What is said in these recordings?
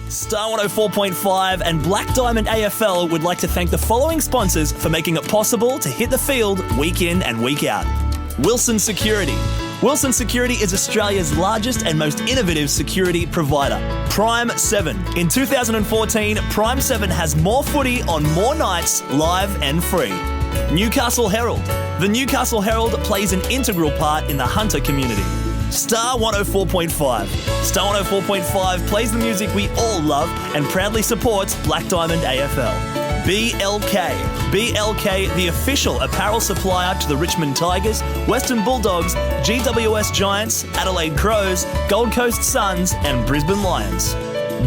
Star 104.5 and Black Diamond AFL would like to thank the following sponsors for making it possible to hit the field week in and week out. Wilson Security. Wilson Security is Australia's largest and most innovative security provider. Prime 7. In 2014, Prime 7 has more footy on more nights, live and free. Newcastle Herald. The Newcastle Herald plays an integral part in the hunter community. Star 104.5. Star 104.5 plays the music we all love and proudly supports Black Diamond AFL. BLK. BLK, the official apparel supplier to the Richmond Tigers, Western Bulldogs, GWS Giants, Adelaide Crows, Gold Coast Suns and Brisbane Lions.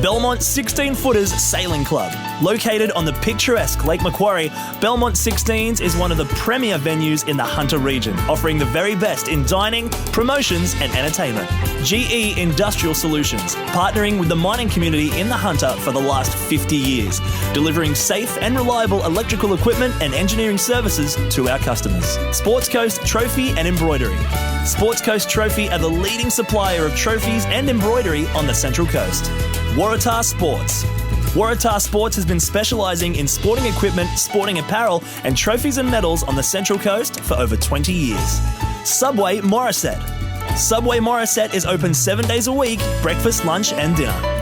Belmont 16-Footers Sailing Club. Located on the picturesque Lake Macquarie, Belmont 16s is one of the premier venues in the Hunter region, offering the very best in dining, promotions and entertainment. GE Industrial Solutions, partnering with the mining community in the Hunter for the last 50 years, delivering safe and reliable electrical equipment and engineering services to our customers. Sports Coast Trophy and Embroidery. Sports Coast Trophy are the leading supplier of trophies and embroidery on the Central Coast. Waratah Sports. Waratah Sports has been specialising in sporting equipment, sporting apparel and trophies and medals on the Central Coast for over 20 years. Subway Morisset. Subway Morisset is open 7 days a week, breakfast, lunch and dinner.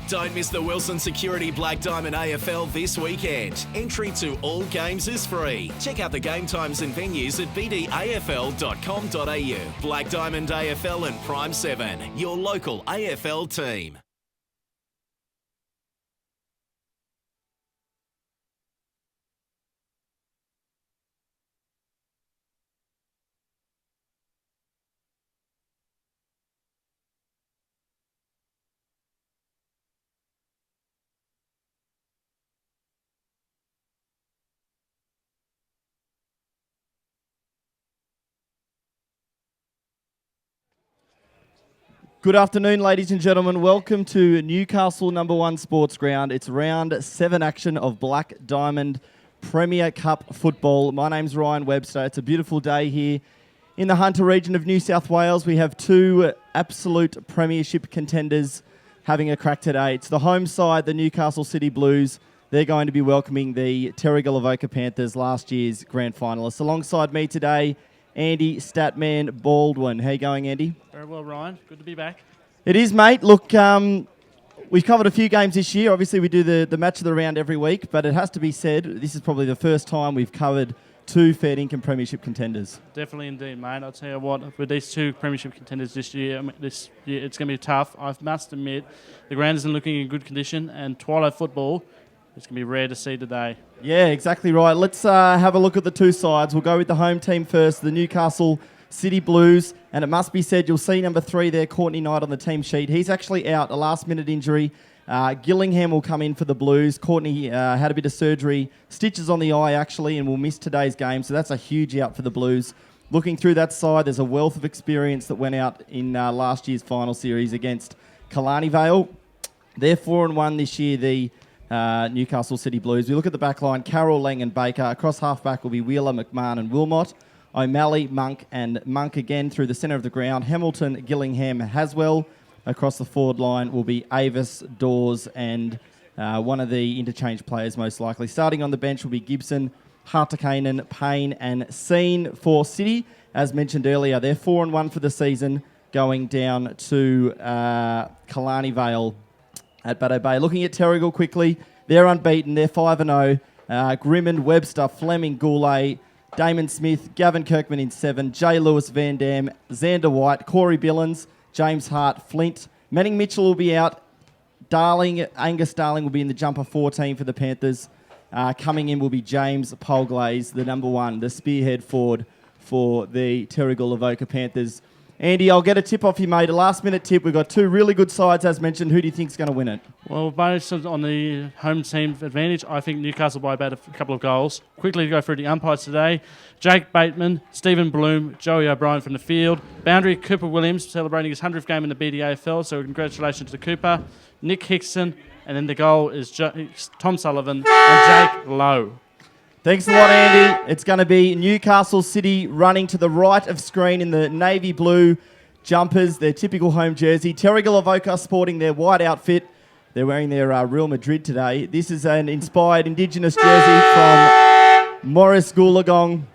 Don't miss the Wilson Security Black Diamond AFL this weekend. Entry to all games is free. Check out the game times and venues at bdafl.com.au. Black Diamond AFL and Prime 7, your local AFL team. Good afternoon, ladies and gentlemen. Welcome to Newcastle number 1 Sports Ground. It's round 7 action of Black Diamond Premier Cup football. My name's Ryan Webster. It's a beautiful day here in the Hunter region of New South Wales. We have 2 absolute premiership contenders having a crack today. It's the home side, the Newcastle City Blues. They're going to be welcoming the Terrigal Avoca Panthers, last year's grand finalists. Alongside me today, Andy Statman Baldwin. How you going, Andy? Very well, Ryan. Good to be back. It is, mate. Look, we've covered a few games this year. Obviously, we do the match of the round every week, but it has to be said, this is probably the first time we've covered 2 fair income premiership contenders. Definitely indeed, mate. I'll tell you what, with these 2 premiership contenders this year, it's going to be tough. I must admit, the ground isn't looking in good condition, and Twilight football, it's going to be rare to see today. Yeah, exactly right. Let's have a look at the 2 sides. We'll go with the home team first, the Newcastle City Blues. And it must be said, you'll see number 3 there, Courtney Knight, on the team sheet. He's actually out, a last-minute injury. Gillingham will come in for the Blues. Courtney had a bit of surgery, stitches on the eye, actually, and will miss today's game. So that's a huge out for the Blues. Looking through that side, there's a wealth of experience that went out in last year's final series against Killarney Vale. They're 4-1 this year, the Newcastle City Blues. We look at the back line, Carroll, Lang and Baker. Across half-back will be Wheeler, McMahon and Wilmot. O'Malley, Monk and Monk again through the centre of the ground. Hamilton, Gillingham, Haswell. Across the forward line will be Avis, Dawes and one of the interchange players most likely. Starting on the bench will be Gibson, Hartakainen, Payne and Seen for City. As mentioned earlier, they're 4-1 for the season, going down to Killarney Vale at Baddo Bay. Looking at Terrigal quickly, they're unbeaten. They're 5-0. Grimond, Webster, Fleming, Goulet, Damon Smith, Gavin Kirkman in 7, Jay Lewis, Van Dam, Xander White, Corey Billins, James Hart, Flint. Manning Mitchell will be out. Angus Darling will be in the jumper 14 for the Panthers. Coming in will be James Polglaze, the number 1, the spearhead forward for the Terrigal Avoca Panthers. Andy, I'll get a tip off you, mate. A last-minute tip. We've got 2 really good sides, as mentioned. Who do you think's going to win it? Well, based on the home team advantage, I think Newcastle by about a couple of goals. Quickly to go through the umpires today. Jake Bateman, Stephen Bloom, Joey O'Brien from the field. Boundary, Cooper Williams, celebrating his 100th game in the BDAFL, so congratulations to Cooper. Nick Hickson, and then the goal is Tom Sullivan and Jake Lowe. Thanks a lot, Andy. It's going to be Newcastle City running to the right of screen in the navy blue jumpers, their typical home jersey. Terrigal Avoca sporting their white outfit. They're wearing their Real Madrid today. This is an inspired Indigenous jersey from Morris Goolagong.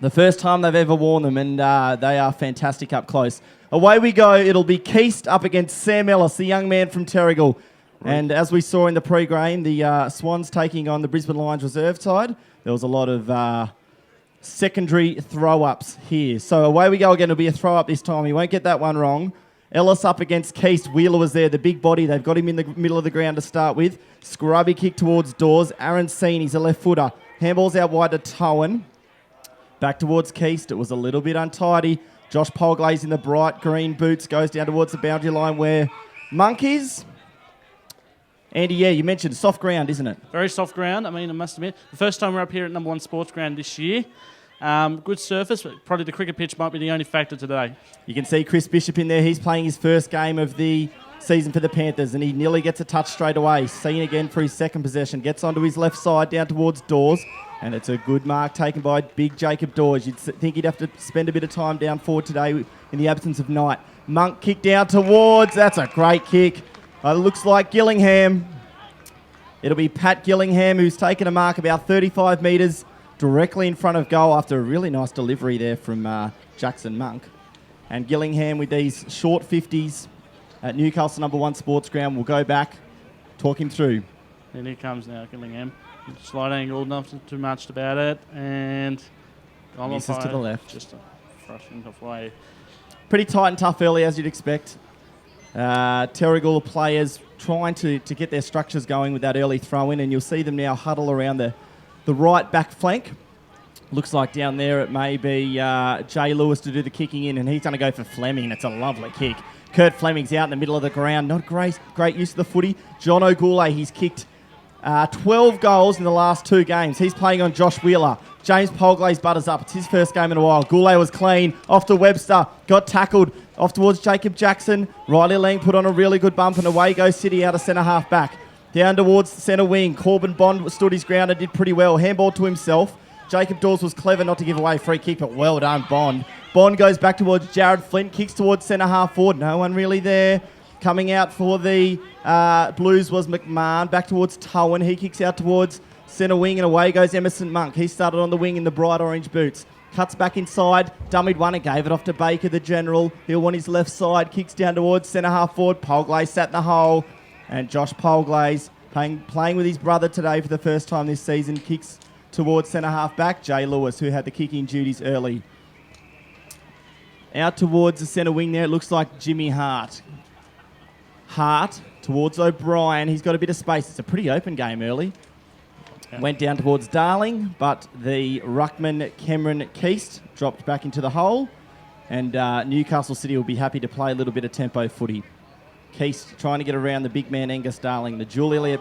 The first time they've ever worn them, and they are fantastic up close. Away we go. It'll be Keast up against Sam Ellis, the young man from Terrigal. And as we saw in the pre-game, the Swans taking on the Brisbane Lions reserve side. There was a lot of secondary throw-ups here. So away we go again. It'll be a throw-up this time. He won't get that one wrong. Ellis up against Keast. Wheeler was there, the big body. They've got him in the middle of the ground to start with. Scrubby kick towards Dawes. Aaron Seen, he's a left footer. Handball's out wide to Towan. Back towards Keast. It was a little bit untidy. Josh Polglaze in the bright green boots goes down towards the boundary line where Monk is. Andy, yeah, you mentioned soft ground, isn't it? Very soft ground. I mean, I must admit, the first time we're up here at number 1 sports ground this year. Good surface, but probably the cricket pitch might be the only factor today. You can see Chris Bishop in there. He's playing his first game of the season for the Panthers, and he nearly gets a touch straight away. Seen again for his second possession. Gets onto his left side down towards Dawes, and it's a good mark taken by big Jacob Dawes. You'd think he'd have to spend a bit of time down forward today in the absence of Knight. Monk kick down towards. That's a great kick. Looks like Gillingham. It'll be Pat Gillingham who's taken a mark about 35 metres directly in front of goal after a really nice delivery there from Jackson Monk. And Gillingham with these short 50s at Newcastle number 1 sports ground will go back, talk him through. And here comes now Gillingham. Slight angle, nothing too much about it. And misses to the left. Just a frustrating halfway. Pretty tight and tough early, as you'd expect. Terrigal players trying to get their structures going with that early throw-in, and you'll see them now huddle around the right back flank. Looks like down there it may be Jay Lewis to do the kicking in, and he's going to go for Fleming. It's a lovely kick. Kurt Fleming's out in the middle of the ground. Not great use of the footy. John O'Goulay, he's kicked 12 goals in the last 2 games. He's playing on Josh Wheeler. James Polglaze butters up. It's his first game in a while. Goulay was clean. Off to Webster. Got tackled. Off towards Jacob Jackson. Riley Lang put on a really good bump, and away goes City out of centre half back. Down towards the centre wing. Corbin Bond stood his ground and did pretty well. Handball to himself. Jacob Dawes was clever not to give away a free kick, but well done, Bond. Bond goes back towards Jared Flint. Kicks towards centre half forward. No one really there. Coming out for the Blues was McMahon. Back towards Towan. He kicks out towards centre wing, and away goes Emerson Monk. He started on the wing in the bright orange boots. Cuts back inside. Dummied one and gave it off to Baker, the general. He'll want his left side. Kicks down towards centre half forward. Polglaze sat in the hole. And Josh Polglaze, playing with his brother today for the first time this season, kicks towards centre half back. Jay Lewis, who had the kicking duties early. Out towards the centre wing there, it looks like Jimmy Hart. Hart towards O'Brien. He's got a bit of space. It's a pretty open game early. Yeah. Went down towards Darling, but the ruckman Cameron Keast dropped back into the hole. And Newcastle City will be happy to play a little bit of tempo footy. Keast trying to get around the big man Angus Darling, the Julie Elliott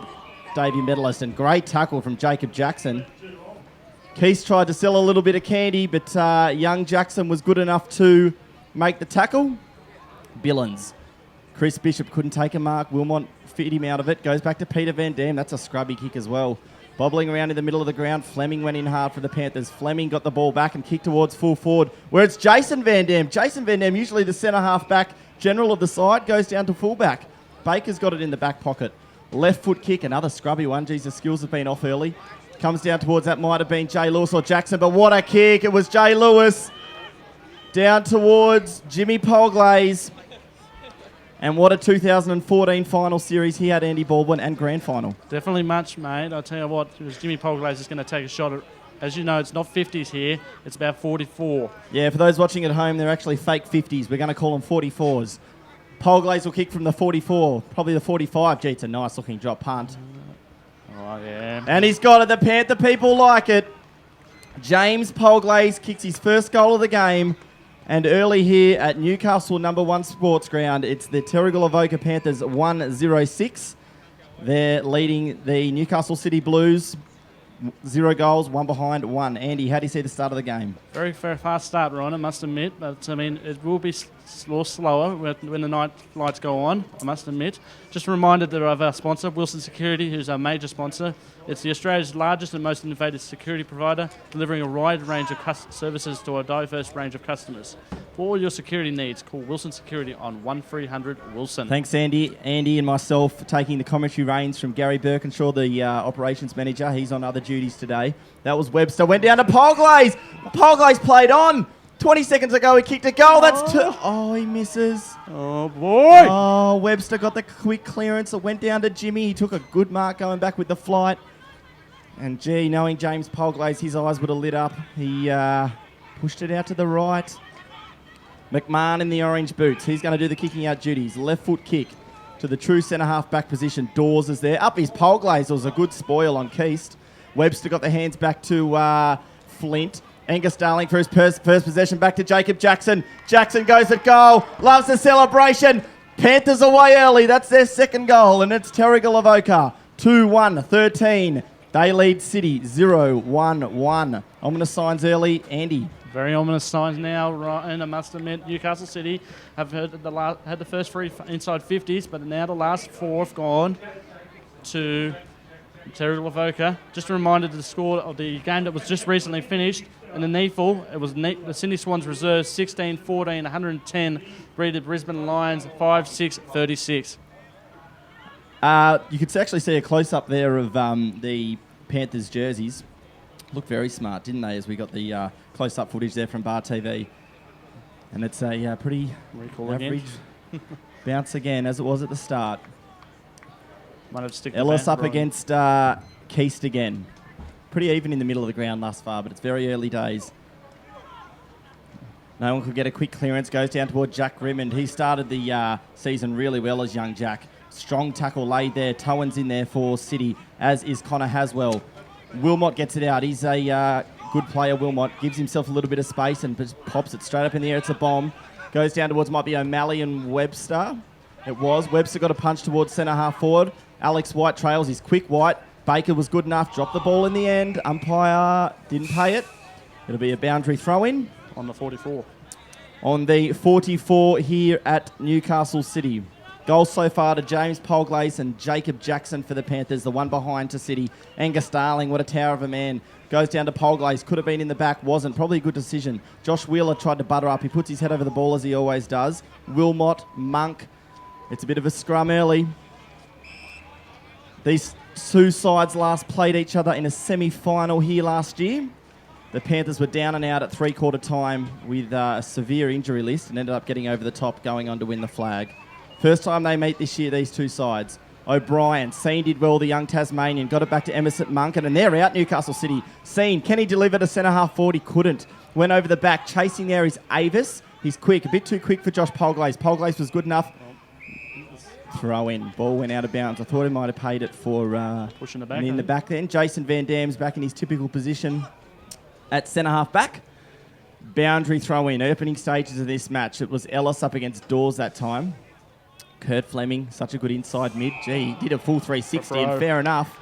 debut medalist, and great tackle from Jacob Jackson. Keast tried to sell a little bit of candy, but young Jackson was good enough to make the tackle. Billins. Chris Bishop couldn't take a mark. Wilmot fit him out of it. Goes back to Peter Van Dam. That's a scrubby kick as well. Bobbling around in the middle of the ground. Fleming went in hard for the Panthers. Fleming got the ball back and kicked towards full forward, where it's Jason Van Dam. Jason Van Dam, usually the centre half back, general of the side, goes down to fullback. Baker's got it in the back pocket. Left foot kick, another scrubby one. Geez, the skills have been off early. Comes down towards, that might have been Jay Lewis or Jackson, but what a kick. It was Jay Lewis. Down towards Jimmy Polglaze. And what a 2014 final series he had, Andy Baldwin, and grand final. Definitely much, mate. I'll tell you what, it was Jimmy Polglaze is going to take a shot at. As you know, it's not 50s here. It's about 44. Yeah, for those watching at home, they're actually fake 50s. We're going to call them 44s. Polglaze will kick from the 44, probably the 45. Gee, it's a nice-looking drop punt. Oh, yeah. And he's got it. The Panther people like it. James Polglaze kicks his first goal of the game. And early here at Newcastle number 1 sports ground, it's the Terrigal Avoca Panthers 1-0-6. They're leading the Newcastle City Blues 0 goals, 1 behind, 1. Andy, how do you see the start of the game? Very, very fast start, Ron, I must admit. But, I mean, it will be or slower when the night lights go on, I must admit. Just a reminder that of our sponsor, Wilson Security, who's our major sponsor. It's the Australia's largest and most innovative security provider, delivering a wide range of services to a diverse range of customers. For all your security needs, call Wilson Security on 1300 Wilson. Thanks, Andy. Andy and myself for taking the commentary reins from Gary Birkinshaw, the operations manager. He's on other duties today. That was Webster. Went down to Polglaze. Polglaze played on. 20 seconds ago, he kicked a goal. That's two. Oh, he misses. Oh, boy. Oh, Webster got the quick clearance. It went down to Jimmy. He took a good mark going back with the flight. And, gee, knowing James Polglaze, his eyes would have lit up. He pushed it out to the right. McMahon in the orange boots. He's going to do the kicking out duties. Left foot kick to the true centre-half back position. Dawes is there. Up his Polglaze. It was a good spoil on Keast. Webster got the hands back to Flint. Angus Darling for his first possession, back to Jacob Jackson. Jackson goes at goal, loves the celebration. Panthers away early, that's their second goal, and it's Terrigal Avoca. 2-1-13. They lead City 0-1-1. Ominous signs early, Andy. Very ominous signs now, Ryan. I must admit, Newcastle City have had the first three inside 50s, but now the last four have gone to Terrigal Avoca. Just a reminder to the score of the game that was just recently finished. In the NEFL, it was the Sydney Swans reserves 16-14, 110, beat the Brisbane Lions 5-6, 36. You could actually see a close-up there of the Panthers jerseys. Looked very smart, didn't they, as we got the close-up footage there from Bar TV. And it's a pretty average bounce again, as it was at the start. Ellis up against Keast again. Pretty even in the middle of the ground thus far, but it's very early days. No one could get a quick clearance. Goes down toward Jack Rimmond. He started the season really well as young Jack. Strong tackle laid there. Towan's in there for City, as is Connor Haswell. Wilmot gets it out. He's a good player, Wilmot. Gives himself a little bit of space and just pops it straight up in the air. It's a bomb. Goes down towards, might be O'Malley and Webster. It was. Webster got a punch towards centre-half forward. Alex White trails. He's quick, White. Baker was good enough, dropped the ball in the end. Umpire didn't pay it. It'll be a boundary throw-in. On the 44. On the 44 here at Newcastle City. Goals so far to James Polglaze and Jacob Jackson for the Panthers, the one behind to City. Angus Darling, what a tower of a man. Goes down to Polglaze, could have been in the back, wasn't. Probably a good decision. Josh Wheeler tried to butter up. He puts his head over the ball as he always does. Wilmot, Monk. It's a bit of a scrum early. These two sides last played each other in a semi-final here last year. The Panthers were down and out at three-quarter time with a severe injury list and ended up getting over the top, going on to win the flag. First time they meet this year, these two sides. O'Brien, Seen did well, the young Tasmanian, got it back to Emerson Munkin, and they're out, Newcastle City. Seen, can he deliver to centre-half forward? He couldn't. Went over the back, chasing there is Avis. He's quick, a bit too quick for Josh Polglaze. Polglaze was good enough. Throw in. Ball went out of bounds. I thought he might have paid it for pushing the back. In the back then. Jason Van Dam's back in his typical position at centre-half back. Boundary throw in. Opening stages of this match. It was Ellis up against Dawes that time. Kurt Fleming, such a good inside mid. Gee, he did a full 360 and fair enough.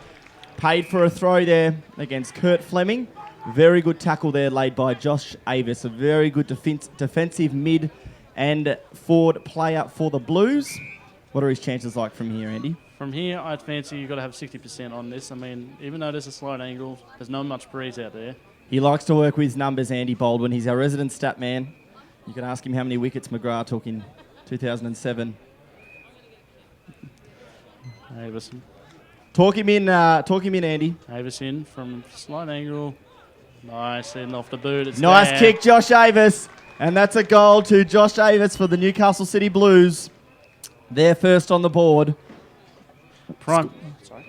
Paid for a throw there against Kurt Fleming. Very good tackle there laid by Josh Avis. A very good defensive mid and forward player for the Blues. What are his chances like from here, Andy? From here, I'd fancy you've got to have 60% on this. I mean, even though there's a slight angle, there's not much breeze out there. He likes to work with numbers, Andy Baldwin. He's our resident stat man. You can ask him how many wickets McGrath took in 2007. Avison. Talk him in, Andy. Avison from slight angle. Nice, and off the boot. It's nice there. kick, Josh Avis. And that's a goal to Josh Avis for the Newcastle City Blues. They're first on the board.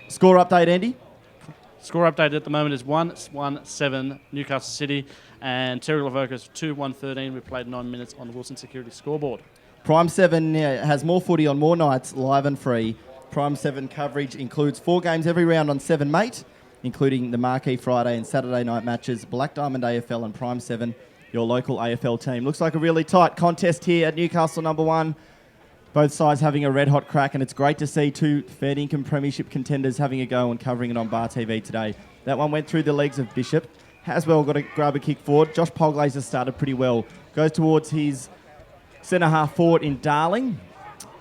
Score update, Andy? Score update at the moment is 1-1-7 Newcastle City, and Terrigal Avoca is 2-1-13. We played 9 minutes on the Wilson Security scoreboard. Prime 7 has more footy on more nights, live and free. Prime 7 coverage includes 4 games every round on 7 Mate, including the marquee Friday and Saturday night matches, Black Diamond AFL and Prime 7, your local AFL team. Looks like a really tight contest here at Newcastle number 1. Both sides having a red-hot crack, and it's great to see two fair income premiership contenders having a go and covering it on Bar TV today. That one went through the legs of Bishop. Haswell got to grab a kick forward. Josh Polglaze has started pretty well. Goes towards his Centre-half forward in Darling.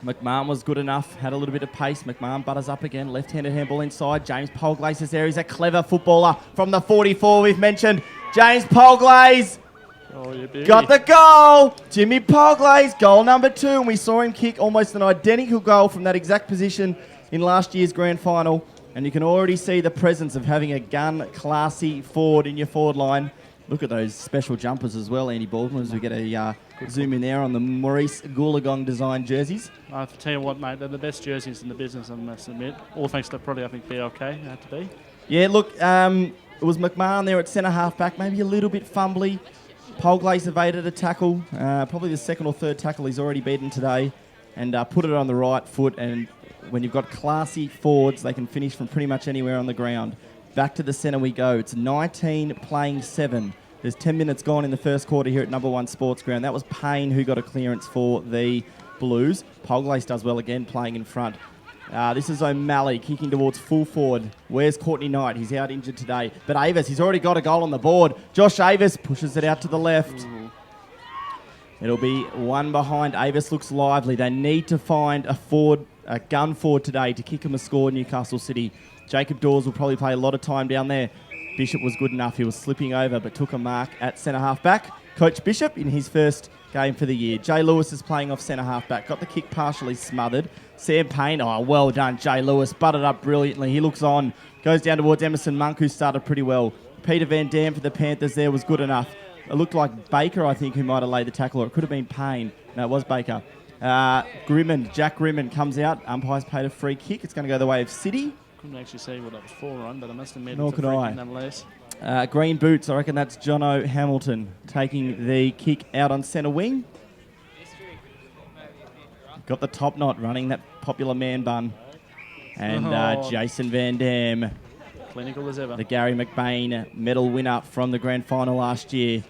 McMahon was good enough, had a little bit of pace. McMahon butters up again, left-handed handball inside. James Polglaze is there. He's a clever footballer from the 44 we've mentioned. James Polglaze Oh, yeah, baby. got the goal. Jimmy Polglaze, goal number 2. And we saw him kick almost an identical goal from that exact position in last year's grand final. And you can already see the presence of having a gun classy forward in your forward line. Look at those special jumpers as well, Andy Baldwin, as we get a zoom in there on the Maurice Goolagong design jerseys. I tell you what, mate, they're the best jerseys in the business, I must admit. All thanks to probably, I think, BLK, it had to be. Yeah, look, it was McMahon there at centre-half back, maybe a little bit fumbly. Polglaze evaded a tackle, probably the second or third tackle he's already beaten today, and put it on the right foot. And when you've got classy forwards, they can finish from pretty much anywhere on the ground. Back to the centre we go. It's 19 playing 7. There's 10 minutes gone in the first quarter here at number 1 Sports Ground. That was Payne who got a clearance for the Blues. Polglaze does well again, playing in front. This is O'Malley kicking towards full forward. Where's Courtney Knight? He's out injured today. But Avis, he's already got a goal on the board. Josh Avis pushes it out to the left. It'll be one behind. Avis looks lively. They need to find a gun forward today to kick him a score, Newcastle City. Jacob Dawes will probably play a lot of time down there. Bishop was good enough. He was slipping over but took a mark at centre-half back. Coach Bishop in his first game for the year. Jay Lewis is playing off centre-half back. Got the kick partially smothered. Sam Payne, oh, well done, Jay Lewis. Butted up brilliantly. He looks on. Goes down towards Emerson Monk, who started pretty well. Peter Van Dam for the Panthers there was good enough. It looked like Baker, I think, who might have laid the tackle, or it could have been Payne. No, it was Baker. Jack Grimond comes out. Umpires paid a free kick. It's going to go the way of City. Couldn't actually see what that was for, Ron, but I must admit Nor it's a could free I. kick nonetheless. Green boots, I reckon that's Jono Hamilton taking the kick out on centre wing. Got the top knot running that popular man bun. And Jason Van Dam, Clinical as ever. the Gary McBain medal winner from the grand final last year,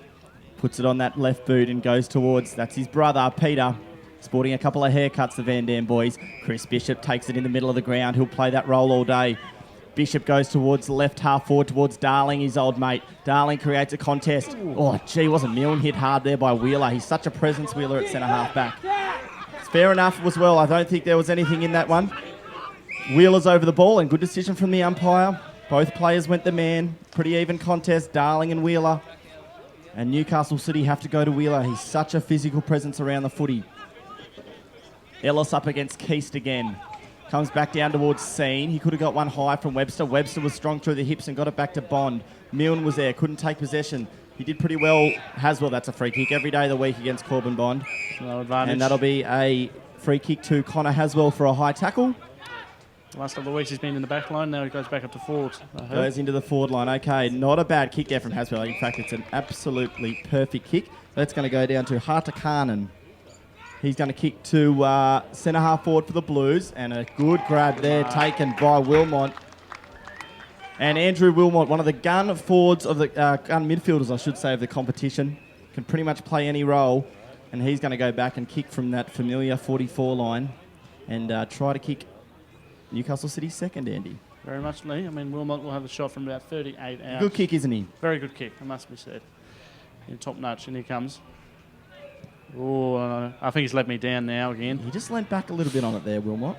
puts it on that left boot and goes towards, that's his brother, Peter, sporting a couple of haircuts, the Van Dam boys. Chris Bishop takes it in the middle of the ground. He'll play that role all day. Bishop goes towards the left half forward, towards Darling, his old mate. Darling creates a contest. Oh, gee, wasn't Milne hit hard there by Wheeler? He's such a presence, Wheeler, at centre-half back. It's fair enough as well. I don't think there was anything in that one. Wheeler's over the ball, and good decision from the umpire. Both players went the man. Pretty even contest, Darling and Wheeler. And Newcastle City have to go to Wheeler. He's such a physical presence around the footy. Ellis up against Keast again. Comes back down towards Scene. He could have got one high from Webster. Webster was strong through the hips and got it back to Bond. Milne was there, couldn't take possession. He did pretty well. Haswell, that's a free kick every day of the week against Corbin Bond. No advantage. And that'll be a free kick to Connor Haswell for a high tackle. Last couple of weeks he's been in the back line. Now he goes back up to forward. Goes into the forward line. Okay, not a bad kick there from Haswell. In fact, it's an absolutely perfect kick. That's going to go down to Hartakanen. He's going to kick to centre-half forward for the Blues. And a good grab there taken by Wilmot. And Andrew Wilmot, one of the gun forwards of the gun midfielders, I should say, of the competition. Can pretty much play any role. And he's going to go back and kick from that familiar 44 line. And try to kick Newcastle City second, Andy. Very much, Lee. I mean, Wilmot will have a shot from about 38 out. Good kick, isn't he? Very good kick, it must be said. Top notch, and here comes. Oh, I think he's let me down now again. He just leant back a little bit on it there, Wilmot.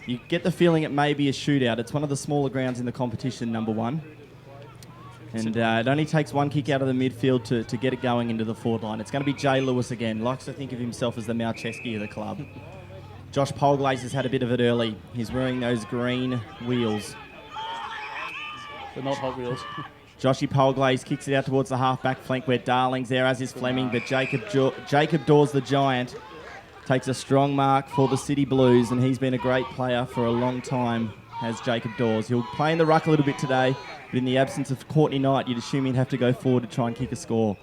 You get the feeling it may be a shootout. It's one of the smaller grounds in the competition, number 1. And it only takes one kick out of the midfield to get it going into the forward line. It's going to be Jay Lewis again. Likes to think of himself as the Malcheski of the club. Josh Polglaze has had a bit of it early. He's wearing those green wheels. They're not Hot Wheels. Joshy Polglaze kicks it out towards the half-back flank where Darling's there, as is Fleming, but Jacob Dawes, the giant, takes a strong mark for the City Blues, and he's been a great player for a long time, has Jacob Dawes. He'll play in the ruck a little bit today, but in the absence of Courtney Knight, you'd assume he'd have to go forward to try and kick a score.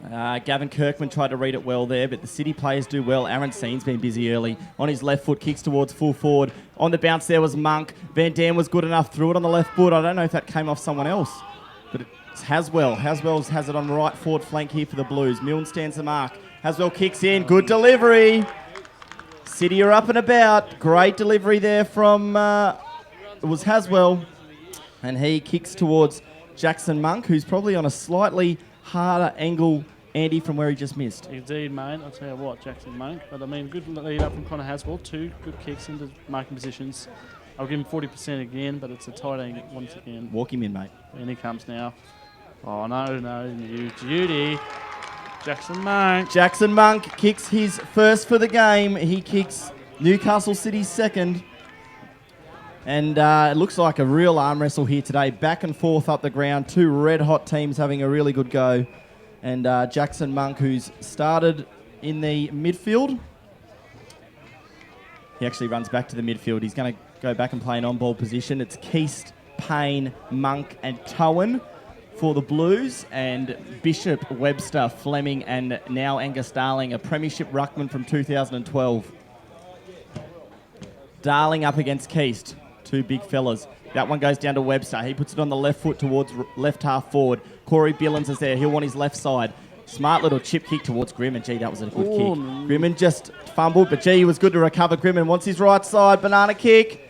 Gavin Kirkman tried to read it well there, but the City players do well. Aaron Seen's been busy early. On his left foot, kicks towards full forward. On the bounce there was Monk. Van Dam was good enough, threw it on the left foot. I don't know if that came off someone else, but it's Haswell. Haswell has it on the right forward flank here for the Blues. Milne stands the mark. Haswell kicks in. Good delivery. City are up and about. Great delivery there from, it was Haswell. And he kicks towards Jackson Monk, who's probably on a slightly harder angle Andy, from where he just missed. Indeed, mate. I'll tell you what, Jackson Monk. But I mean, good lead up from Connor Haswell. 2 good kicks into marking positions. I'll give him 40% again, but it's a tight end once again. Walk him in, mate. And he comes now. Oh, no, new Judy. Jackson Monk. Jackson Monk kicks his first for the game. He kicks Newcastle City's second. And it looks like a real arm wrestle here today. Back and forth up the ground. 2 red-hot teams having a really good go. And Jackson Monk, who's started in the midfield. He actually runs back to the midfield. He's going to go back and play an on-ball position. It's Keast, Payne, Monk and Towan for the Blues. And Bishop, Webster, Fleming and now Angus Darling, a premiership ruckman from 2012. Darling up against Keast. 2 big fellas. That one goes down to Webster. He puts it on the left foot towards left half forward. Corey Billins is there. He'll want his left side. Smart little chip kick towards Grimmin. Gee, that was a good kick. Grimmin just fumbled, but gee, he was good to recover. Grimmin wants his right side. Banana kick.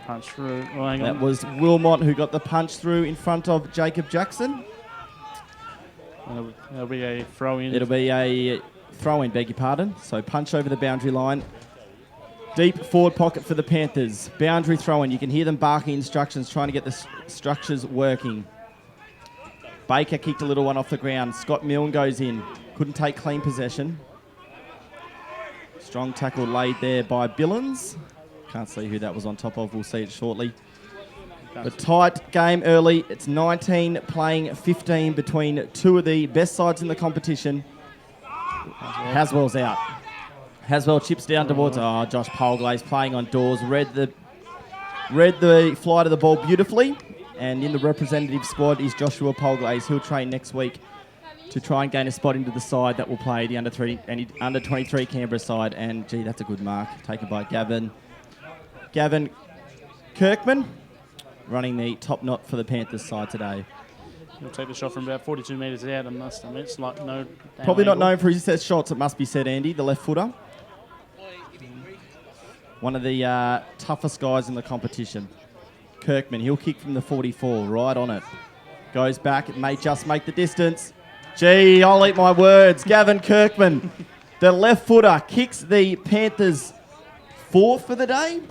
Punch through. Oh, hang on. That was Wilmot who got the punch through in front of Jacob Jackson. It'll be a throw-in. It'll be a throw-in, beg your pardon. So punch over the boundary line. Deep forward pocket for the Panthers. Boundary throw-in. You can hear them barking instructions, trying to get the structures working. Baker kicked a little one off the ground. Scott Milne goes in. Couldn't take clean possession. Strong tackle laid there by Billins. Can't see who that was on top of. We'll see it shortly. But tight game early. It's 19 playing 15 between 2 of the best sides in the competition. Haswell's out. Haswell chips down towards... Oh, Josh Polglaze playing on doors. Read the flight of the ball beautifully. And in the representative squad is Joshua Polglaze. He'll train next week to try and gain a spot into the side that will play the under 23 Canberra side. And, gee, that's a good mark. Taken by Gavin Kirkman, running the top knot for the Panthers side today. He'll take the shot from about 42 metres out, I must admit. It's like no... Probably not angle. known for his set shots, it must be said, Andy, the left footer. One of the toughest guys in the competition. Kirkman, he'll kick from the 44, right on it. Goes back, it may just make the distance. Gee, I'll eat my words. Gavin Kirkman, the left footer, kicks the Panthers 4th for the day.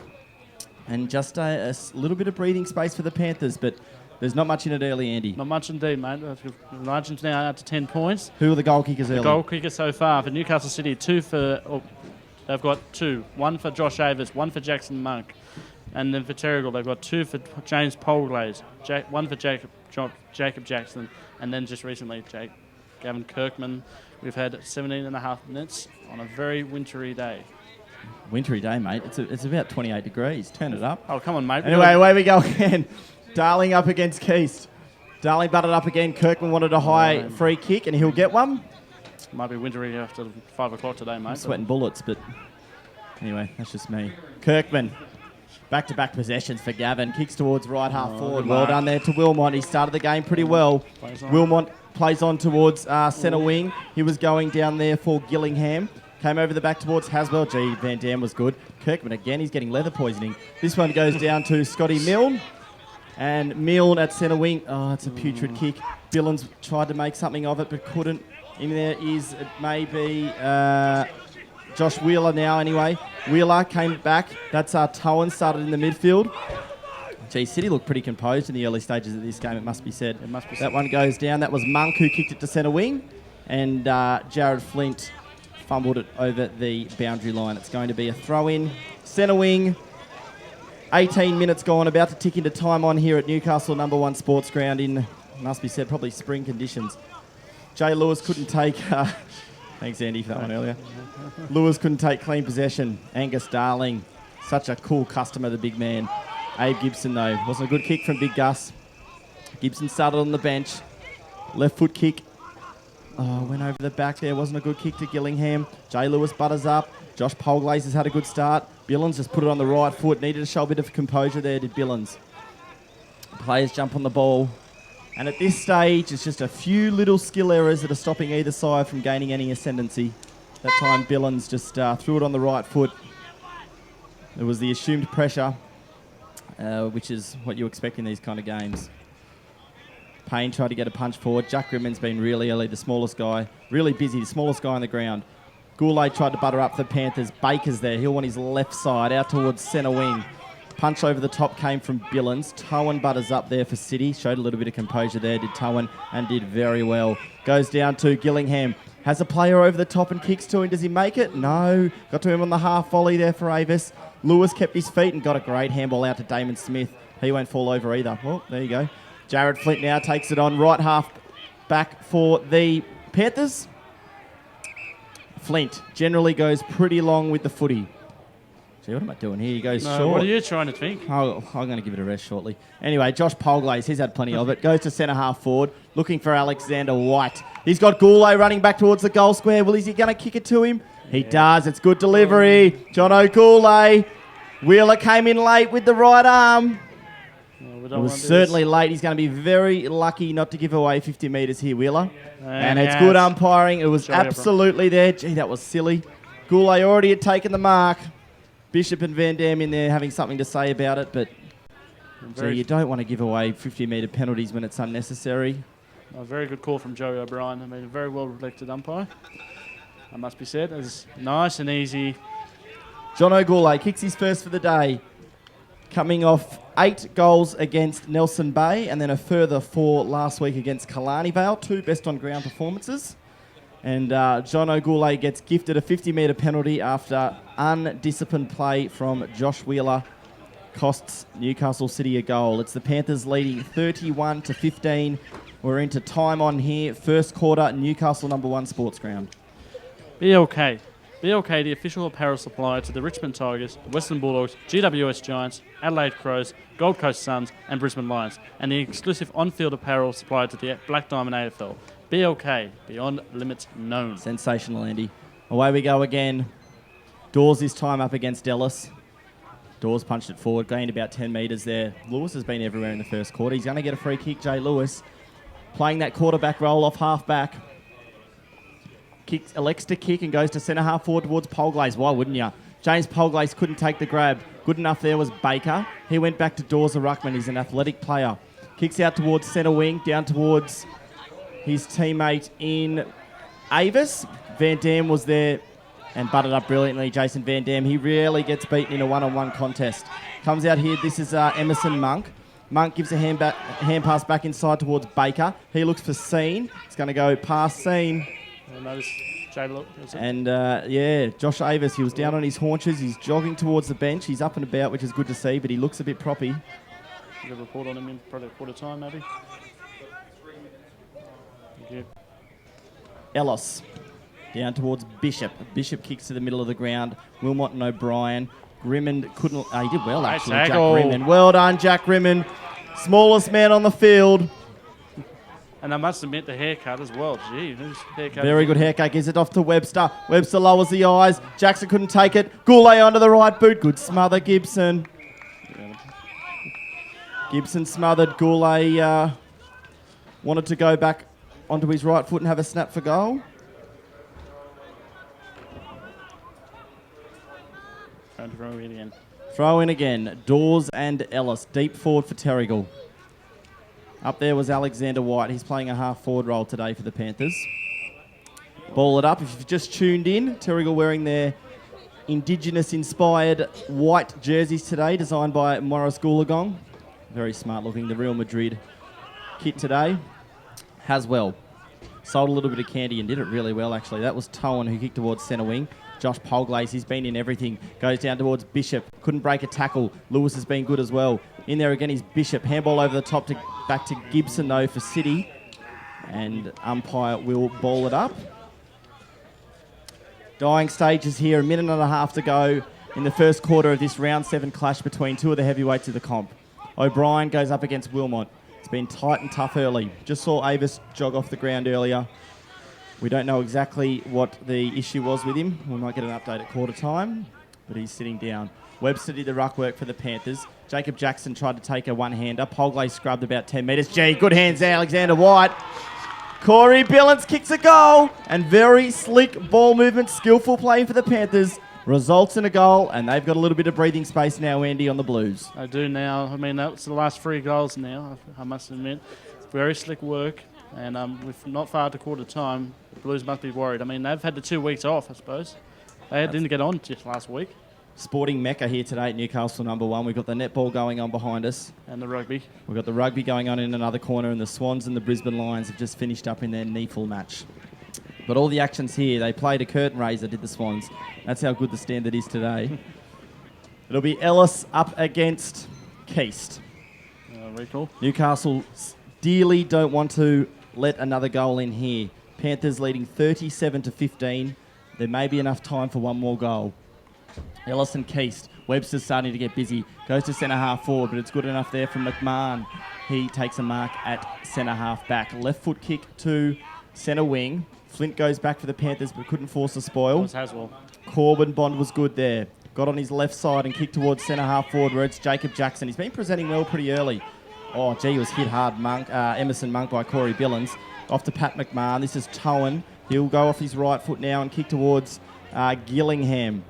And just a little bit of breathing space for the Panthers, but there's not much in it early, Andy. Not much indeed, mate. The margin's now out to 10 points. Who are the goal kickers early? The goal kicker so far for Newcastle City, 2 for... Oh, they've got 2. 1 for Josh Avers, 1 for Jackson Monk. And then for Terrigal, they've got 2 for James Polglaze, 1 for Jacob Jackson, and then just recently Gavin Kirkman. We've had 17 and a half minutes on a very wintry day. Wintry day, mate. It's about 28 degrees. Turn it up. Oh, come on, mate. Anyway, away we go again. Darling up against Keast. Darling butted up again. Kirkman wanted a high free kick, and he'll get one. Might be wintry after 5 o'clock today, mate. I'm sweating bullets, but anyway, that's just me. Kirkman. Back-to-back possessions for Gavin. Kicks towards right half forward. Well done there to Wilmot. He started the game pretty well. Wilmot plays on towards centre wing. He was going down there for Gillingham. Came over the back towards Haswell. Gee, Van Dam was good. Kirkman again, he's getting leather poisoning. This one goes down to Scotty Milne. And Milne at centre wing. Oh, it's a putrid kick. Billins tried to make something of it, but couldn't. In there is, it may be... Josh Wheeler now anyway. Wheeler came back. That's Towan started in the midfield. Gee, City looked pretty composed in the early stages of this game, it must be said. It must be that one goes down. That was Monk who kicked it to centre wing. And Jared Flint fumbled it over the boundary line. It's going to be a throw-in. Centre wing. 18 minutes gone. About to tick into time on here at Newcastle number 1 sports ground in, must be said, probably spring conditions. Jay Lewis couldn't take... Thanks, Andy, for that one earlier. Lewis couldn't take clean possession. Angus Darling, such a cool customer, the big man. Abe Gibson, though, wasn't a good kick from Big Gus. Gibson started on the bench. Left foot kick. Oh, went over the back there. Wasn't a good kick to Gillingham. Jay Lewis butters up. Josh Polglaze has had a good start. Billins just put it on the right foot. Needed to show a bit of composure there, did Billins. Players jump on the ball. And at this stage, it's just a few little skill errors that are stopping either side from gaining any ascendancy. That time, Billins just threw it on the right foot. It was the assumed pressure, which is what you expect in these kind of games. Payne tried to get a punch forward. Jack Grimmon's been really early, the smallest guy. Really busy, the smallest guy on the ground. Goulet tried to butter up for the Panthers. Baker's there. He'll want his left side out towards centre wing. Punch over the top came from Billins. Towan butters up there for City. Showed a little bit of composure there, did Towan, and did very well. Goes down to Gillingham. Has a player over the top and kicks to him. Does he make it? No. Got to him on the half volley there for Avis. Lewis kept his feet and got a great handball out to Damon Smith. He won't fall over either. Well, there you go. Jared Flint now takes it on. Right half back for the Panthers. Flint generally goes pretty long with the footy. Gee, what am I doing here? He goes short. What are you trying to think? I'm going to give it a rest shortly. Anyway, Josh Polglaze, he's had plenty of it. Goes to centre half forward, looking for Alexander White. He's got Goulet running back towards the goal square. Well, is he going to kick it to him? He does. It's good delivery. John O'Goulet. Wheeler came in late with the right arm. It was certainly late. He's going to be very lucky not to give away 50 metres here, Wheeler. And it's good umpiring. It was absolutely there. Gee, that was silly. Goulet already had taken the mark. Bishop and Van Dam in there having something to say about it, but you don't want to give away 50-metre penalties when it's unnecessary. A very good call from Joey O'Brien. I mean, a very well-reflected umpire. That must be said. It was nice and easy. John O'Goulet kicks his first for the day, coming off 8 goals against Nelson Bay and then a further 4 last week against Killarney Vale, 2 best-on-ground performances. And John O'Goulet gets gifted a 50-metre penalty after undisciplined play from Josh Wheeler costs Newcastle City a goal. It's the Panthers leading 31-15. We're into time on here. First quarter, Newcastle number 1 sports ground. BLK. BLK, the official apparel supplier to the Richmond Tigers, Western Bulldogs, GWS Giants, Adelaide Crows, Gold Coast Suns and Brisbane Lions, and the exclusive on-field apparel supplier to the Black Diamond AFL. BLK, beyond limits known. Sensational, Andy. Away we go again. Dawes this time up against Ellis. Dawes punched it forward, gained about 10 metres there. Lewis has been everywhere in the first quarter. He's going to get a free kick, Jay Lewis. Playing that quarterback role off half-back. Elects to kick and goes to centre half forward towards Polglaze. Why wouldn't you? James Polglaze couldn't take the grab. Good enough there was Baker. He went back to Dawes a ruckman. He's an athletic player. Kicks out towards centre wing, down towards his teammate in Avis. Van Dam was there and butted up brilliantly. Jason Van Dam, he rarely gets beaten in a one-on-one contest. Comes out here, this is Emerson Monk. Monk gives a hand pass back inside towards Baker. He looks for Scene. He's going to go past Scene. And Josh Avis, he was down on his haunches. He's jogging towards the bench. He's up and about, which is good to see, but he looks a bit proppy. You got a report on him in probably a quarter time, maybe? Thank you. Ellis down towards Bishop. Bishop kicks to the middle of the ground. Wilmot and O'Brien. Grimond couldn't... he did well, actually, Jack Grimond. Well done, Jack Grimond. Smallest man on the field. And I must admit the haircut as well. Gee, whose haircut? Very good haircut. Gives it off to Webster. Webster lowers the eyes. Jackson couldn't take it. Goulet onto the right boot. Good smother, Gibson. Gibson smothered. Goulet wanted to go back onto his right foot and have a snap for goal. Throw in again. Dawes and Ellis. Deep forward for Terrigal. Up there was Alexander White. He's playing a half-forward role today for the Panthers. Ball it up. If you've just tuned in, Terrigal wearing their Indigenous-inspired white jerseys today, designed by Morris Goolagong. Very smart-looking. The Real Madrid kit today. Haswell sold a little bit of candy and did it really well, actually. That was Towan who kicked towards centre wing. Josh Polglaze, he's been in everything. Goes down towards Bishop. Couldn't break a tackle. Lewis has been good as well. In there again is Bishop. Handball over the top back to Gibson, though, for City. And umpire will ball it up. Dying stages here. A minute and a half to go in the first quarter of this round 7 clash between 2 of the heavyweights of the comp. O'Brien goes up against Wilmot. It's been tight and tough early. Just saw Avis jog off the ground earlier. We don't know exactly what the issue was with him. We might get an update at quarter time, but he's sitting down. Webster did the ruck work for the Panthers. Jacob Jackson tried to take a one-hander. Polglaze scrubbed about 10 metres. Gee, good hands there, Alexander White. Corey Billins kicks a goal, and very slick ball movement, skillful play for the Panthers. Results in a goal, and they've got a little bit of breathing space now, Andy, on the Blues. I do now. I mean, that's the last 3 goals now, I must admit. very slick work, and with not far to quarter time, the Blues must be worried. I mean, they've had the 2 weeks off, I suppose. They didn't get on just last week. Sporting Mecca here today at Newcastle #1. We've got the netball going on behind us. And the rugby. We've got the rugby going on in another corner, and the Swans and the Brisbane Lions have just finished up in their NEAFL match. But all the action's here. They played a curtain raiser, did the Swans. That's how good the standard is today. It'll be Ellis up against Keast. Recall. Newcastle dearly don't want to let another goal in here. Panthers leading 37-15. There may be enough time for one more goal. Ellis and Keast. Webster's starting to get busy. Goes to centre half forward, but it's good enough there from McMahon. He takes a mark at centre half back. Left foot kick to centre wing. Flint goes back for the Panthers, but couldn't force a spoil. That was Haswell. Corbin Bond was good there. Got on his left side and kicked towards centre half forward where it's Jacob Jackson. He's been presenting well pretty early. Oh, gee, he was hit hard. Emerson Monk by Corey Billings. Off to Pat McMahon. This is Towan. He'll go off his right foot now and kick towards Gillingham.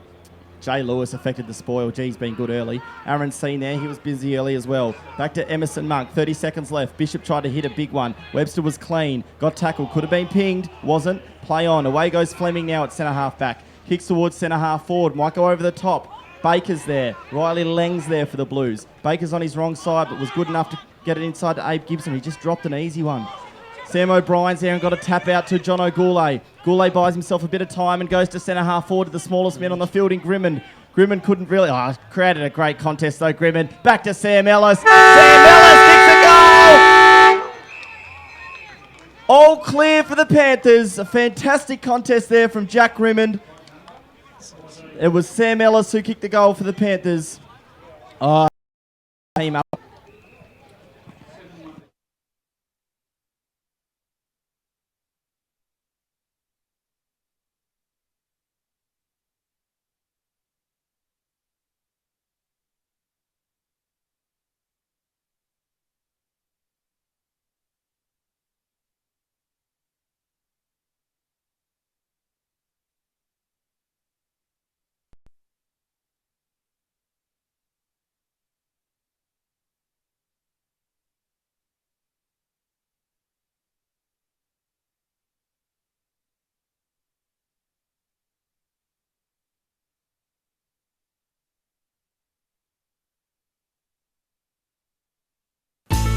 Jay Lewis affected the spoil. Gee, he's been good early. Aaron Seen there. He was busy early as well. Back to Emerson Monk. 30 seconds left. Bishop tried to hit a big one. Webster was clean. Got tackled. Could have been pinged. Wasn't. Play on. Away goes Fleming now at centre half back. Kicks towards centre half forward. Might go over the top. Baker's there. Riley Lang's there for the Blues. Baker's on his wrong side, but was good enough to get it inside to Abe Gibson. He just dropped an easy one. Sam O'Brien's there and got a tap out to John O'Goulay. Goulay buys himself a bit of time and goes to centre half forward to the smallest man on the field in Grimond. Grimond couldn't really... created a great contest though, Grimond. Back to Sam Ellis. Sam Ellis kicks a goal! All clear for the Panthers. A fantastic contest there from Jack Grimond. It was Sam Ellis who kicked the goal for the Panthers. Team up.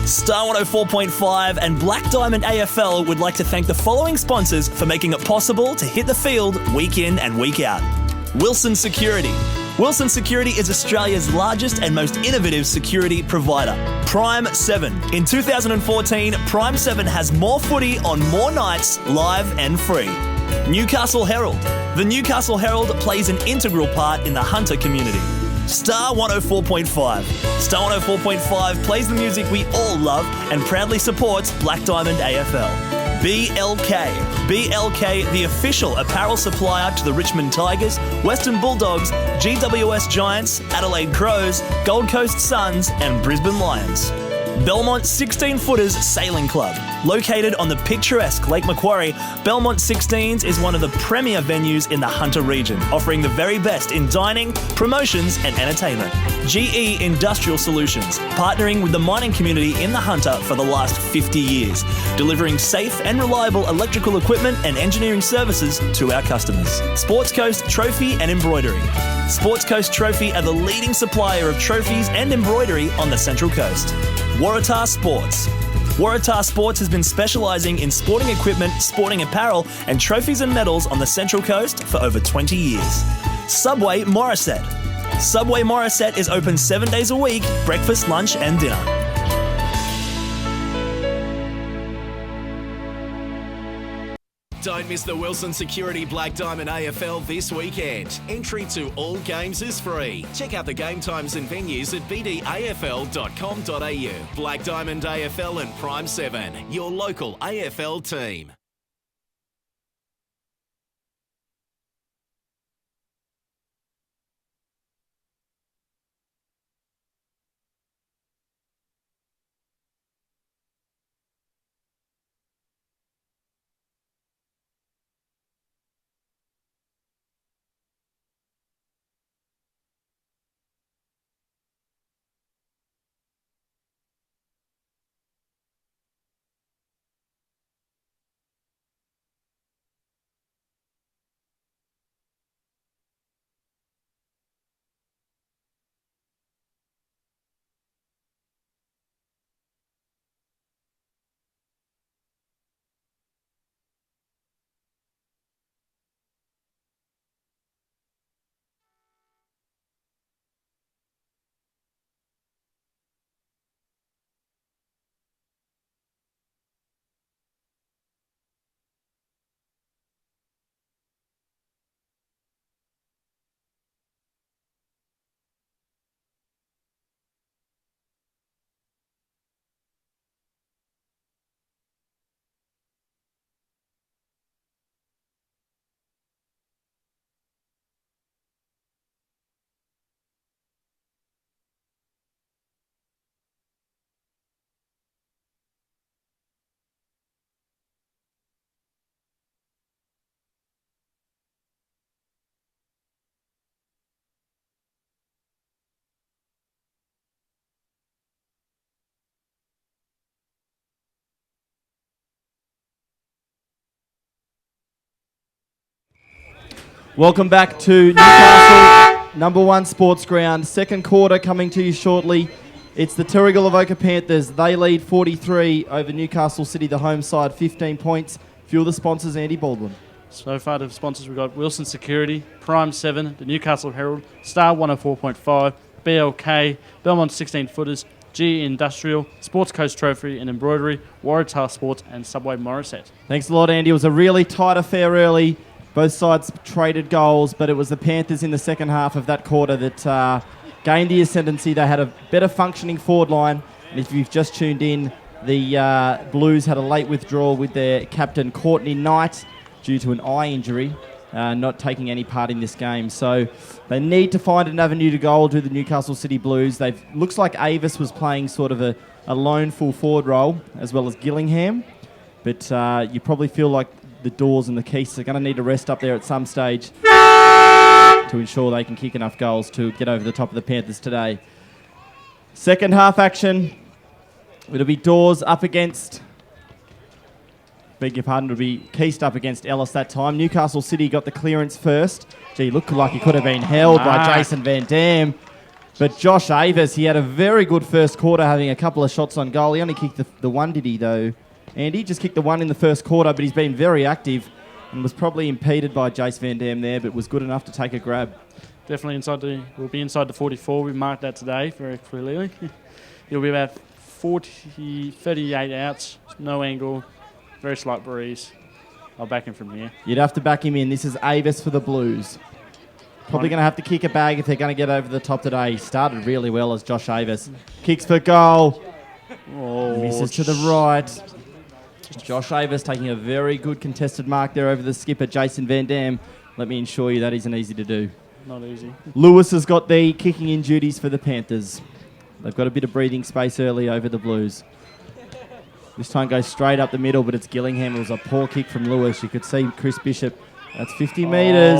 Star 104.5 and Black Diamond AFL would like to thank the following sponsors for making it possible to hit the field week in and week out. Wilson Security. Wilson Security is Australia's largest and most innovative security provider. Prime 7. In 2014, Prime 7 has more footy on more nights, live and free. Newcastle Herald. The Newcastle Herald plays an integral part in the hunter community. Star 104.5. Star 104.5 plays the music we all love and proudly supports Black Diamond AFL. BLK. BLK, the official apparel supplier to the Richmond Tigers, Western Bulldogs, GWS Giants, Adelaide Crows, Gold Coast Suns and Brisbane Lions. Belmont 16-Footers Sailing Club. Located on the picturesque Lake Macquarie, Belmont 16s is one of the premier venues in the Hunter region, offering the very best in dining, promotions and entertainment. GE Industrial Solutions, partnering with the mining community in the Hunter for the last 50 years, delivering safe and reliable electrical equipment and engineering services to our customers. Sports Coast Trophy and Embroidery. Sports Coast Trophy are the leading supplier of trophies and embroidery on the Central Coast. Waratah Sports. Waratah Sports has been specialising in sporting equipment, sporting apparel and trophies and medals on the Central Coast for over 20 years. Subway Morisset. Subway Morisset is open 7 days a week, breakfast, lunch and dinner. Don't miss the Wilson Security Black Diamond AFL this weekend. Entry to all games is free. Check out the game times and venues at bdafl.com.au. Black Diamond AFL and Prime 7, your local AFL team. Welcome back to Newcastle, number one sports ground. Second quarter coming to you shortly. It's the Terrigal Avoca Panthers. They lead 43 over Newcastle City, the home side, 15 points. Few of the sponsors, Andy Baldwin. So far, the sponsors, we've got Wilson Security, Prime 7, the Newcastle Herald, Star 104.5, BLK, Belmont 16 Footers, G Industrial, Sports Coast Trophy and Embroidery, Waratah Sports and Subway Morisset. Thanks a lot, Andy. It was a really tight affair early. Both sides traded goals, but it was the Panthers in the second half of that quarter that gained the ascendancy. They had a better functioning forward line. And if you've just tuned in, the Blues had a late withdrawal with their captain, Courtney Knight, due to an eye injury, not taking any part in this game. So they need to find an avenue to goal, do the Newcastle City Blues. Looks like Avis was playing sort of a lone full forward role, as well as Gillingham. But you probably feel like the Doors and the Keiths are going to need to rest up there at some stage to ensure they can kick enough goals to get over the top of the Panthers today. Second half action. It'll be Doors up against... Beg your pardon, it'll be Keast up against Ellis that time. Newcastle City got the clearance first. Gee, looked like he could have been held by Jason Van Dam. But Josh Avis, he had a very good first quarter, having a couple of shots on goal. He only kicked the one, did he, though? Andy just kicked the one in the first quarter, but he's been very active and was probably impeded by Jace Van Dam there, but was good enough to take a grab. Definitely we'll be inside the 44. We marked that today very clearly. It'll be about 38 outs, no angle, very slight breeze. I'll back him from here. You'd have to back him in. This is Avis for the Blues. Probably going to have to kick a bag if they're going to get over the top today. He started really well as Josh Avis. Kicks for goal. Misses to the right. Josh Avis taking a very good contested mark there over the skipper, Jason Van Dam. Let me assure you that isn't easy to do. Not easy. Lewis has got the kicking in duties for the Panthers. They've got a bit of breathing space early over the Blues. This time goes straight up the middle, but it's Gillingham. It was a poor kick from Lewis. You could see Chris Bishop. That's 50 metres.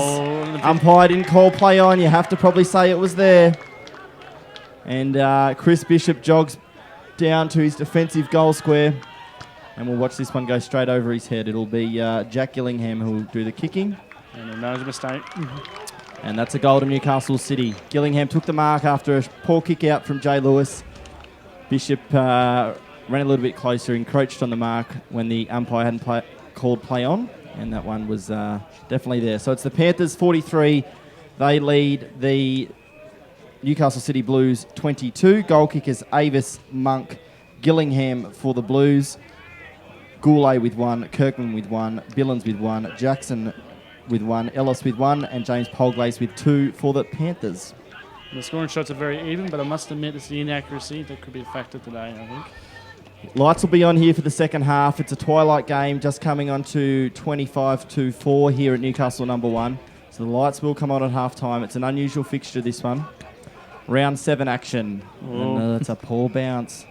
Umpire didn't call play on. You have to probably say it was there. And Chris Bishop jogs down to his defensive goal square. And we'll watch this one go straight over his head. It'll be Jack Gillingham who will do the kicking. And another mistake. And that's a goal to Newcastle City. Gillingham took the mark after a poor kick out from Jay Lewis. Bishop ran a little bit closer, encroached on the mark when the umpire hadn't called play on. And that one was definitely there. So it's the Panthers 43. They lead the Newcastle City Blues 22. Goal kickers Avis, Monk, Gillingham for the Blues. Goulet with one, Kirkman with one, Billins with one, Jackson with one, Ellis with one, and James Polglaze with two for the Panthers. The scoring shots are very even, but I must admit it's the inaccuracy that could be a factor today, I think. Lights will be on here for the second half. It's a twilight game just coming on to 25-4 here at Newcastle number one. So the lights will come on at half time. It's an unusual fixture, this one. Round 7 action. And that's a poor bounce.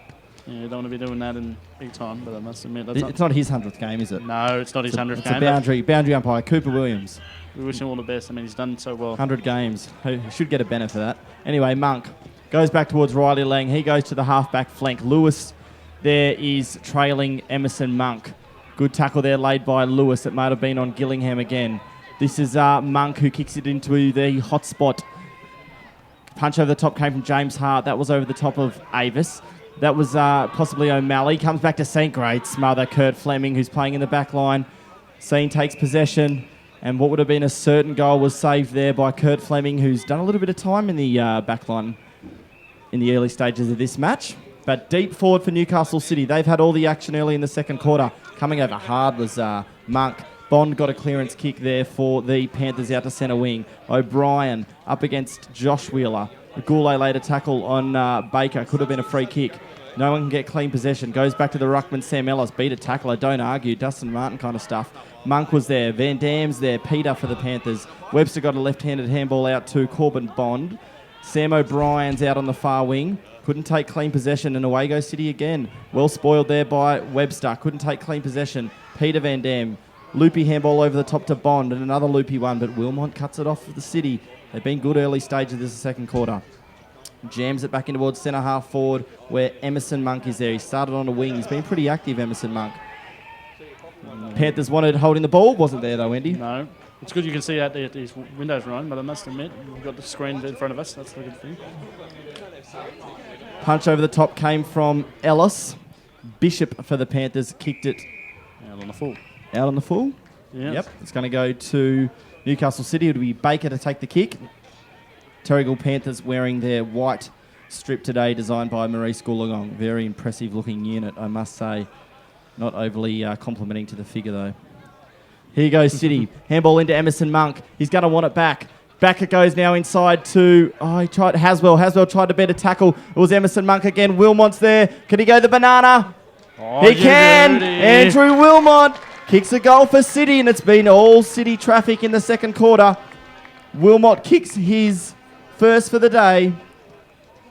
Yeah, you don't want to be doing that in big time, but I must admit it's not his 100th game, is it? No, it's not his 100th game. It's a boundary umpire, Cooper Williams. We wish him all the best. I mean, he's done so well. 100 games. He should get a benefit for that. Anyway, Monk goes back towards Riley Lang. He goes to the half-back flank. Lewis there is trailing Emerson Monk. Good tackle there laid by Lewis. It might have been on Gillingham again. This is Monk who kicks it into the hot spot. Punch over the top came from James Hart. That was over the top of Avis. That was possibly O'Malley. Comes back to St. Great smother Kurt Fleming, who's playing in the back line. Scene takes possession, and what would have been a certain goal was saved there by Kurt Fleming, who's done a little bit of time in the back line in the early stages of this match. But deep forward for Newcastle City. They've had all the action early in the second quarter. Coming over hard was Monk. Bond got a clearance kick there for the Panthers out to centre wing. O'Brien up against Josh Wheeler. Goulet laid a tackle on Baker. Could have been a free kick. No one can get clean possession. Goes back to the ruckman, Sam Ellis. Beat a tackler. Don't argue. Dustin Martin kind of stuff. Monk was there. Van Dam's there. Peter for the Panthers. Webster got a left-handed handball out to Corbin Bond. Sam O'Brien's out on the far wing. Couldn't take clean possession, and away goes City again. Well spoiled there by Webster. Couldn't take clean possession. Peter Van Dam. Loopy handball over the top to Bond, and another loopy one, but Wilmot cuts it off for the City. They've been good early stages of this second quarter. Jams it back in towards centre half forward where Emerson Monk is there. He started on a wing. He's been pretty active, Emerson Monk. Panthers wanted holding the ball. Wasn't there though, Andy? No. It's good you can see out there these windows, Ryan, but I must admit, we've got the screen in front of us. That's a good thing. Punch over the top came from Ellis. Bishop for the Panthers kicked it Out on the full. out on the full. Yeah. Yep, it's going to go to Newcastle City. It'll be Baker to take the kick. Terrigal Panthers wearing their white strip today, designed by Maurice Goolagong. Very impressive looking unit, I must say. Not overly complimenting to the figure, though. Here goes City. Handball into Emerson Monk. He's going to want it back. Back it goes now inside to... Oh, he tried Haswell. Haswell tried to beat a tackle. It was Emerson Monk again. Wilmot's there. Can he go the banana? Oh, He can! Andrew Wilmot kicks a goal for City, and it's been all City traffic in the second quarter. Wilmot kicks his first for the day,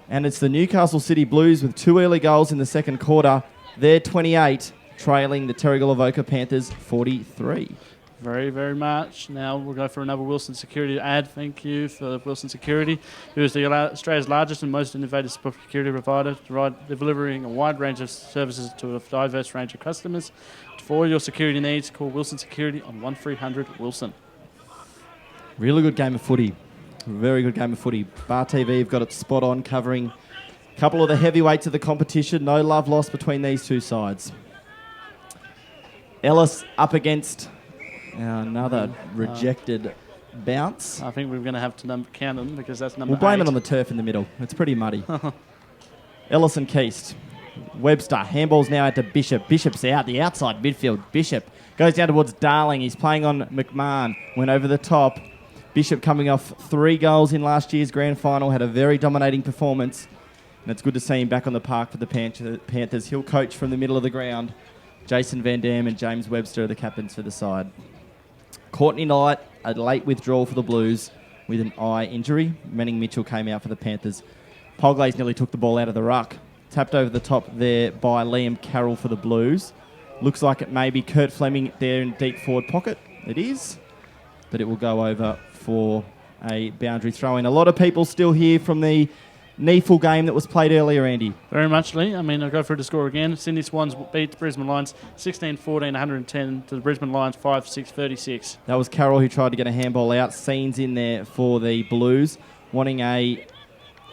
and it's the Newcastle City Blues with 2 early goals in the second quarter. They're 28, trailing the Terrigal Avoca Panthers 43. Very, very much. Now we'll go for another Wilson Security ad. Thank you for Wilson Security, who is Australia's largest and most innovative security provider, delivering a wide range of services to a diverse range of customers. For all your security needs, call Wilson Security on 1300 Wilson. Really good game of footy. Very good game of footy. Bar TV have got it spot on, covering a couple of the heavyweights of the competition. No love lost between these two sides. Ellis up against another rejected bounce. I think we're going to have to count them because that's number 8. We'll blame it on the turf in the middle. It's pretty muddy. Ellis and Keast. Webster. Handball's now out to Bishop. Bishop's out. The outside midfield. Bishop goes down towards Darling. He's playing on McMahon. Went over the top. Bishop coming off 3 goals in last year's grand final. Had a very dominating performance. And it's good to see him back on the park for the Panthers. He'll coach from the middle of the ground. Jason Van Dam and James Webster are the captains for the side. Courtney Knight, a late withdrawal for the Blues with an eye injury. Manning Mitchell came out for the Panthers. Polglaze nearly took the ball out of the ruck. Tapped over the top there by Liam Carroll for the Blues. Looks like it may be Kurt Fleming there in deep forward pocket. It is. But it will go over for a boundary throw-in. A lot of people still here from the Neefle game that was played earlier, Andy. Very much, Lee. I mean, I'll go through the score again. Sydney Swans beat the Brisbane Lions 16-14, 110 to the Brisbane Lions 5-6, 36. That was Carroll who tried to get a handball out. Scenes in there for the Blues. Wanting a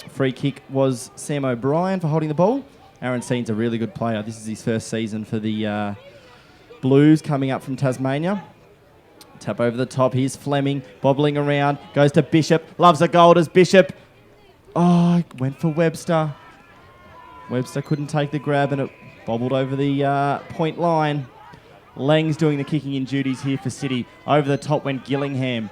free kick was Sam O'Brien for holding the ball. Aaron Scene's a really good player. This is his first season for the Blues coming up from Tasmania. Tap over the top. Here's Fleming bobbling around. Goes to Bishop. Loves a goal as Bishop. Oh, went for Webster. Webster couldn't take the grab and it bobbled over the point line. Lang's doing the kicking in duties here for City. Over the top went Gillingham.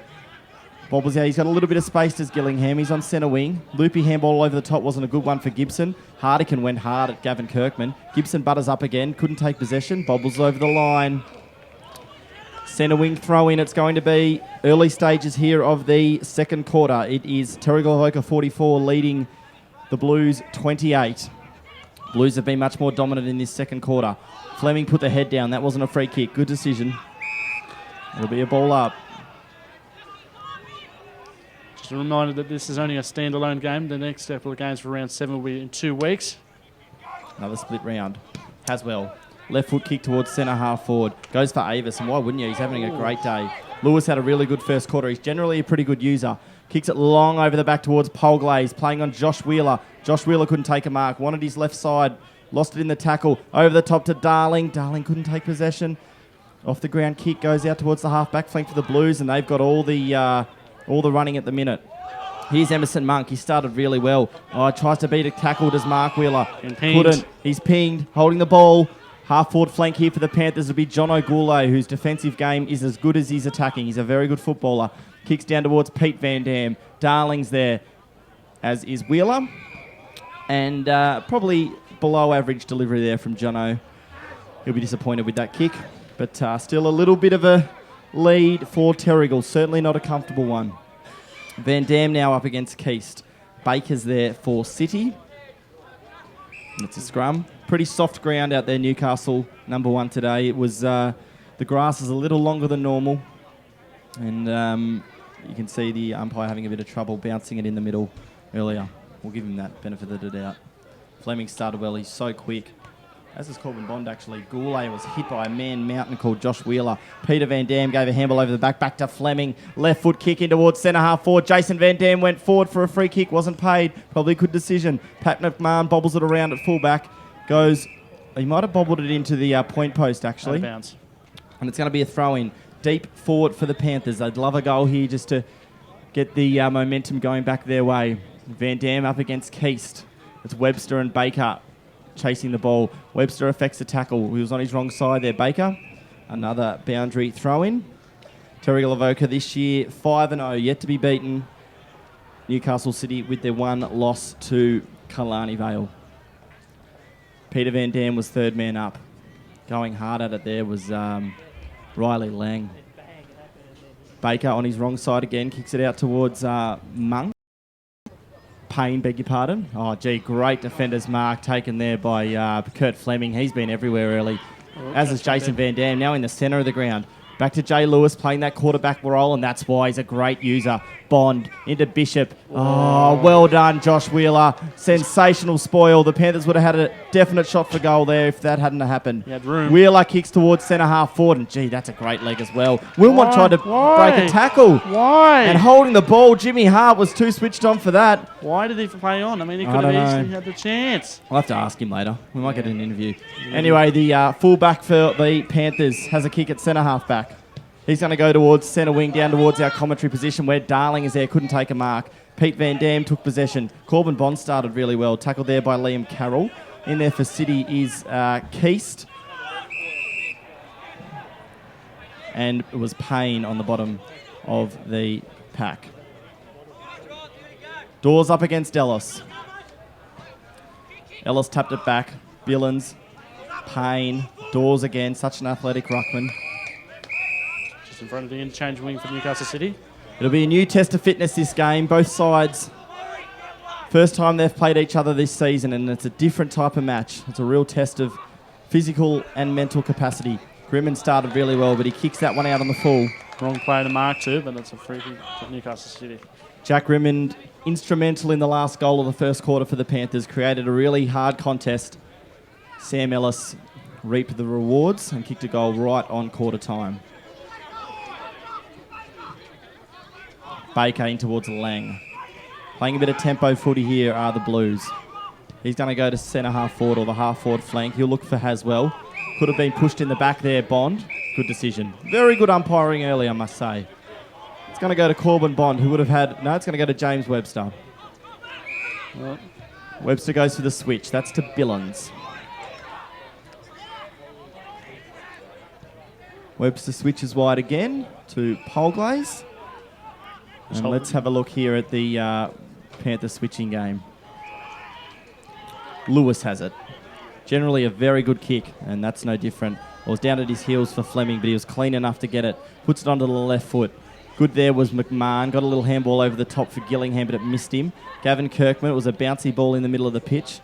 Bobbles out. He's got a little bit of space as Gillingham. He's on centre wing. Loopy handball over the top wasn't a good one for Gibson. Hardican went hard at Gavin Kirkman. Gibson butters up again. Couldn't take possession. Bobbles over the line. Centre wing throw in. It's going to be early stages here of the second quarter. It is Terrigal Avoca 44 leading the Blues 28. Blues have been much more dominant in this second quarter. Fleming put the head down. That wasn't a free kick. Good decision. It'll be a ball up. Just a reminder that this is only a standalone game. The next couple of games for round 7 will be in 2 weeks. Another split round. Haswell. Left foot kick towards centre half forward. Goes for Avis, and why wouldn't you? He's having a great day. Lewis had a really good first quarter. He's generally a pretty good user. Kicks it long over the back towards Polglaze, playing on Josh Wheeler. Josh Wheeler couldn't take a mark. Wanted his left side. Lost it in the tackle. Over the top to Darling. Darling couldn't take possession. Off the ground kick goes out towards the half-back flank for the Blues, and they've got all the running at the minute. Here's Emerson Monk. He started really well. Oh, tries to beat a tackle. Does Mark Wheeler. Couldn't. He's pinged. Holding the ball. Half-forward flank here for the Panthers will be John O'Goulay, whose defensive game is as good as he's attacking. He's a very good footballer. Kicks down towards Pete Van Dam. Darling's there, as is Wheeler. And probably below average delivery there from Jono. He'll be disappointed with that kick. But still a little bit of a lead for Terrigal. Certainly not a comfortable one. Van Dam now up against Keast. Baker's there for City. It's a scrum. Pretty soft ground out there, Newcastle, number 1 today. It was the grass is a little longer than normal. And you can see the umpire having a bit of trouble bouncing it in the middle earlier. We'll give him that benefit of the doubt. Fleming started well. He's so quick. as is Corbin Bond actually. Goulet was hit by a man mountain called Josh Wheeler. Peter Van Dam gave a handball over the back to Fleming. Left foot kick in towards centre half forward. Jason Van Dam went forward for a free kick, wasn't paid. Probably good decision. Pat McMahon bobbles it around at fullback. He might have bobbled it into the point post actually. Out of bounds. And it's going to be a throw in deep forward for the Panthers. They'd love a goal here just to get the momentum going back their way. Van Dam up against Keast. It's Webster and Baker chasing the ball. Webster affects the tackle. He was on his wrong side there. Baker, another boundary throw-in. Terrigal Avoca this year, 5-0, yet to be beaten. Newcastle City with their one loss to Killarney Vale. Peter Van Dam was third man up. Going hard at it there was Riley Lang. Baker on his wrong side again, kicks it out towards Monk. Payne, beg your pardon. Oh, gee, great defender's mark taken there by Kurt Fleming. He's been everywhere early, as is Jason Van Dam, now in the centre of the ground. Back to Jay Lewis playing that quarterback role, and that's why he's a great user. Bond into Bishop. Oh, well done, Josh Wheeler. Sensational spoil. The Panthers would have had a definite shot for goal there if that hadn't happened. He had room. Wheeler kicks towards centre half forward, and gee, that's a great leg as well. Wilmot tried to break a tackle. Why? And holding the ball, Jimmy Hart was too switched on for that. Why did he play on? I mean, he I could have don't easily know. had the chance. I'll have to ask him later. We might get an interview. Anyway, the fullback for the Panthers has a kick at centre half back. He's going to go towards centre wing, down towards our commentary position where Darling is there, couldn't take a mark. Pete Van Dam took possession. Corbin Bond started really well, tackled there by Liam Carroll. In there for City is Keast. And it was Payne on the bottom of the pack. Dawes up against Ellis. Ellis tapped it back. Billins, Payne, Dawes again, such an athletic ruckman. In front of the interchange wing for Newcastle City. It'll be a new test of fitness this game. Both sides, first time they've played each other this season, and it's a different type of match. It's a real test of physical and mental capacity. Grimman started really well, but he kicks that one out on the full. Wrong player to mark too, but that's a free kick for Newcastle City. Jack Grimman, instrumental in the last goal of the first quarter for the Panthers, created a really hard contest. Sam Ellis reaped the rewards and kicked a goal right on quarter time. Baker in towards Lang. Playing a bit of tempo footy here are the Blues. He's going to go to centre half forward or the half forward flank. He'll look for Haswell. Could have been pushed in the back there, Bond. Good decision. Very good umpiring early, I must say. It's going to go to Corbin Bond, who would have had... No, it's going to go to James Webster. Well, Webster goes for the switch. That's to Billins. Webster switches wide again to Polglaze. And let's have a look here at the Panther switching game. Lewis has it. Generally a very good kick, and that's no different. It was down at his heels for Fleming, but he was clean enough to get it. Puts it onto the left foot. Good there was McMahon. Got a little handball over the top for Gillingham, but it missed him. Gavin Kirkman, it was a bouncy ball in the middle of the pitch.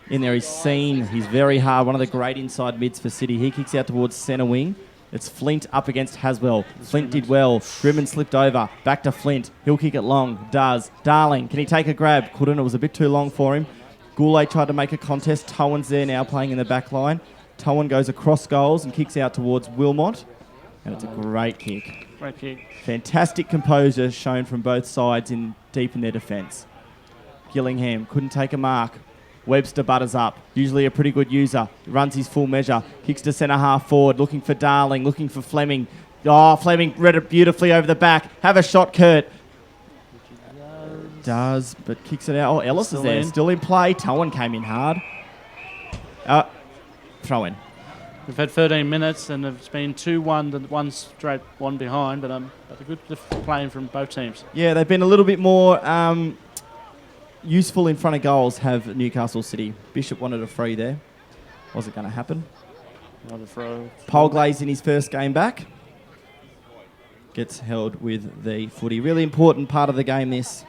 In there he's seen. He's very hard. One of the great inside mids for City. He kicks out towards centre wing. It's Flint up against Haswell. Flint did well. Grimman slipped over. Back to Flint. He'll kick it long. Does. Darling, can he take a grab? Couldn't. It was a bit too long for him. Goulet tried to make a contest. Towan's there now playing in the back line. Towan goes across goals and kicks out towards Wilmot. And it's a great kick. great kick. Fantastic composure shown from both sides deep in their defence. Gillingham couldn't take a mark. Webster butters up, usually a pretty good user. Runs his full measure, kicks to centre half forward, looking for Darling, looking for Fleming. Oh, Fleming read it beautifully over the back. Have a shot, Kurt. Does, but kicks it out. Oh, Ellis is there, still in play. Towan came in hard. Throw in. We've had 13 minutes and it's been 2-1, the one straight, one behind, but a good playing from both teams. Yeah, they've been a little bit more useful in front of goals, have Newcastle City. Bishop wanted a free there. Was it going to happen? Not a throw. Polglaze in his first game back. Gets held with the footy. Really important part of the game, this.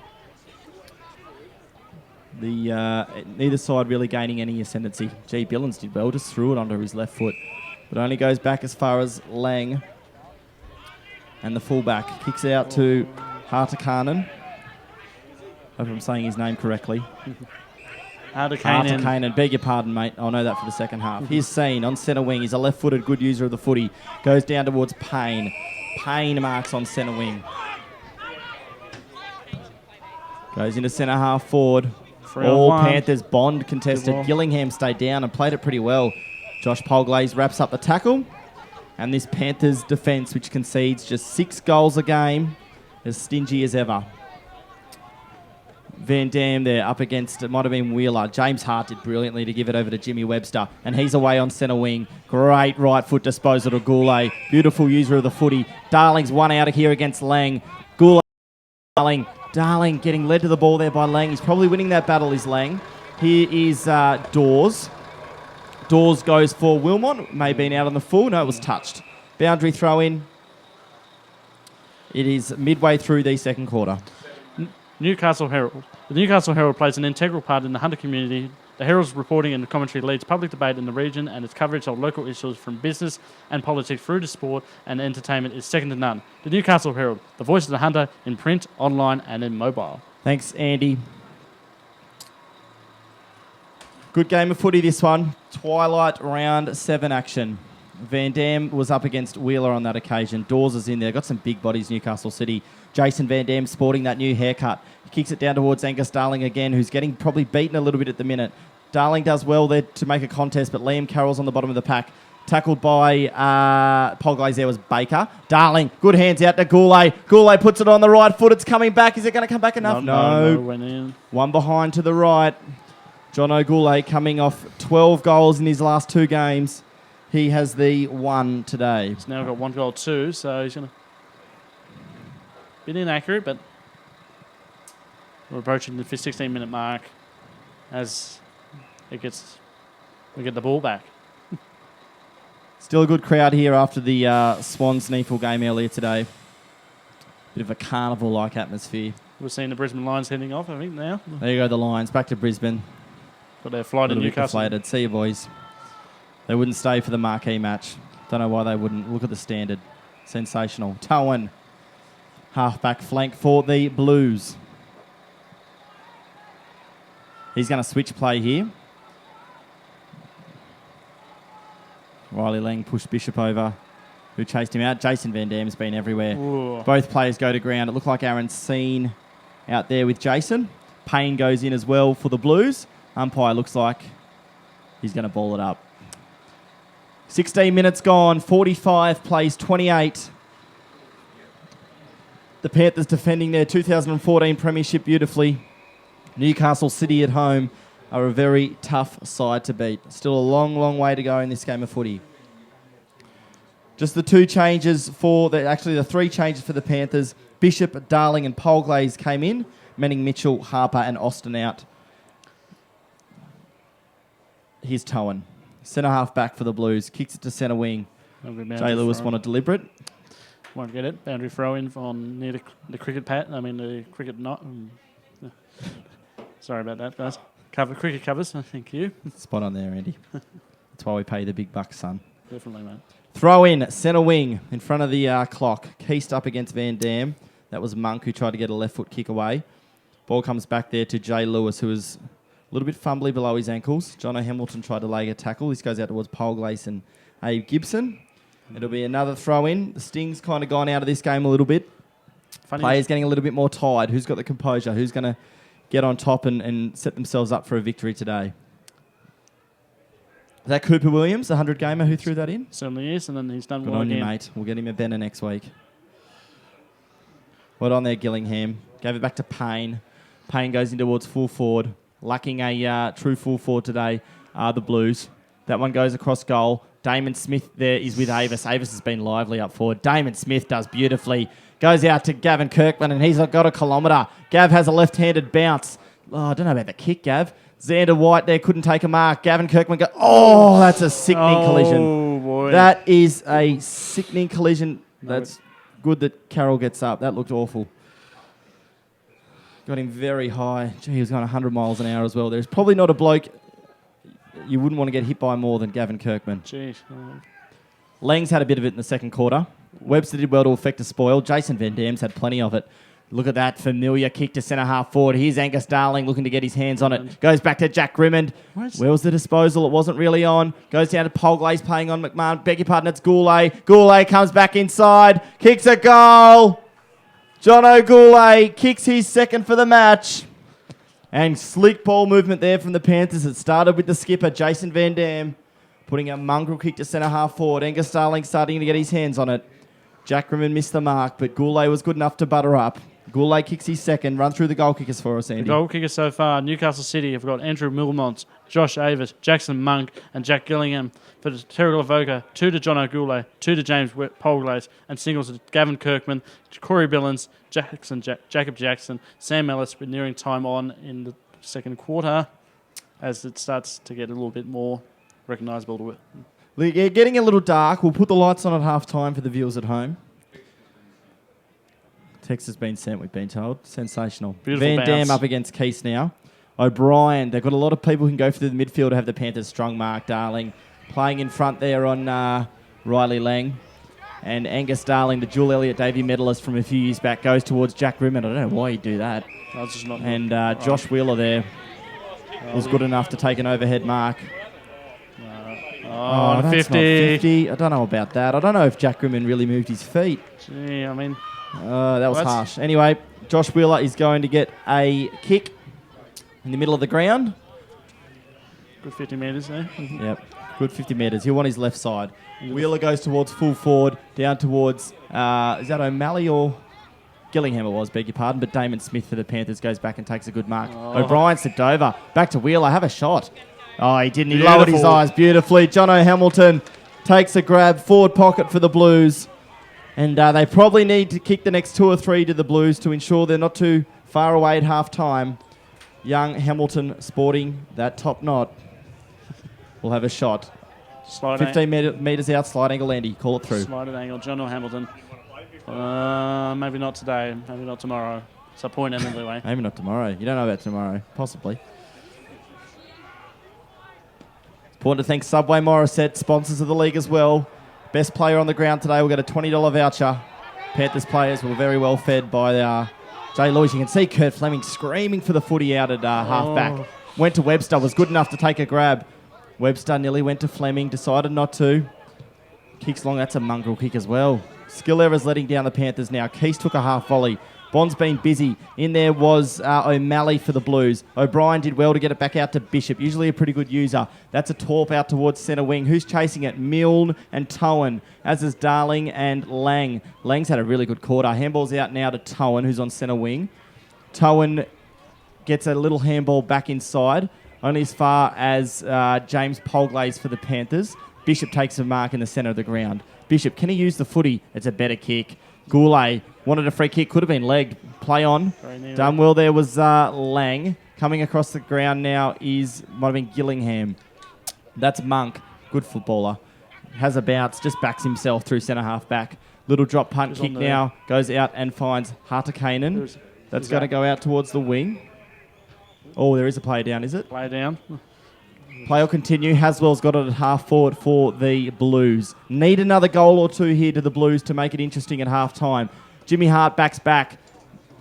Neither side really gaining any ascendancy. G. Billins did well, just threw it onto his left foot. But only goes back as far as Lang. And the fullback kicks out to Hartakanen. Hope I'm saying his name correctly. Arthur Kanan, beg your pardon, mate. I'll know that for the second half. Here's Seen on centre wing. He's a left-footed good user of the footy. Goes down towards Payne. Payne marks on centre wing. Goes into centre half forward. All Panthers Bond contested. Gillingham stayed down and played it pretty well. Josh Polglaze wraps up the tackle. And this Panthers defence, which concedes just 6 goals a game, as stingy as ever. Van Dam there up against, it might have been Wheeler. James Hart did brilliantly to give it over to Jimmy Webster. And he's away on centre wing. Great right foot disposal to Goulet. Beautiful user of the footy. Darling's one out of here against Lang. Goulet, Darling getting led to the ball there by Lang. He's probably winning that battle, is Lang. Here is Dawes. Dawes goes for Wilmot. May have been out on the full. No, it was touched. Boundary throw in. It is midway through the second quarter. Newcastle Herald. The Newcastle Herald plays an integral part in the Hunter community. The Herald's reporting and commentary leads public debate in the region, and its coverage of local issues from business and politics through to sport and entertainment is second to none. The Newcastle Herald, the voice of the Hunter in print, online and in mobile. Thanks, Andy. Good game of footy, this one. Twilight round 7 action. Van Dam was up against Wheeler on that occasion. Dawes is in there. Got some big bodies, Newcastle City. Jason Van Dam sporting that new haircut. He kicks it down towards Angus Darling again, who's getting probably beaten a little bit at the minute. Darling does well there to make a contest, but Liam Carroll's on the bottom of the pack. Tackled by Polglaze there was Baker. Darling, good hands out to Goulet. Goulet puts it on the right foot. It's coming back. Is it going to come back enough? No. Went in. One behind to the right. John O'Goulet coming off 12 goals in his last 2 games. He has the 1 today. He's now got 1 goal, 2, so he's going to... Bit inaccurate, but we're approaching the 16-minute mark as we get the ball back. Still a good crowd here after the Swans-Neefle game earlier today. Bit of a carnival-like atmosphere. We're seeing the Brisbane Lions heading off, I think, now. There you go, the Lions. Back to Brisbane. Got their flight in Newcastle. Deflated. See you, boys. They wouldn't stay for the marquee match. Don't know why they wouldn't. Look at the standard. Sensational. Towan. Halfback flank for the Blues. He's going to switch play here. Riley Lang pushed Bishop over, who chased him out. Jason Van Dam's been everywhere. Ooh. Both players go to ground. It looked like Aaron Seen out there with Jason. Payne goes in as well for the Blues. Umpire looks like he's going to ball it up. 16 minutes gone. 45 plays 28. The Panthers defending their 2014 premiership beautifully. Newcastle City at home are a very tough side to beat. Still a long, long way to go in this game of footy. Just the 2 changes the 3 changes for the Panthers. Bishop, Darling and Polglaze came in, meaning Mitchell, Harper and Austin out. Here's Towan. Centre half back for the Blues. Kicks it to centre wing. Jay Lewis want to deliver it. Won't get it. Boundary throw in on near the cricket pat. The cricket not. Sorry about that, guys. Cricket covers. Thank you. Spot on there, Andy. That's why we pay the big bucks, son. Definitely, mate. Throw in, centre wing, in front of the clock. Keast up against Van Dam. That was Monk who tried to get a left foot kick away. Ball comes back there to Jay Lewis, who is a little bit fumbly below his ankles. Jono Hamilton tried to lay a tackle. This goes out towards Polglaze and Abe Gibson. It'll be another throw in. The sting's kind of gone out of this game a little bit. Players getting a little bit more tired. Who's got the composure? Who's going to get on top and set themselves up for a victory today? Is that Cooper Williams, the 100-gamer, who threw that in? Certainly is, and then he's done Good well on again. you, mate. We'll get him a banner next week. Well on there, Gillingham. Gave it back to Payne. Payne goes in towards full forward. Lacking a true full forward today are the Blues. That one goes across goal. Damon Smith there is with Avis. Avis has been lively up forward. Damon Smith does beautifully. Goes out to Gavin Kirkman, and he's got a kilometre. Gav has a left-handed bounce. Oh, I don't know about the kick, Gav. Xander White there couldn't take a mark. Gavin Kirkman that's a sickening collision. Oh, boy. That is a sickening collision. That's good that Carroll gets up. That looked awful. Got him very high. Gee, he was going 100 miles an hour as well. There's probably not a bloke you wouldn't want to get hit by more than Gavin Kirkman. Jeez. Lang's had a bit of it in the second quarter. Webster did well to affect a spoil. Jason Van Dam's had plenty of it. Look at that familiar kick to centre half forward. Here's Angus Darling looking to get his hands on it. Goes back to Jack Rimmond. Where was the disposal? It wasn't really on. Goes down to Polglaze playing on McMahon. Beg your pardon, it's Goulet. Goulet comes back inside. Kicks a goal. Jono Goulet kicks his second for the match. And slick ball movement there from the Panthers. It started with the skipper, Jason Van Dam, putting a mongrel kick to centre half forward. Angus Darling starting to get his hands on it. Jack Rimmond missed the mark, but Goulet was good enough to butter up. Goulet kicks his second. Run through the goal kickers for us, Andy. The goal kickers so far, Newcastle City have got Andrew Milmont, Josh Avis, Jackson Monk, and Jack Gillingham. For the Terrigal Avoca, 2 to Jono Goulet, 2 to James Polglaze, and singles to Gavin Kirkman, Corey Billins, Jacob Jackson, Sam Ellis. We're nearing time on in the second quarter as it starts to get a little bit more recognisable to it. Yeah, getting a little dark. We'll put the lights on at half time for the viewers at home. Text has been sent, we've been told. Sensational. Beautiful Van bounce. Dam up against Keith now. O'Brien, they've got a lot of people who can go through the midfield to have the Panthers strong. Mark Darling playing in front there on Riley Lang. And Angus Darling, the Jewel Elliott Davey medalist from a few years back, goes towards Jack Rimmond. I don't know why he'd do that. That's just not And Josh Wheeler there was good enough to take an overhead mark. Oh, that's 50. not 50. I don't know about that. I don't know if Jack Rimmond really moved his feet. Gee, I mean... That was harsh. Anyway, Josh Wheeler is going to get a kick in the middle of the ground. Good 50 metres there. Yep, good 50 metres. He'll want his left side. Wheeler goes towards full forward, down towards, is that O'Malley or Gillingham it was, beg your pardon, but Damon Smith for the Panthers goes back and takes a good mark. O'Brien slipped over. Back to Wheeler. Have a shot. Oh, he didn't. He lowered his eyes beautifully. Jono Hamilton takes a grab, forward pocket for the Blues. And they probably need to kick the next 2 or 3 to the Blues to ensure they're not too far away at half-time. Young Hamilton sporting that top knot will have a shot. 15 metres out, slide angle, Andy. Call it through. Slide angle, John Hamilton. Maybe not today, maybe not tomorrow. It's a point anyway. Maybe not tomorrow. You don't know about tomorrow. Possibly. It's important to thank Subway Morissette, sponsors of the league as well. Best player on the ground today will get a $20 voucher. Panthers players were very well fed by Jay Lewis. You can see Kurt Fleming screaming for the footy out at halfback. Went to Webster, was good enough to take a grab. Webster nearly went to Fleming, decided not to. Kicks long, that's a mongrel kick as well. Skill errors letting down the Panthers now. Keys took a half volley. Bond's been busy. In there was O'Malley for the Blues. O'Brien did well to get it back out to Bishop. Usually a pretty good user. That's a torp out towards centre wing. Who's chasing it? Milne and Towan, as is Darling and Lang. Lang's had a really good quarter. Handball's out now to Towan, who's on centre wing. Towan gets a little handball back inside, only as far as James Polglaze for the Panthers. Bishop takes a mark in the centre of the ground. Bishop, can he use the footy? It's a better kick. Goulet wanted a free kick, could have been legged. Play on. Done well there was Lang. Coming across the ground now might have been Gillingham. That's Monk, good footballer. Has a bounce, just backs himself through centre half back. Little drop punt kick now, goes out and finds Hartakainen. That's going to go out towards the wing. Oh, there is a play down, is it? Play down. Play will continue. Haswell's got it at half forward for the Blues. Need another goal or 2 here to the Blues to make it interesting at half time. Jimmy Hart backs back.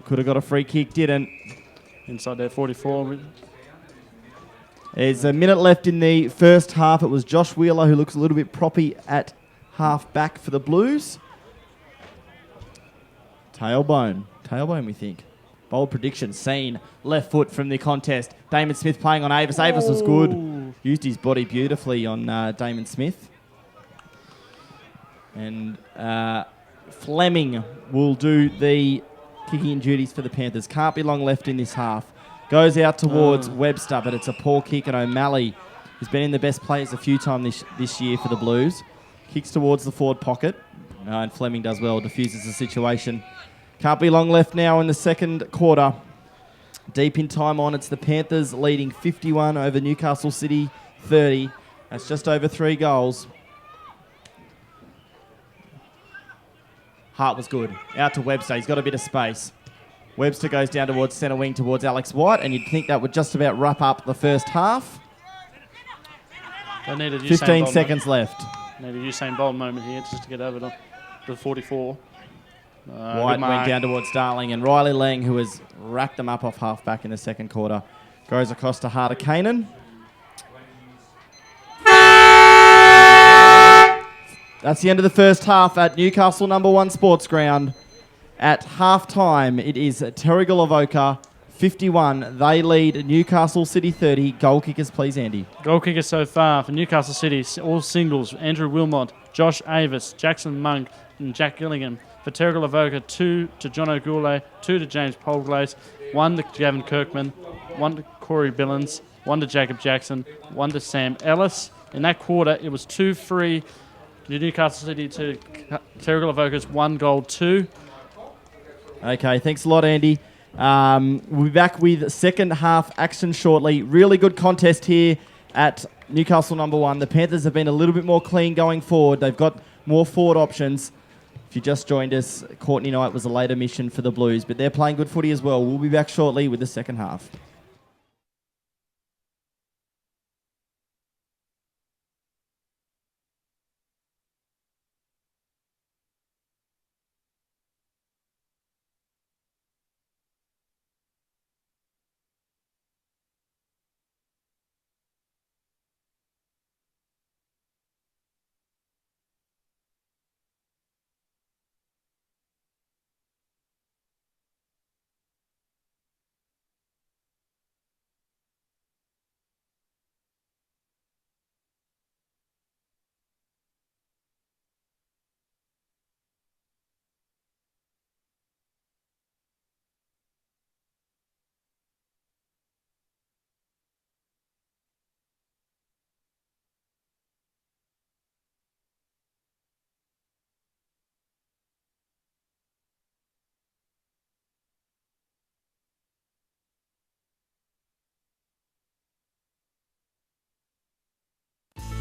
Could have got a free kick, didn't. Inside there, 44. There's a minute left in the first half. It was Josh Wheeler who looks a little bit proppy at half back for the Blues. Tailbone, we think. Bold prediction seen. Left foot from the contest. Damon Smith playing on Avis. Avis was good. Used his body beautifully on Damon Smith. And Fleming will do the kicking duties for the Panthers. Can't be long left in this half. Goes out towards Webster, but it's a poor kick. And O'Malley, who's been in the best players a few times this year for the Blues, kicks towards the forward pocket. And Fleming does well, diffuses the situation. Can't be long left now in the second quarter. Deep in time on, it's the Panthers leading 51 over Newcastle City 30. That's just over 3 goals. Hart was good. Out to Webster. He's got a bit of space. Webster goes down towards centre wing towards Alex White, and you'd think that would just about wrap up the first half. 15 seconds left. Need a Usain Bolt moment here just to get over the 44. White went down towards Darling, and Riley Lang, who has racked them up off half-back in the second quarter, goes across to Harder Canaan. That's the end of the first half at Newcastle #1 Sports Ground. At half-time, it is Terrigal Avoca 51. They lead Newcastle City 30. Goal kickers, please, Andy. Goal kickers so far for Newcastle City, all singles. Andrew Wilmot, Josh Avis, Jackson Monk and Jack Gillingham. For Terrigal Avoca, 2 to John O'Goulay, 2 to James Polglaze, 1 to Gavin Kirkman, 1 to Corey Billins, 1 to Jacob Jackson, 1 to Sam Ellis. In that quarter, it was 2-3 to Newcastle City to Terrigal Avoca's 1 goal 2. Okay, thanks a lot, Andy. We'll be back with second half action shortly. Really good contest here at Newcastle #1. The Panthers have been a little bit more clean going forward. They've got more forward options. If you just joined us, Courtney Knight was a late omission for the Blues, but they're playing good footy as well. We'll be back shortly with the second half.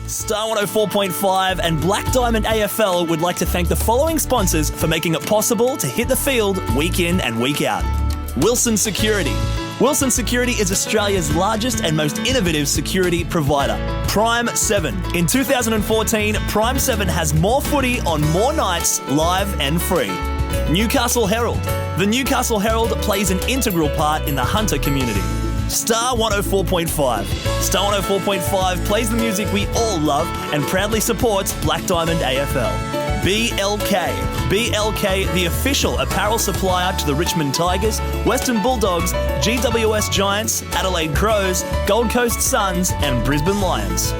Star 104.5 and Black Diamond AFL would like to thank the following sponsors for making it possible to hit the field week in and week out. Wilson Security. Wilson Security is Australia's largest and most innovative security provider. Prime 7. In 2014, Prime 7 has more footy on more nights, live and free. Newcastle Herald. The Newcastle Herald plays an integral part in the hunter community. Star 104.5. Star 104.5 plays the music we all love and proudly supports Black Diamond AFL. BLK. BLK, the official apparel supplier to the Richmond Tigers, Western Bulldogs, GWS Giants, Adelaide Crows, Gold Coast Suns and Brisbane Lions.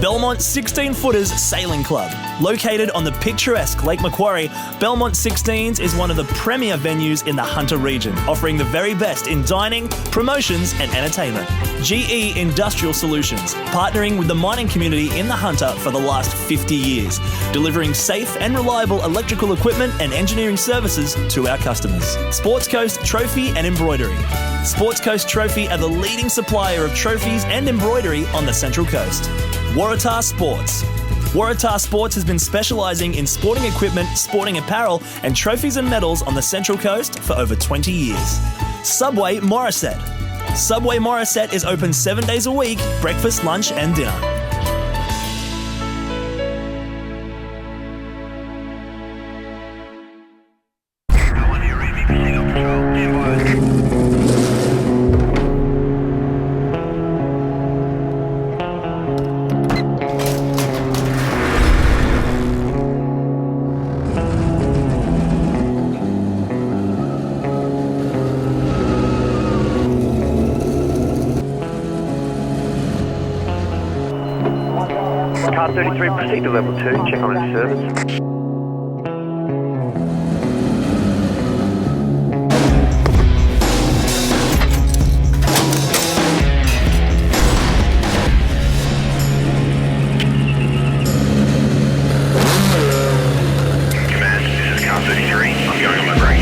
Belmont 16-Footers Sailing Club. Located on the picturesque Lake Macquarie, Belmont 16s is one of the premier venues in the Hunter region, offering the very best in dining, promotions and entertainment. GE Industrial Solutions, partnering with the mining community in the Hunter for the last 50 years, delivering safe and reliable electrical equipment and engineering services to our customers. Sports Coast Trophy and Embroidery. Sports Coast Trophy are the leading supplier of trophies and embroidery on the Central Coast. Waratah Sports. Waratah Sports has been specialising in sporting equipment, sporting apparel and trophies and medals on the Central Coast for over 20 years. Subway Morisset. Subway Morisset is open 7 days a week, breakfast, lunch and dinner. Car 33, proceed to level 2, check on its service. Command, this is Car 33, I'm going on my break.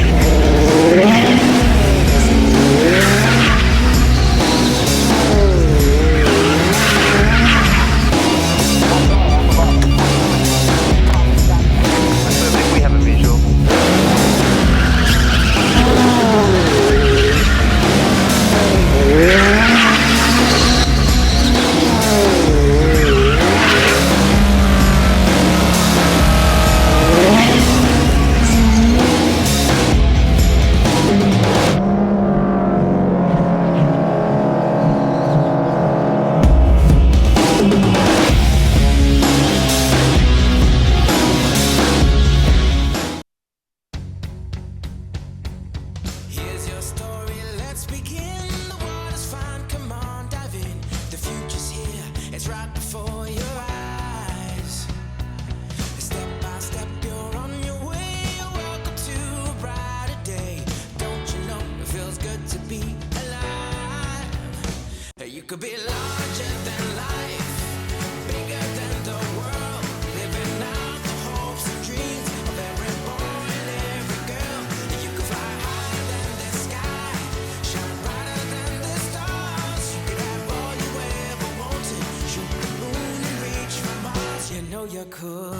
you could.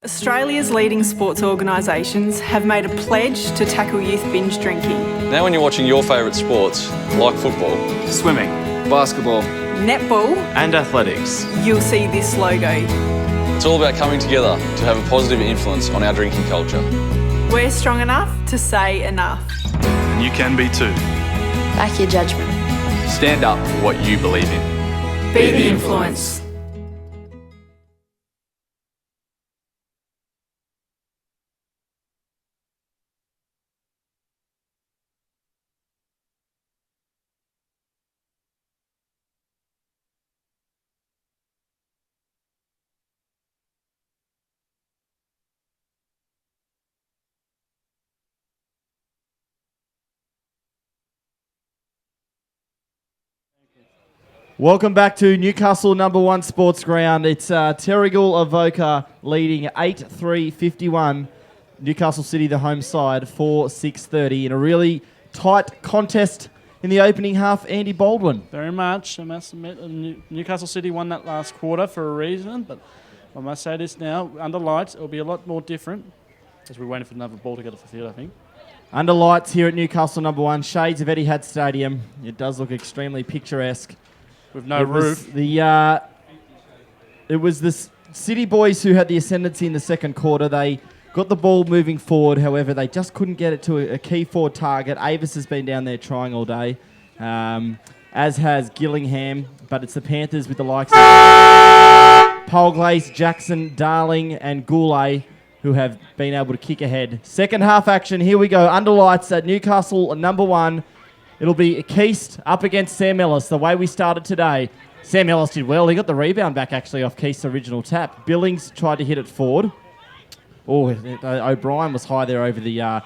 Australia's leading sports organisations have made a pledge to tackle youth binge drinking. Now when you're watching your favourite sports, like football, swimming, basketball, netball and athletics, you'll see this logo. It's all about coming together to have a positive influence on our drinking culture. We're strong enough to say enough. And you can be too. Back your judgment. Stand up for what you believe in. Be the influence. Welcome back to Newcastle number 1 Sports Ground. It's Terrigal Avoca leading 8-3-51. Newcastle City, the home side, 4-6-30 in a really tight contest in the opening half. Andy Baldwin. Very much. I must admit, Newcastle City won that last quarter for a reason, but I must say this now, under lights, it'll be a lot more different as we're waiting for another ball to get off the field, I think. Under lights here at Newcastle number 1, shades of Etihad Stadium. It does look extremely picturesque. With no roof. It was the City boys who had the ascendancy in the second quarter. They got the ball moving forward. However, they just couldn't get it to a key forward target. Avis has been down there trying all day, as has Gillingham. But it's the Panthers with the likes of Polglace, Jackson, Darling and Goulet who have been able to kick ahead. Second half action. Here we go. Under lights at Newcastle number 1. It'll be Keast up against Sam Ellis, the way we started today. Sam Ellis did well. He got the rebound back, actually, off Keast's original tap. Billings tried to hit it forward. Oh, O'Brien was high there over the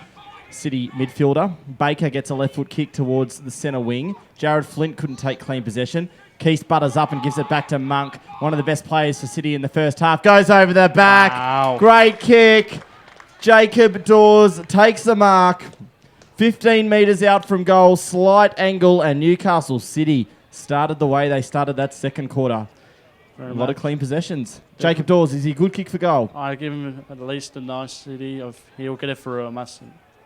City midfielder. Baker gets a left foot kick towards the centre wing. Jared Flint couldn't take clean possession. Keast butters up and gives it back to Monk, one of the best players for City in the first half. Goes over the back. Wow. Great kick. Jacob Dawes takes the mark. 15 metres out from goal, slight angle, and Newcastle City started the way they started that second quarter. A lot of clean possessions. Jacob Dawes, is he a good kick for goal? I give him at least a nice City. He'll get it for a must.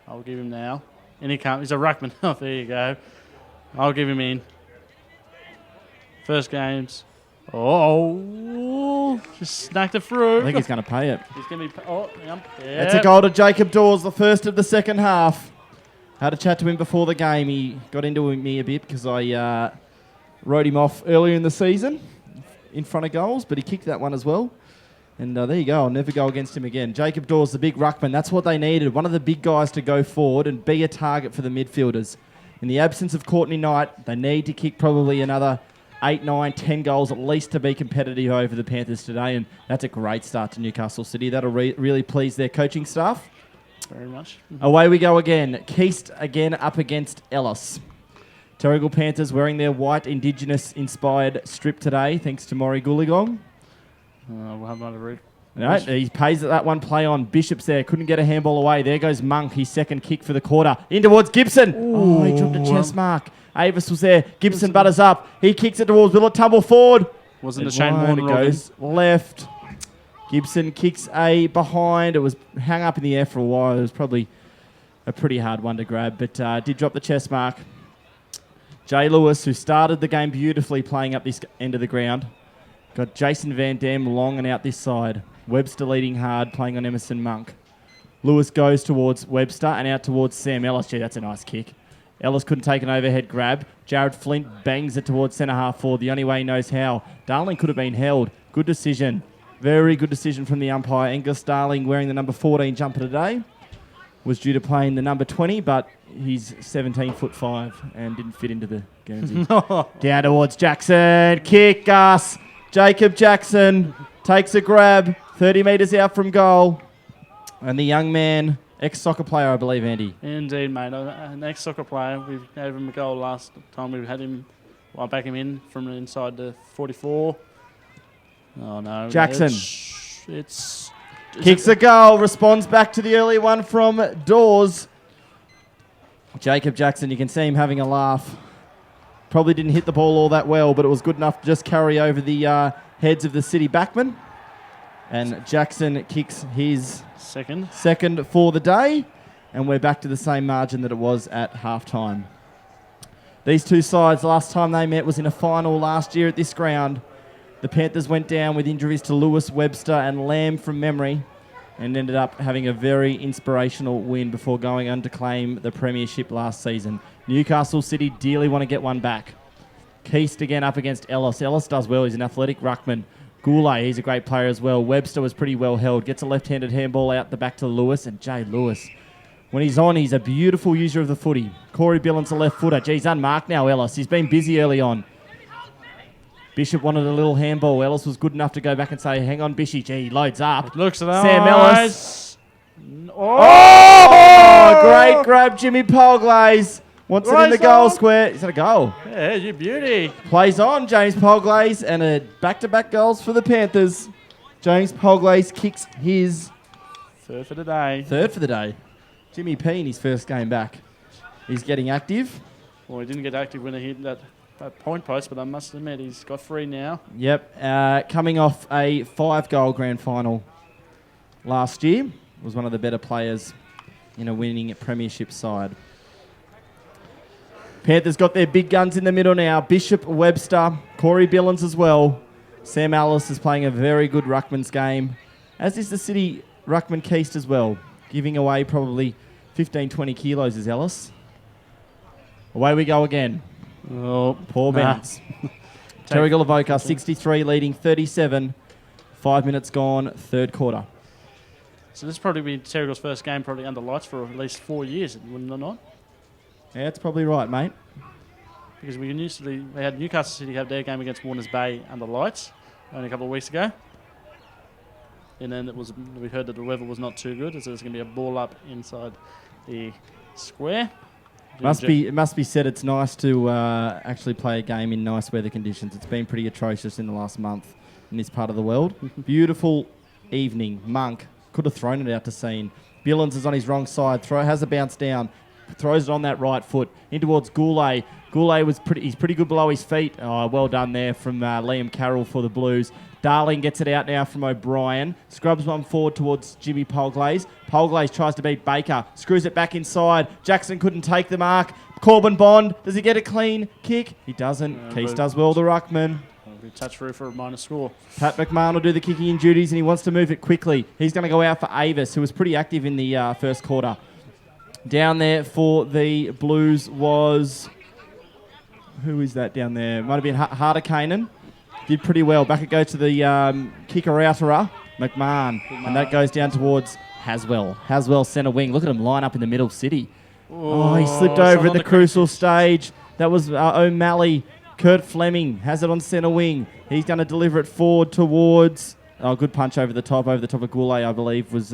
I'll give him now. And he can't. He's a ruckman. Oh, there you go. I'll give him in. First games. Oh, just snacked it through. I think he's going to pay it. He's going to be... Oh, yep. That's a goal to Jacob Dawes, the first of the second half. Had a chat to him before the game. He got into me a bit because I wrote him off earlier in the season in front of goals, but he kicked that one as well. And there you go. I'll never go against him again. Jacob Dawes, the big ruckman. That's what they needed. One of the big guys to go forward and be a target for the midfielders. In the absence of Courtney Knight, they need to kick probably another 8, 9, 10 goals at least to be competitive over the Panthers today. And that's a great start to Newcastle City. That'll really please their coaching staff. Very much. Away we go again. Keast again up against Ellis. Terrigal Panthers wearing their white Indigenous-inspired strip today, thanks to Maury Gulligong. We'll have another read. No, he pays that one play on. Bishop's there. Couldn't get a handball away. There goes Monk, his second kick for the quarter. In towards Gibson. Ooh. Oh, he dropped a chest mark. Avis was there. Gibson butters up. He kicks it towards. Will it tumble forward? Wasn't it Shane Warne? It goes left. Gibson kicks a behind. It was hung up in the air for a while. It was probably a pretty hard one to grab, but did drop the chest mark. Jay Lewis, who started the game beautifully playing up this end of the ground. Got Jason Van Dam long and out this side. Webster leading hard, playing on Emerson Monk. Lewis goes towards Webster and out towards Sam Ellis. Gee, that's a nice kick. Ellis couldn't take an overhead grab. Jared Flint bangs it towards centre half forward, the only way he knows how. Darling could have been held. Good decision. Very good decision from the umpire. Angus Darling, wearing the number 14 jumper today, was due to play in the number 20, but he's 17'5" and didn't fit into the Guernsey. Down towards Jackson. Kick, Gus. Jacob Jackson takes a grab. 30 metres out from goal. And the young man, ex-soccer player, I believe, Andy. Indeed, mate. An ex-soccer player. We gave him a goal last time we had him. I back him in from inside the 44. Oh, no. Jackson. It's Kicks a goal, responds back to the early one from Dawes. Jacob Jackson, you can see him having a laugh. Probably didn't hit the ball all that well, but it was good enough to just carry over the heads of the City backmen. And Jackson kicks his second for the day. And we're back to the same margin that it was at halftime. These two sides, the last time they met was in a final last year at this ground. The Panthers went down with injuries to Lewis, Webster and Lamb from memory and ended up having a very inspirational win before going on to claim the premiership last season. Newcastle City dearly want to get one back. Keast again up against Ellis. Ellis does well. He's an athletic ruckman. Goulet, he's a great player as well. Webster was pretty well held. Gets a left-handed handball out the back to Lewis. And Jay Lewis, when he's on, he's a beautiful user of the footy. Corey Billins, a left footer. Geez, unmarked now, Ellis. He's been busy early on. Bishop wanted a little handball. Ellis was good enough to go back and say, hang on, Bishy. Gee, he loads up. Looks at Sam Ellis. Oh, great grab, Jimmy Polglaze. Wants it in the goal square. Is that a goal? Yeah, you beauty. Plays on, James Polglaze, and a back-to-back goals for the Panthers. James Polglaze kicks his third for the day. Third for the day. Jimmy P in his first game back. He's getting active. Well, he didn't get active when he hit that point post, but I must admit he's got 3 now. Yep, coming off a 5-goal grand final last year. Was one of the better players in a winning premiership side. Panthers got their big guns in the middle now. Bishop, Webster, Corey Billins as well. Sam Ellis is playing a very good ruckman's game, as is the City ruckman Keast as well. Giving away probably 15, 20 kilos is Ellis. Away we go again. Oh, poor bounce. Terrigal Avoca, 63, leading 37. 5 minutes gone, third quarter. So this probably be Terrigal's first game probably under lights for at least 4 years, wouldn't it not? Yeah, that's probably right, mate. Because we had Newcastle City have their game against Warners Bay under lights only a couple of weeks ago. And then we heard that the weather was not too good, so there's going to be a ball up inside the square. It must be said it's nice to actually play a game in nice weather conditions. It's been pretty atrocious in the last month in this part of the world. Beautiful evening. Monk could have thrown it out to scene. Billins is on his wrong side. Has a bounce down. Throws it on that right foot in towards Goulet. Goulet he's pretty good below his feet. Oh, well done there from Liam Carroll for the Blues. Darling gets it out now from O'Brien. Scrubs one forward towards Jimmy Polglaze. Polglaze tries to beat Baker. Screws it back inside. Jackson couldn't take the mark. Corbin Bond, does he get a clean kick? He doesn't. Keast does well, the ruckman. Touch through for a minor score. Pat McMahon will do the kicking in duties and he wants to move it quickly. He's going to go out for Avis, who was pretty active in the first quarter. Down there for the Blues was... Who is that down there? Might have been Hardekainen. Did pretty well. Back it goes to the kicker-outerer, McMahon. And that goes down towards Haswell. Haswell centre wing. Look at him line up in the middle city. Oh, he slipped over at the crucial stage. That was O'Malley. Kurt Fleming has it on centre wing. He's going to deliver it forward towards... Oh, good punch over the top of Goulet, I believe, was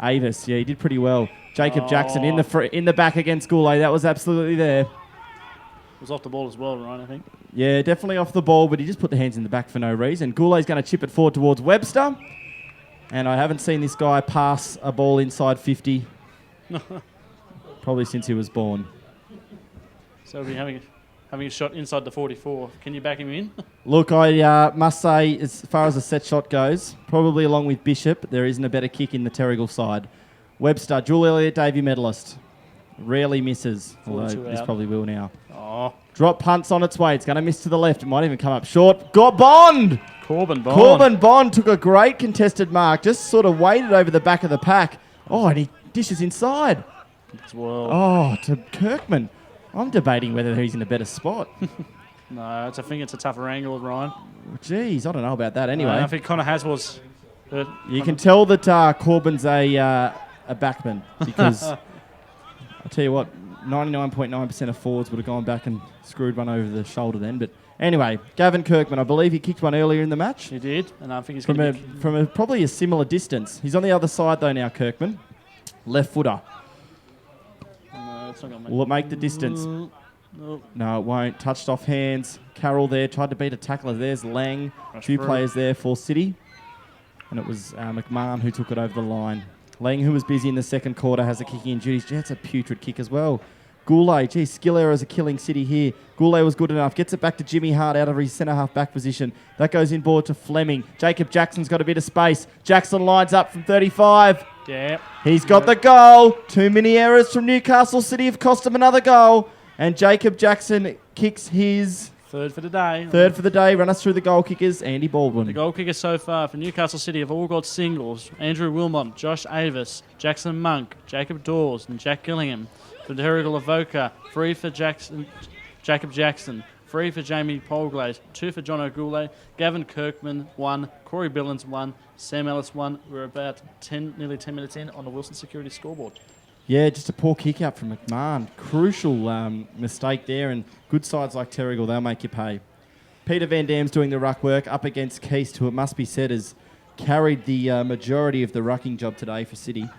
Avis. Yeah, he did pretty well. Jacob Jackson in the back against Goulet. That was absolutely there. It was off the ball as well, Ryan, I think. Yeah, definitely off the ball, but he just put the hands in the back for no reason. Goulet's going to chip it forward towards Webster. And I haven't seen this guy pass a ball inside 50 probably since he was born. So we'll be having a shot inside the 44. Can you back him in? Look, I must say, as far as a set shot goes, probably along with Bishop, there isn't a better kick in the Terrigal side. Webster, Jewel Elliott Davey medalist. Rarely misses, although this probably will now. Oh. Drop punts on its way. It's going to miss to the left. It might even come up short. Got Bond! Corbin Bond took a great contested mark. Just sort of waited over the back of the pack. Oh, and he dishes inside. As well. Oh, to Kirkman. I'm debating whether he's in a better spot. No, I think it's a tougher angle, Ryan. Geez, I don't know about that anyway. I think Connor Haswell's hurt. You can tell that Corbin's a backman because I'll tell you what, 99.9% of forwards would have gone back and screwed one over the shoulder then. But anyway, Gavin Kirkman, I believe he kicked one earlier in the match. He did, and I think he's from probably a similar distance. He's on the other side though now, Kirkman. Left footer. No, it's not going to Will it make the distance? Nope. No, it won't. Touched off hands. Carroll there, tried to beat a tackler. There's Lang. Two players there for City. And it was McMahon who took it over the line. Lang, who was busy in the second quarter, has a kicking in duties. That's a putrid kick as well. Goulet, gee, skill errors are killing City here. Goulet was good enough. Gets it back to Jimmy Hart out of his centre-half back position. That goes inboard to Fleming. Jacob Jackson's got a bit of space. Jackson lines up from 35. Yeah. He's got the goal. Too many errors from Newcastle City have cost him another goal. And Jacob Jackson kicks his... Third for the day. Third for the day. Run us through the goal kickers. Andy Baldwin. The goal kickers so far for Newcastle City have all got singles. Andrew Wilmot, Josh Avis, Jackson Monk, Jacob Dawes and Jack Gillingham. For Terrigal Avoca, 3 for Jacob Jackson, 3 for Jamie Polglaze, 2 for John O'Goulet, Gavin Kirkman, 1, Corey Billins, 1, Sam Ellis, 1. We're about nearly 10 minutes in on the Wilson Security scoreboard. Yeah, just a poor kick out from McMahon. Crucial mistake there, and good sides like Terrigal, they'll make you pay. Peter Van Dam's doing the ruck work up against Keast, who it must be said has carried the majority of the rucking job today for City.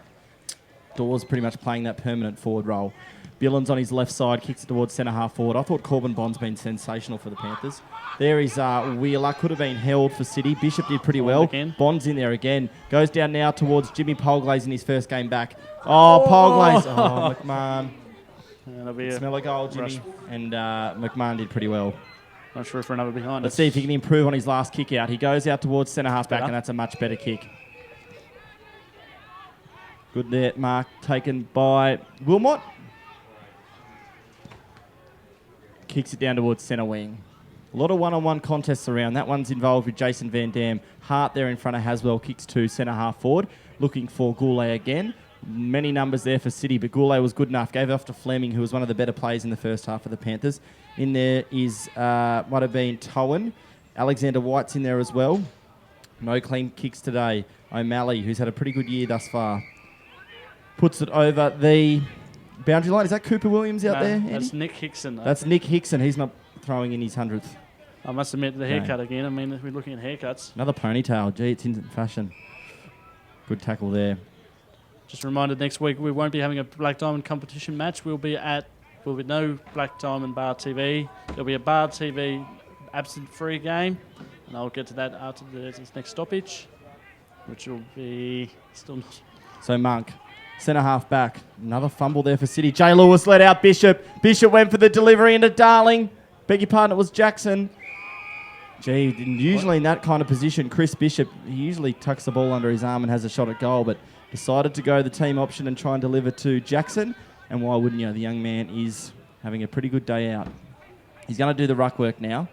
Dawes pretty much playing that permanent forward role. Billins on his left side, kicks it towards centre-half forward. I thought Corbin Bond's been sensational for the Panthers. There is Wheeler, could have been held for City. Bishop did pretty well. Again. Bond's in there again. Goes down now towards Jimmy Polglaze in his first game back. Oh, Polglaze. Oh, McMahon. That'll be Smell a goal, Jimmy. And McMahon did pretty well. Not sure for another behind. Let's see if he can improve on his last kick out. He goes out towards centre-half back, and that's a much better kick. Good there, mark taken by Wilmot. Kicks it down towards centre wing. A lot of one-on-one contests around. That one's involved with Jason Van Dam. Hart there in front of Haswell, kicks to centre-half forward. Looking for Goulet again. Many numbers there for City, but Goulet was good enough. Gave it off to Fleming, who was one of the better players in the first half of the Panthers. In there is, might have been Towan. Alexander White's in there as well. No clean kicks today. O'Malley, who's had a pretty good year thus far. Puts it over the boundary line. Is that Cooper Williams out there, Andy? That's Nick Hickson. That's Nick Hickson. He's not throwing in his 100th. I must admit, the haircut again. I mean, if we're looking at haircuts. Another ponytail. Gee, it's in fashion. Good tackle there. Just a reminder, next week we won't be having a Black Diamond competition match. We'll be no Black Diamond Bar TV. There'll be a Bar TV absent-free game, and I'll get to that after this next stoppage, which will be still not... So Monk, centre-half back. Another fumble there for City. Jay Lewis let out Bishop. Bishop went for the delivery into Darling. Beg your pardon, it was Jackson. Gee, usually in that kind of position, Chris Bishop, he usually tucks the ball under his arm and has a shot at goal, but decided to go the team option and try and deliver to Jackson. And why wouldn't you? The young man is having a pretty good day out. He's going to do the ruck work now.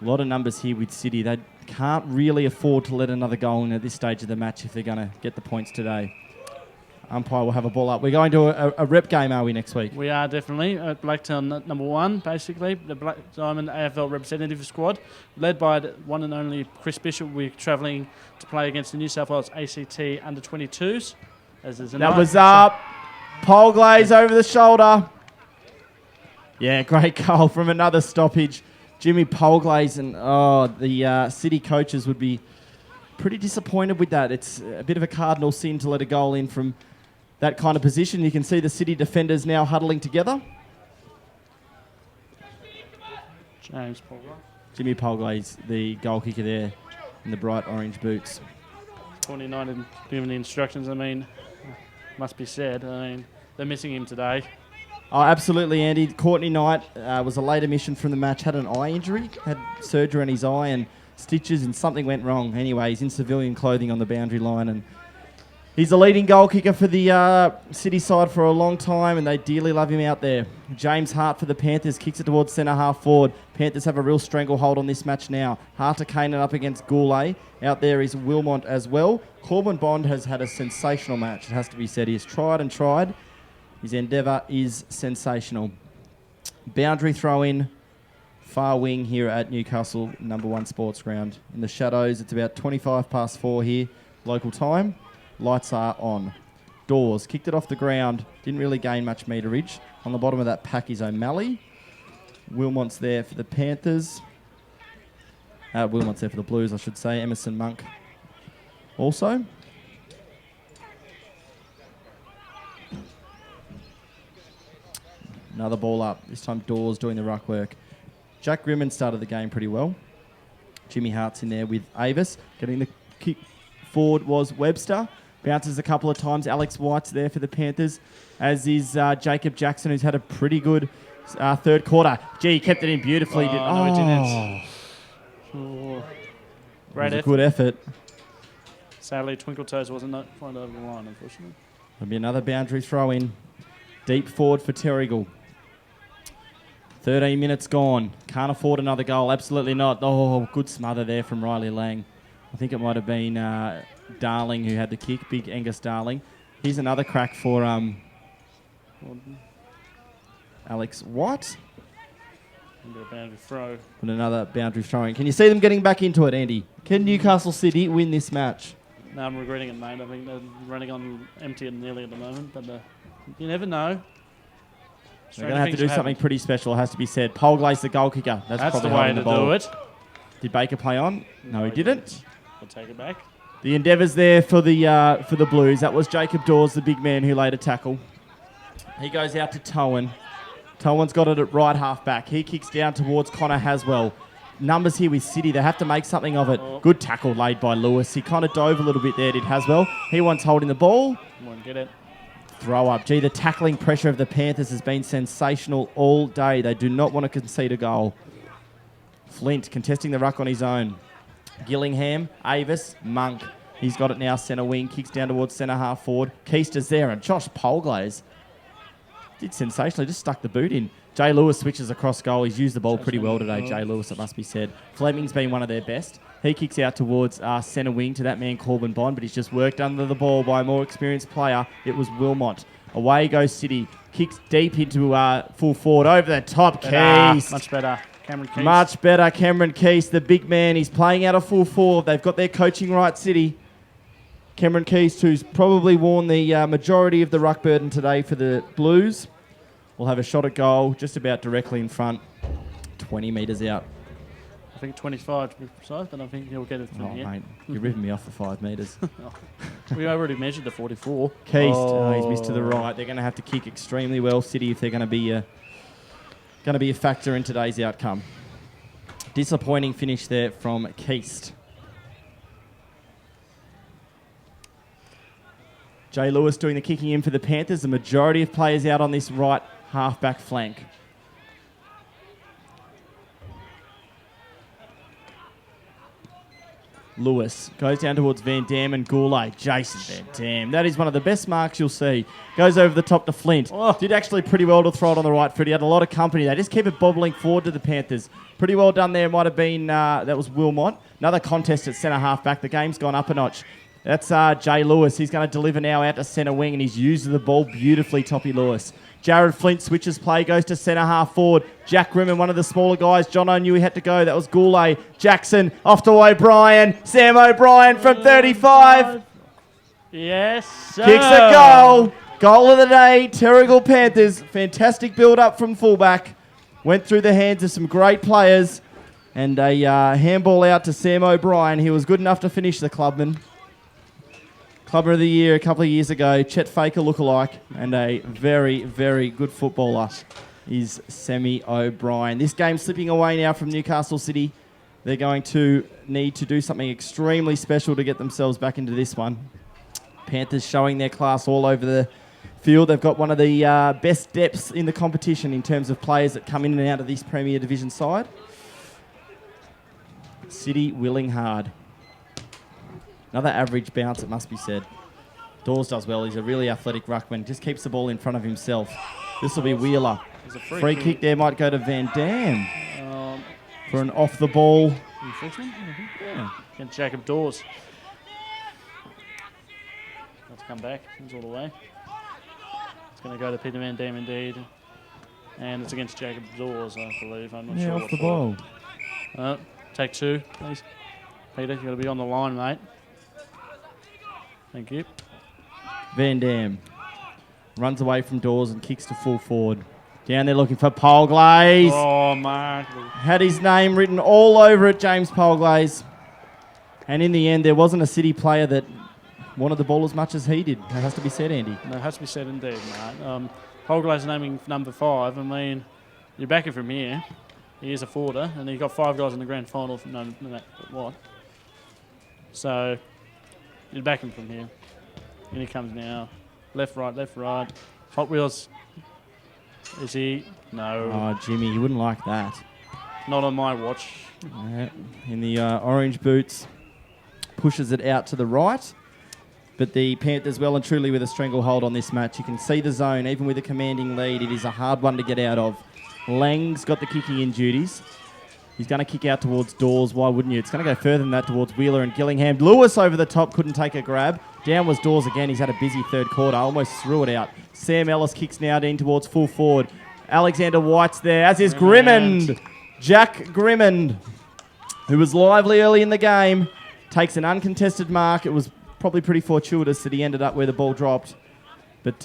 A lot of numbers here with City. They can't really afford to let another goal in at this stage of the match if they're going to get the points today. Umpire will have a ball up. We're going to a rep game, are we, next week? We are definitely at Blacktown number 1, basically. The Black Diamond AFL representative squad, led by the one and only Chris Bishop. We're travelling to play against the New South Wales ACT under-22s. That was up. Polglaze over the shoulder. Yeah, great goal from another stoppage. Jimmy Polglaze, and the City coaches would be pretty disappointed with that. It's a bit of a cardinal sin to let a goal in from that kind of position. You can see the City defenders now huddling together. James Polglaze. Jimmy Polglaze, the goal kicker there in the bright orange boots. 29 and giving the instructions, I mean, must be said. I mean, they're missing him today. Oh, absolutely, Andy. Courtney Knight was a late admission from the match, had an eye injury, had surgery on his eye and stitches, and something went wrong. Anyway, he's in civilian clothing on the boundary line, and he's the leading goal kicker for the City side for a long time, and they dearly love him out there. James Hart for the Panthers kicks it towards centre-half forward. Panthers have a real stranglehold on this match now. Hart to Kanan up against Goulet. Out there is Wilmot as well. Corbin Bond has had a sensational match, it has to be said. He has tried and tried. His endeavour is sensational. Boundary throw-in, far wing here at Newcastle number 1 sports ground. In the shadows, it's about 25 past 4 here, local time. Lights are on. Dawes kicked it off the ground, didn't really gain much meterage. On the bottom of that pack is O'Malley. Wilmot's there for the Panthers. Wilmot's there for the Blues, I should say. Emerson Monk also. Another ball up. This time Dawes doing the ruck work. Jack Grimman started the game pretty well. Jimmy Hart's in there with Avis. Getting the kick forward was Webster. Bounces a couple of times. Alex White's there for the Panthers, as is Jacob Jackson, who's had a pretty good third quarter. Gee, he kept it in beautifully. No, he didn't. Oh. Great effort. Good effort. Sadly, Twinkle Toes wasn't quite over the line, unfortunately. There'll be another boundary throw in. Deep forward for Terrigal. 13 minutes gone. Can't afford another goal. Absolutely not. Oh, good smother there from Riley Lang. I think it might have been Darling who had the kick. Big Angus Darling. Here's another crack for Alex White. A boundary throw. And another boundary throwing. Can you see them getting back into it, Andy? Can Newcastle City win this match? No, I'm regretting it, mate. I think they're running on empty and nearly at the moment, but you never know. They're going to have to do something pretty special, it has to be said. Polglaze the goal kicker. That's the way to do it. Did Baker play on? No, he didn't. We'll take it back. The endeavours there for the Blues. That was Jacob Dawes, the big man who laid a tackle. He goes out to Towan. Towan's got it at right half back. He kicks down towards Connor Haswell. Numbers here with City. They have to make something of it. Good tackle laid by Lewis. He kind of dove a little bit there, did Haswell. He wants holding the ball. Won't get it. Throw up. Gee, the tackling pressure of the Panthers has been sensational all day. They do not want to concede a goal. Flint contesting the ruck on his own. Gillingham, Avis, Monk. He's got it now, centre wing. Kicks down towards centre half forward. Keister's there, and Josh Polglaze did sensationally. Just stuck the boot in. Jay Lewis switches across goal. He's used the ball pretty well today, Jay Lewis, it must be said. Fleming's been one of their best. He kicks out towards centre wing to that man Corbin Bond, but he's just worked under the ball by a more experienced player. It was Wilmot. Away goes City. Kicks deep into full forward. Over the top, Keast. Much better. Cameron Keast. Much better, Cameron Keast, the big man. He's playing out a full forward. They've got their coaching right, City. Cameron Keast, who's probably worn the majority of the ruck burden today for the Blues, will have a shot at goal just about directly in front, 20 metres out. I think 25 to be precise, but I think he'll get it from here. Mate, you're ripping me off for 5 metres. We already measured the 44. Keast, he's missed to the right. They're going to have to kick extremely well, City, if they're going to be a factor in today's outcome. Disappointing finish there from Keast. Jay Lewis doing the kicking in for the Panthers. The majority of players out on this right half-back flank. Lewis goes down towards Van Dam and Goulet. Jason Van Dam. That is one of the best marks you'll see. Goes over the top to Flint. Did actually pretty well to throw it on the right foot. He had a lot of company. They just keep it bobbling forward to the Panthers. Pretty well done there. Might have been, that was Wilmot. Another contest at centre half back. The game's gone up a notch. That's Jay Lewis. He's going to deliver now out to centre wing, and he's used the ball beautifully, Toppy Lewis. Jared Flint switches play, goes to centre half forward. Jack Grimman, one of the smaller guys. Jono knew he had to go. That was Goulet. Jackson off to O'Brien. Sam O'Brien from 35. Yes, sir. Kicks a goal. Goal of the day. Terrigal Panthers. Fantastic build-up from fullback. Went through the hands of some great players. And a handball out to Sam O'Brien. He was good enough to finish the clubman. Clubber of the Year a couple of years ago, Chet Faker lookalike, and a very, very good footballer is Sammy O'Brien. This game slipping away now from Newcastle City. They're going to need to do something extremely special to get themselves back into this one. Panthers showing their class all over the field. They've got one of the best depths in the competition in terms of players that come in and out of this Premier Division side. City willing hard. Another average bounce, it must be said. Dawes does well. He's a really athletic ruckman. Just keeps the ball in front of himself. This will be Wheeler. Free kick there might go to Van Dam for an off-the-ball. Yeah. Against Jacob Dawes. Let's come back. It's all the way. It's going to go to Peter Van Dam indeed. And it's against Jacob Dawes, I believe. I'm not sure. Off the ball. Take two, please. Peter, you've got to be on the line, mate. Thank you. Van Dam runs away from Dawes and kicks to full forward. Down there looking for Polglaze. Oh, Mark. Had his name written all over it, James Polglaze. And in the end, there wasn't a City player that wanted the ball as much as he did. That has to be said, Andy. No, it has to be said indeed, mate. Polglaze naming number 5. I mean, you're backing from here. He is a forwarder, and he got 5 guys in the grand final from no matter what. So, you'd back him from here. In he comes now. Left, right, left, right. Hot Wheels. Is he? No. Oh, Jimmy, you wouldn't like that. Not on my watch. In the orange boots. Pushes it out to the right. But the Panthers well and truly with a stranglehold on this match. You can see the zone, even with a commanding lead. It is a hard one to get out of. Lang's got the kicking in duties. He's going to kick out towards Dawes. Why wouldn't you? It's going to go further than that towards Wheeler and Gillingham. Lewis over the top, couldn't take a grab. Down was Dawes again. He's had a busy third quarter. Almost threw it out. Sam Ellis kicks now in towards full forward. Alexander White's there, as is Grimmond. Jack Grimmond, who was lively early in the game, takes an uncontested mark. It was probably pretty fortuitous that he ended up where the ball dropped. But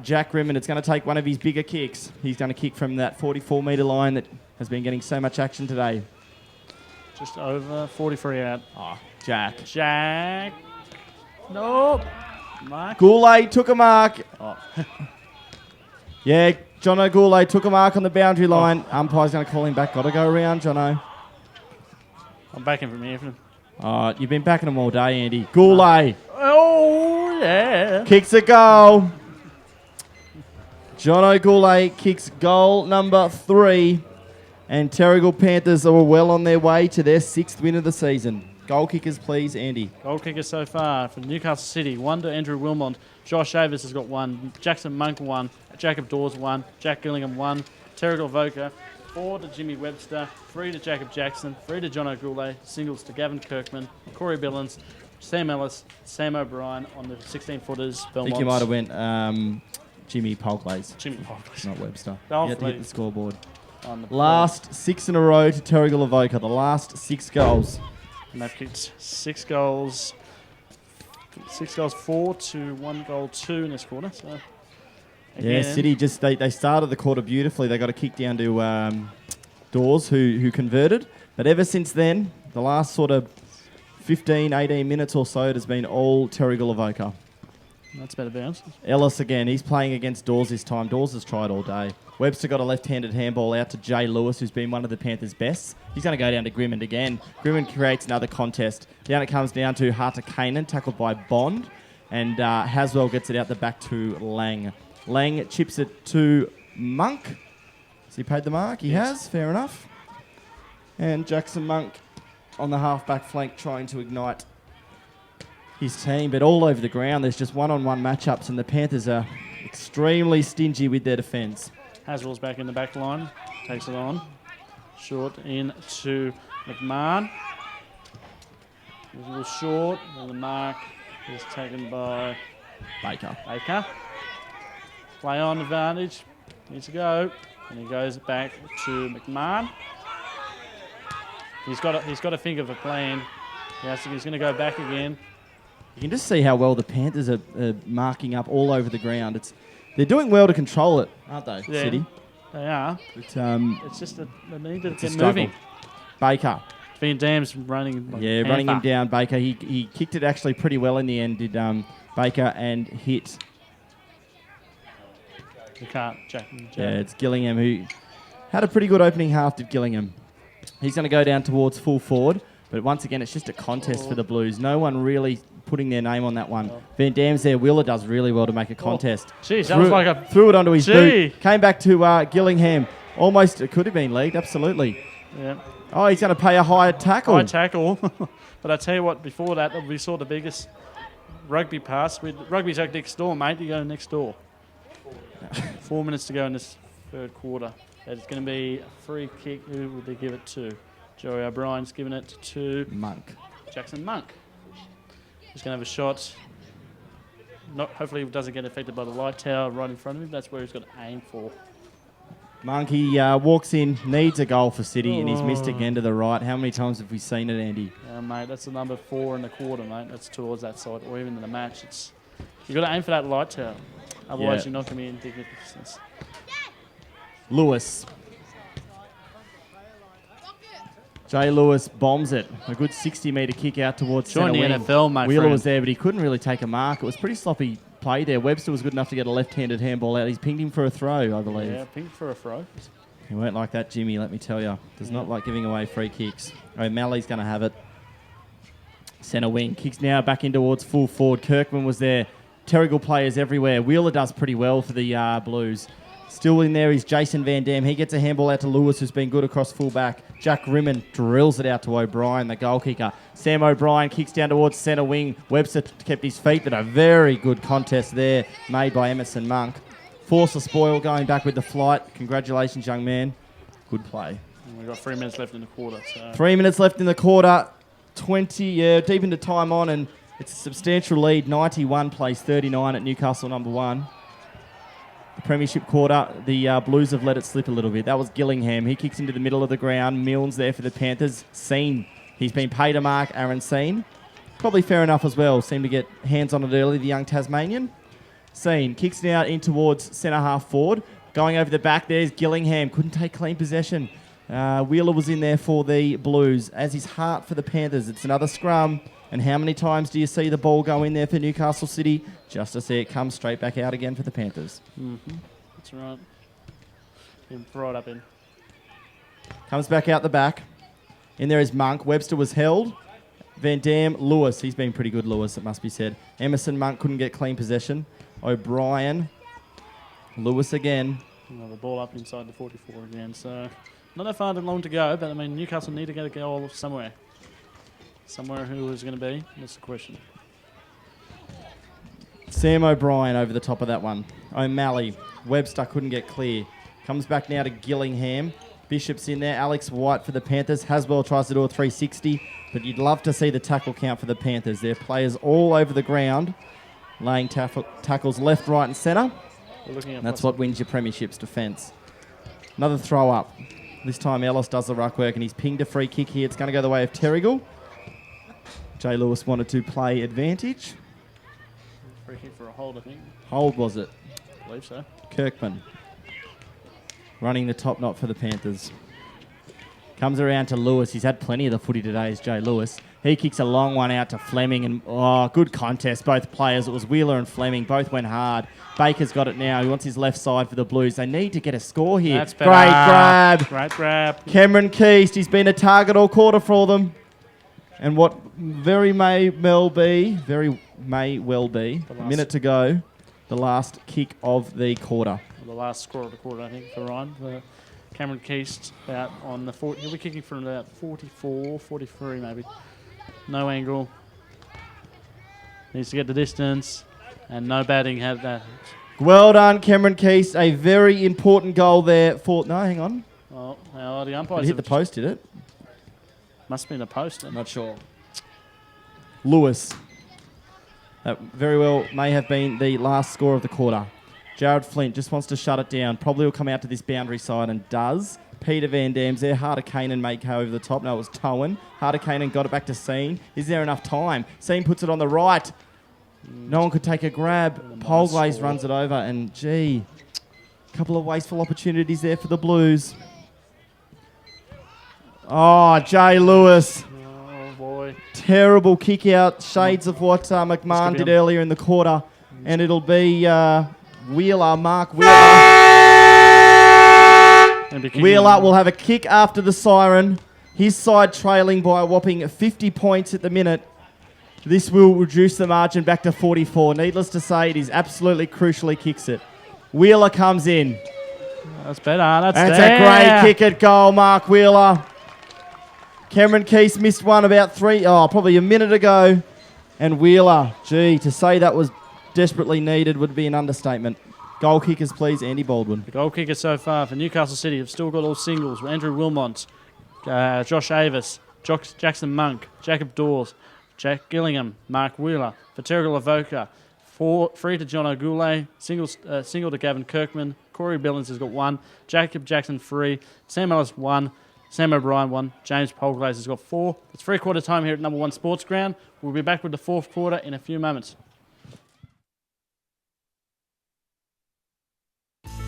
Jack Grimmond, it's going to take one of his bigger kicks. He's going to kick from that 44-metre line that has been getting so much action today. Just over 43 out. Oh, Jack. Nope. Mark. Goulet took a mark. Oh. Yeah, Jono Goulet took a mark on the boundary line. Umpire's going to call him back. Got to go around, Jono. I'm backing from here. You've been backing him all day, Andy. Goulet. Oh, yeah. Kicks a goal. Jono Goulet kicks goal number 3. And Terrigal Panthers are well on their way to their 6th win of the season. Goal kickers, please, Andy. Goal kickers so far for Newcastle City. 1 to Andrew Wilmont. Josh Avis has got 1. Jackson Monk 1. Jacob Dawes 1. Jack Gillingham 1. Terrigal Avoca. 4 to Jimmy Webster. 3 to Jacob Jackson. 3 to John O'Goulet. Singles to Gavin Kirkman. Corey Billins. Sam Ellis. Sam O'Brien on the 16-footers. I think you might have went Jimmy Polklays. Jimmy Polklays. Not Webster. You had to hit the scoreboard. Last 6 in a row to Terrigal Avoca. The last 6 goals. And they've kicked 6 goals. 6 goals, 4 to 1 goal, 2 in this quarter. So yeah, City just they started the quarter beautifully. They got a kick down to Dawes, who converted. But ever since then, the last sort of 15, 18 minutes or so, it has been all Terrigal Avoca. That's better bounce. Ellis again. He's playing against Dawes this time. Dawes has tried all day. Webster got a left-handed handball out to Jay Lewis, who's been one of the Panthers' best. He's going to go down to Grimmond again. Grimmond creates another contest. Down it comes down to Harter Kanan, tackled by Bond. And Haswell gets it out the back to Lang. Lang chips it to Monk. Has he paid the mark? He has. Fair enough. And Jackson Monk on the half-back flank trying to ignite his team. But all over the ground, there's just one-on-one matchups, and the Panthers are extremely stingy with their defence. Haswell's back in the back line. Takes it on. Short in to McMahon. A little short. And the mark is taken by Baker. Play on advantage. Needs to go. And he goes back to McMahon. He's got a finger for playing. He's going to go back again. You can just see how well the Panthers are marking up all over the ground. They're doing well to control it, aren't they, Yeah, City? They are. But, it's just that they need to it's get a struggle. moving. Baker. Van Dam's running. Running him down, Baker. He kicked it actually pretty well in the end, did Baker, and hit. You can't, Jack. Yeah, it's Gillingham, who had a pretty good opening half, did Gillingham. He's going to go down towards full forward, but once again, it's just a contest for the Blues. No one really putting their name on that one. Van Dam's there. Wheeler does really well to make a contest. Jeez, that was like a... Threw it onto his boot. Came back to Gillingham. Almost, it could have been leagued, absolutely. Yeah. Oh, he's going to pay a high tackle. High tackle. But I tell you what, before that, we saw the biggest rugby pass. Rugby's like next door, mate. You go next door. 4 minutes to go in this third quarter. It's going to be a free kick. Who will they give it to? Joey O'Brien's giving it to... Monk. Jackson Monk. He's going to have a shot. Hopefully he doesn't get affected by the light tower right in front of him. That's where he's got to aim for. Monk, he walks in, needs a goal for City, and he's missed again to the right. How many times have we seen it, Andy? Yeah, mate, that's the number 4 in the quarter, mate. That's towards that side, or even in the match. You've got to aim for that light tower. Otherwise, you're not going to be in big distance. Lewis. Jay Lewis bombs it. A good 60-metre kick out towards centre wing. NFL, my Wheeler friend. was there, but he couldn't really take a mark. It was pretty sloppy play there. Webster was good enough to get a left-handed handball out. He's pinged him for a throw, I believe. Yeah, pinged for a throw. He won't like that, Jimmy, let me tell you. Does not like giving away free kicks. O'Malley's going to have it. Centre wing. Kicks now back in towards full forward. Kirkman was there. Terrigal players everywhere. Wheeler does pretty well for the Blues. Still in there is Jason Van Dam. He gets a handball out to Lewis, who's been good across fullback. Jack Rimmen drills it out to O'Brien, the goal kicker. Sam O'Brien kicks down towards centre wing. Webster kept his feet, but a very good contest there made by Emerson Monk. Force a spoil going back with the flight. Congratulations, young man. Good play. And we've got 3 minutes left in the quarter. So. 3 minutes left in the quarter. 20, deep into time on, and it's a substantial lead. 91 plays 39 at Newcastle number 1. The premiership quarter, the Blues have let it slip a little bit. That was Gillingham. He kicks into the middle of the ground. Milnes there for the Panthers. Seen. He's been paid a mark, Aaron Seen. Probably fair enough as well. Seemed to get hands on it early, the young Tasmanian. Seen. Kicks now in towards centre half forward. Going over the back, there's Gillingham. Couldn't take clean possession. Wheeler was in there for the Blues. As his heart for the Panthers. It's another scrum. And how many times do you see the ball go in there for Newcastle City? Just to see it come straight back out again for the Panthers. Mm-hmm. That's right. Been right up in. Comes back out the back. In there is Monk. Webster was held. Van Dam, Lewis. He's been pretty good, Lewis, it must be said. Emerson Monk couldn't get clean possession. O'Brien. Lewis again. Another ball up inside the 44 again. So not that far long to go, but I mean, Newcastle need to get a goal somewhere. Somewhere who is going to be? That's the question. Sam O'Brien over the top of that one. O'Malley. Webster couldn't get clear. Comes back now to Gillingham. Bishop's in there. Alex White for the Panthers. Haswell tries to do a 360, but you'd love to see the tackle count for the Panthers. They're players all over the ground, laying tackles left, right and centre. That's what wins your premiership's defence. Another throw up. This time Ellis does the ruck work and he's pinged a free kick here. It's going to go the way of Terrigal. Jay Lewis wanted to play advantage. Free kick for a hold, I think. Hold, was it? I believe so. Kirkman. Running the top knot for the Panthers. Comes around to Lewis. He's had plenty of the footy today, is Jay Lewis. He kicks a long one out to Fleming. And good contest, both players. It was Wheeler and Fleming. Both went hard. Baker's got it now. He wants his left side for the Blues. They need to get a score here. That's better. Great grab. Great grab. Cameron Keast. He's been a target all quarter for them. And what very may well be, a minute to go, the last kick of the quarter. The last score of the quarter, I think, for Ryan. Cameron Keast about on the 40. He'll be kicking from about 44, 43 maybe. No angle. Needs to get the distance. And no batting had that. Well done, Cameron Keast. A very important goal there for... No, hang on. Oh, the umpires... It hit the post, did it? Must have been a post. Not sure. Lewis. That very well may have been the last score of the quarter. Jared Flint just wants to shut it down. Probably will come out to this boundary side and does. Peter Van Dam's there. Harder Kanan make over the top. No, it was Towan. Harder Kanan got it back to Seen. Is there enough time? Seen puts it on the right. No one could take a grab. Polglaze runs it over. And, a couple of wasteful opportunities there for the Blues. Oh, Jay Lewis. Oh, boy. Terrible kick out. Shades of what McMahon did earlier in the quarter. And it'll be... Mark Wheeler. Wheeler will have a kick after the siren. His side trailing by a whopping 50 points at the minute. This will reduce the margin back to 44. Needless to say, it is absolutely crucial he kicks it. Wheeler comes in. That's better. That's a great kick at goal, Mark Wheeler. Cameron Keast missed one about probably a minute ago. And Wheeler, to say that was desperately needed would be an understatement. Goal kickers, please, Andy Baldwin. The goal kickers so far for Newcastle City have still got all singles. Andrew Wilmont, Josh Avis, Jackson Monk, Jacob Dawes, Jack Gillingham, Mark Wheeler. For Terrigal, Avoca, 3 to John O'Goulet, single to Gavin Kirkman. Corey Billings has got 1. Jacob Jackson 3. Sam Ellis 1. Sam O'Brien 1. James Polglaze has got 4. It's 3/4 time here at number 1 Sports Ground. We'll be back with the 4th quarter in a few moments.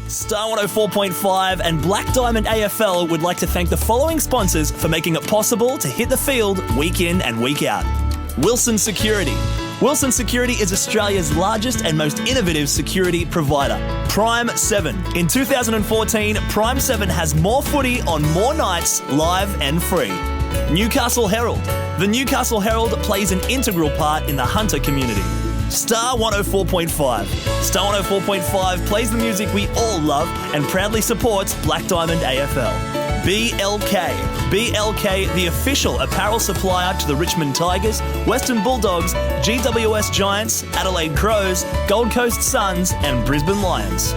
Star 104.5 and Black Diamond AFL would like to thank the following sponsors for making it possible to hit the field week in and week out. Wilson Security. Wilson Security is Australia's largest and most innovative security provider. Prime 7. In 2014, Prime 7 has more footy on more nights, live and free. Newcastle Herald. The Newcastle Herald plays an integral part in the hunter community. Star 104.5. Star 104.5 plays the music we all love and proudly supports Black Diamond AFL. BLK. BLK, the official apparel supplier to the Richmond Tigers, Western Bulldogs, GWS Giants, Adelaide Crows, Gold Coast Suns and Brisbane Lions.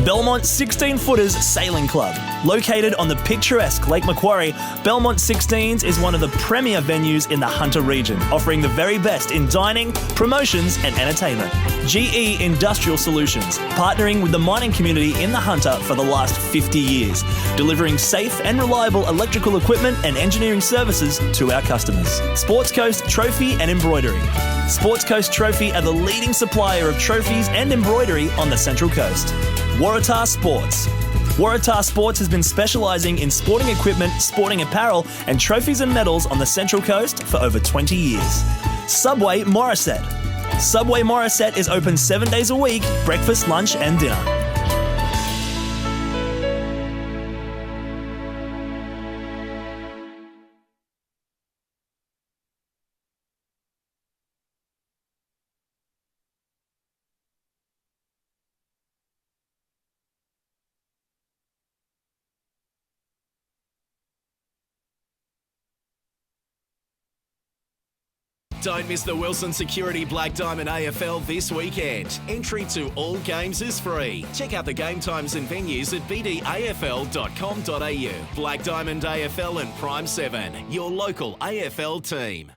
Belmont 16-Footers Sailing Club. Located on the picturesque Lake Macquarie, Belmont 16s is one of the premier venues in the Hunter region, offering the very best in dining, promotions and entertainment. GE Industrial Solutions, partnering with the mining community in the Hunter for the last 50 years, delivering safe and reliable electrical equipment and engineering services to our customers. Sports Coast Trophy and Embroidery. Sports Coast Trophy are the leading supplier of trophies and embroidery on the Central Coast. Waratah Sports. Waratah Sports has been specialising in sporting equipment, sporting apparel and trophies and medals on the Central Coast for over 20 years. Subway Morisset. Subway Morisset is open 7 days a week, breakfast, lunch and dinner. Don't miss the Wilson Security Black Diamond AFL this weekend. Entry to all games is free. Check out the game times and venues at bdafl.com.au. Black Diamond AFL and Prime 7, your local AFL team.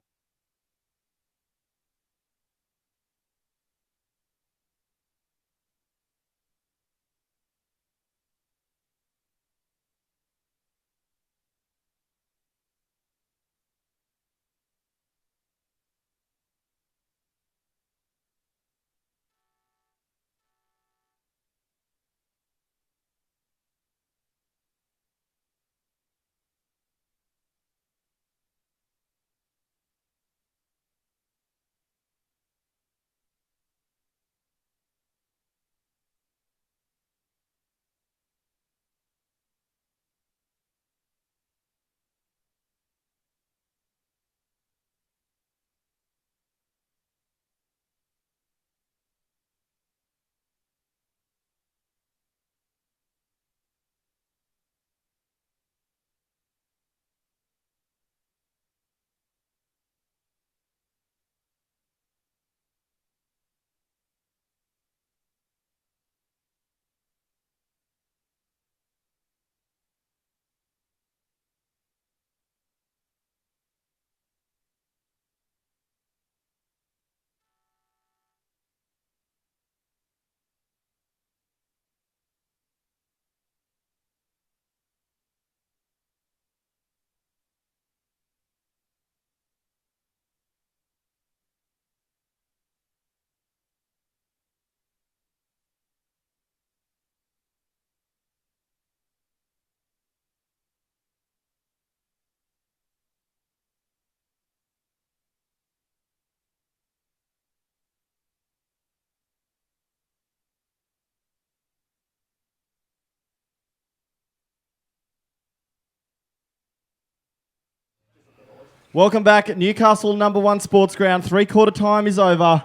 Welcome back at Newcastle #1 Sports Ground. Three-quarter time is over.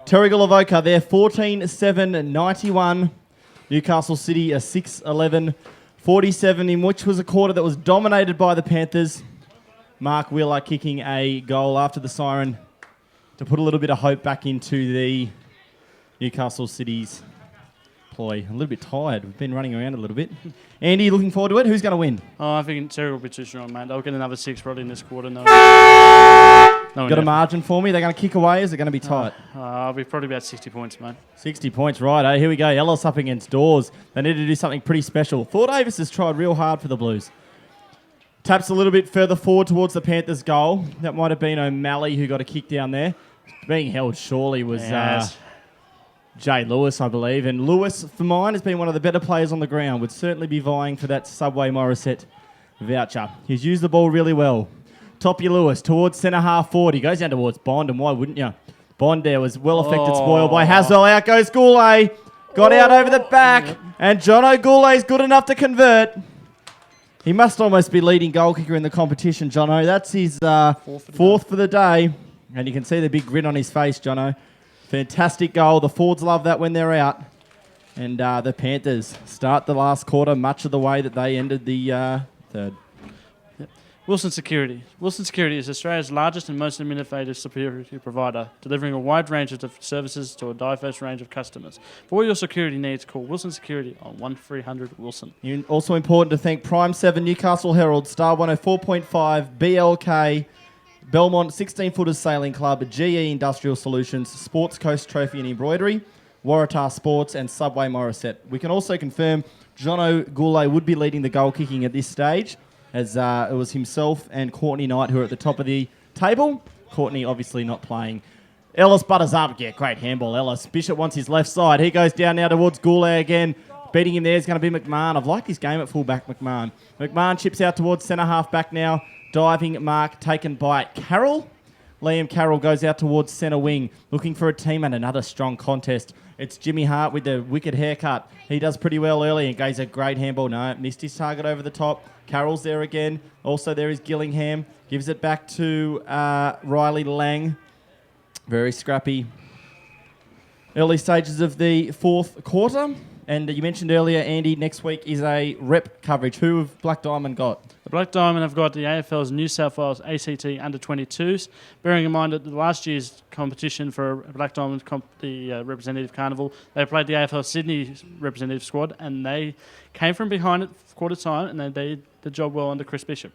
Terrigal Avoca, they're 14-7-91. Newcastle City a 6-11-47, in which was a quarter that was dominated by the Panthers. Mark Wheeler kicking a goal after the siren to put a little bit of hope back into the Newcastle City's ploy. A little bit tired. We've been running around a little bit. Andy, looking forward to it. Who's going to win? Oh, I think Terrigal will be too strong, mate. They'll get another 6 probably in this quarter. No Got a margin for me? They're going to kick away? Is it going to be tight? I'll be probably about 60 points, mate. 60 points, right. Here we go. Ellis up against Dawes. They need to do something pretty special. Thor Davis has tried real hard for the Blues. Taps a little bit further forward towards the Panthers' goal. That might have been O'Malley who got a kick down there. Being held surely was Jay Lewis, I believe. And Lewis, for mine, has been one of the better players on the ground. Would certainly be vying for that Subway Morisset voucher. He's used the ball really well. Toppy Lewis towards centre half forward. He goes down towards Bond, and why wouldn't you? Bond there was well affected, spoiled by Haswell. Out goes Goulet. Got out over the back, and Jono Goulet's good enough to convert. He must almost be leading goal kicker in the competition, Jono. That's his fourth for the day. And you can see the big grin on his face, Jono. Fantastic goal. The Fords love that when they're out. And the Panthers start the last quarter much of the way that they ended the third. Wilson Security. Wilson Security is Australia's largest and most innovative security provider, delivering a wide range of services to a diverse range of customers. For all your security needs, call Wilson Security on 1300 Wilson. Also important to thank Prime 7, Newcastle Herald, Star 104.5, BLK, Belmont 16-footers Sailing Club, GE Industrial Solutions, Sports Coast Trophy and Embroidery, Waratah Sports and Subway Morisset. We can also confirm Jono Goulet would be leading the goal kicking at this stage, as it was himself and Courtney Knight who are at the top of the table. Courtney obviously not playing. Ellis butters up. Yeah, great handball, Ellis. Bishop wants his left side. He goes down now towards Goulet again. Beating him there is going to be McMahon. I've liked his game at fullback, McMahon. McMahon chips out towards centre half back now. Diving mark taken by Carroll. Liam Carroll goes out towards centre wing, looking for a team and another strong contest. It's Jimmy Hart with the wicked haircut. He does pretty well early and goes a great handball. No, missed his target over the top. Carroll's there again. Also there is Gillingham. Gives it back to Riley Lang. Very scrappy. Early stages of the fourth quarter. And you mentioned earlier, Andy, next week is a rep coverage. Who have Black Diamond got? The Black Diamond have got the AFL's New South Wales ACT under-22s. Bearing in mind that the last year's competition for Black Diamond, the representative carnival, they played the AFL Sydney representative squad, and they came from behind at quarter time, and they did the job well under Chris Bishop.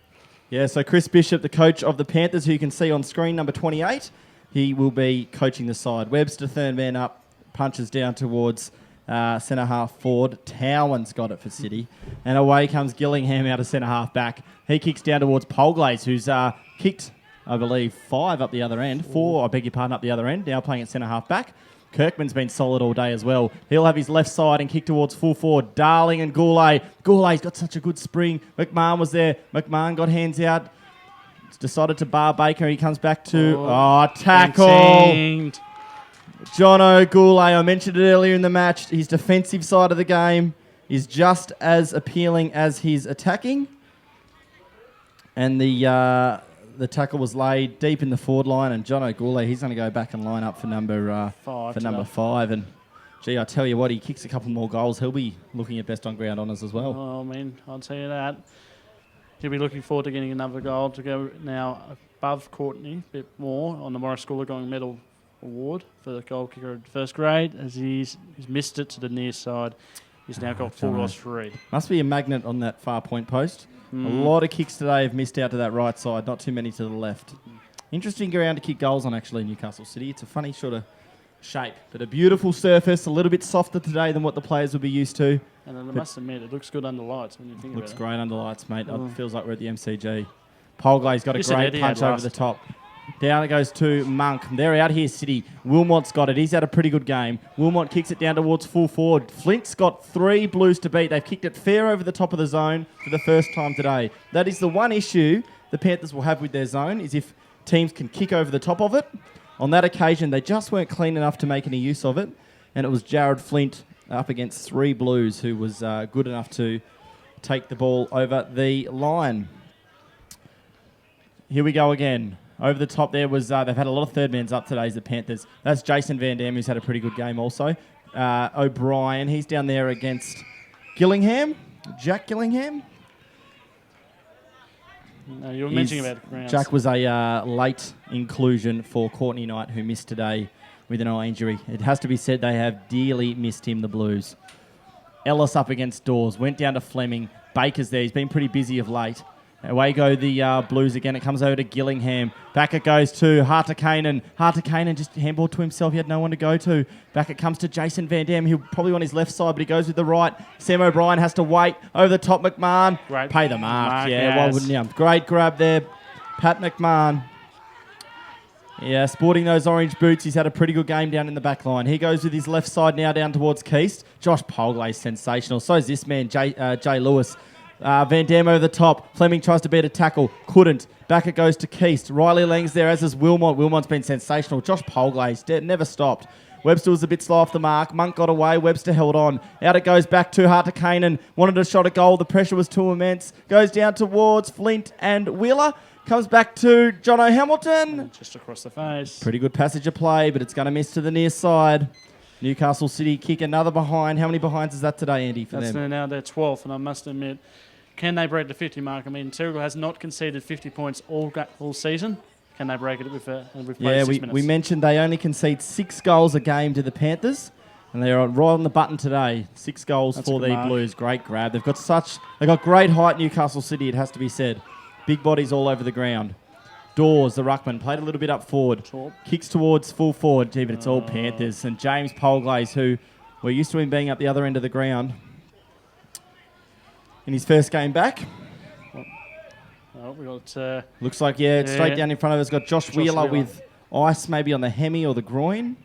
Yeah, so Chris Bishop, the coach of the Panthers, who you can see on screen, number 28, he will be coaching the side. Webster, third man up, punches down towards centre half forward. Towan's got it for City. And away comes Gillingham out of centre half back. He kicks down towards Polglaze, who's kicked, I believe, 5 up the other end. 4, I beg your pardon, up the other end. Now playing at centre half back. Kirkman's been solid all day as well. He'll have his left side and kick towards full forward. Darling and Goulet. Goulet's got such a good spring. McMahon was there. McMahon got hands out. Decided to bar Baker. He comes back to... tackle. Contained. Jono Goulet, I mentioned it earlier in the match. His defensive side of the game is just as appealing as his attacking. And the tackle was laid deep in the forward line. And Jono Goulet, he's going to go back and line up for number 5. And gee, I tell you what, he kicks a couple more goals. He'll be looking at best on ground honours as well. Oh, I mean, I'll tell you that. He'll be looking forward to getting another goal to go now above Courtney a bit more on the Morris Schooler Going Medal Award for the goal kicker of first grade, as he's missed it to the near side. He's now got 4 lost 3. Must be a magnet on that far point post. A lot of kicks today have missed out to that right side, not too many to the left. Interesting ground to kick goals on, actually, Newcastle City. It's a funny sort of shape, but a beautiful surface, a little bit softer today than what the players would be used to. And I must admit, it looks good under lights when you think about it. Looks great under lights, mate. It feels like we're at the MCG. Polglay's got a great punch over the top. Down it goes to Monk. They're out here, City. Wilmot's got it. He's had a pretty good game. Wilmot kicks it down towards full forward. Flint's got 3 Blues to beat. They've kicked it fair over the top of the zone for the first time today. That is the one issue the Panthers will have with their zone, is if teams can kick over the top of it. On that occasion, they just weren't clean enough to make any use of it. And it was Jared Flint up against 3 Blues who was good enough to take the ball over the line. Here we go again. Over the top there was, they've had a lot of third mans up today, the Panthers. That's Jason Van Dam, who's had a pretty good game also. O'Brien, he's down there against Gillingham. Jack Gillingham. No, you were mentioning about grounds. Jack was a late inclusion for Courtney Knight, who missed today with an eye injury. It has to be said they have dearly missed him, the Blues. Ellis up against Dawes, went down to Fleming. Baker's there, he's been pretty busy of late. Away go the Blues again. It comes over to Gillingham. Back it goes to Hartakainen. Hartakainen just handballed to himself. He had no one to go to. Back it comes to Jason Van Dam. He'll probably on his left side, but he goes with the right. Sam O'Brien has to wait. Over the top, McMahon. Great. Pay the mark. Yeah, why wouldn't you? Great grab there, Pat McMahon. Yeah, sporting those orange boots. He's had a pretty good game down in the back line. He goes with his left side now down towards Keast. Josh Polgley's sensational. So is this man, Jay Lewis. Van Dam over the top. Fleming tries to beat a tackle. Couldn't. Back it goes to Keast. Riley Lang's there, as is Wilmot. Wilmot's been sensational. Josh Polgley's never stopped. Webster was a bit slow off the mark. Monk got away. Webster held on. Out it goes back too hard to Kanan. Wanted a shot at goal. The pressure was too immense. Goes down towards Flint and Wheeler. Comes back to Jono Hamilton. Just across the face. Pretty good passage of play, but it's going to miss to the near side. Newcastle City kick another behind. How many behinds is that today, Andy, for them? That's now their 12th, and I must admit, can they break the 50 mark? I mean, Terrigal has not conceded 50 points all season. Can they break it with 6 minutes? We mentioned they only concede 6 goals a game to the Panthers, and they're right on the button today. 6 goals for the Blues. Great grab. They've got great height, Newcastle City, it has to be said. Big bodies all over the ground. Dawes, the ruckman, played a little bit up forward. Kicks towards full forward. Gee, but it's all Panthers. And James Polglaze, who we're used to him being up the other end of the ground in his first game back. We got, looks like, straight down in front of us. Got Josh Wheeler with ice maybe on the hemi or the groin.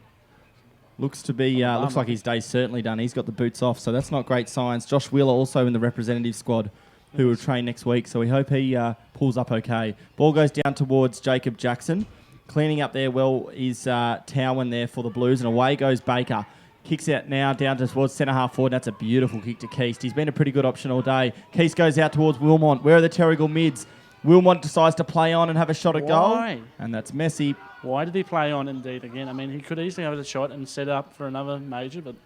Looks to be, looks like his day's certainly done. He's got the boots off, so that's not great signs. Josh Wheeler also in the representative squad who will train next week, so we hope he pulls up okay. Ball goes down towards Jacob Jackson. Cleaning up there well is Towan there for the Blues, and away goes Baker. Kicks out now down towards centre half forward. That's a beautiful kick to Keast. He's been a pretty good option all day. Keast goes out towards Wilmont. Where are the Terrigal mids? Wilmont decides to play on and have a shot at goal. And that's messy. Why did he play on indeed again? I mean, he could easily have a shot and set up for another major, but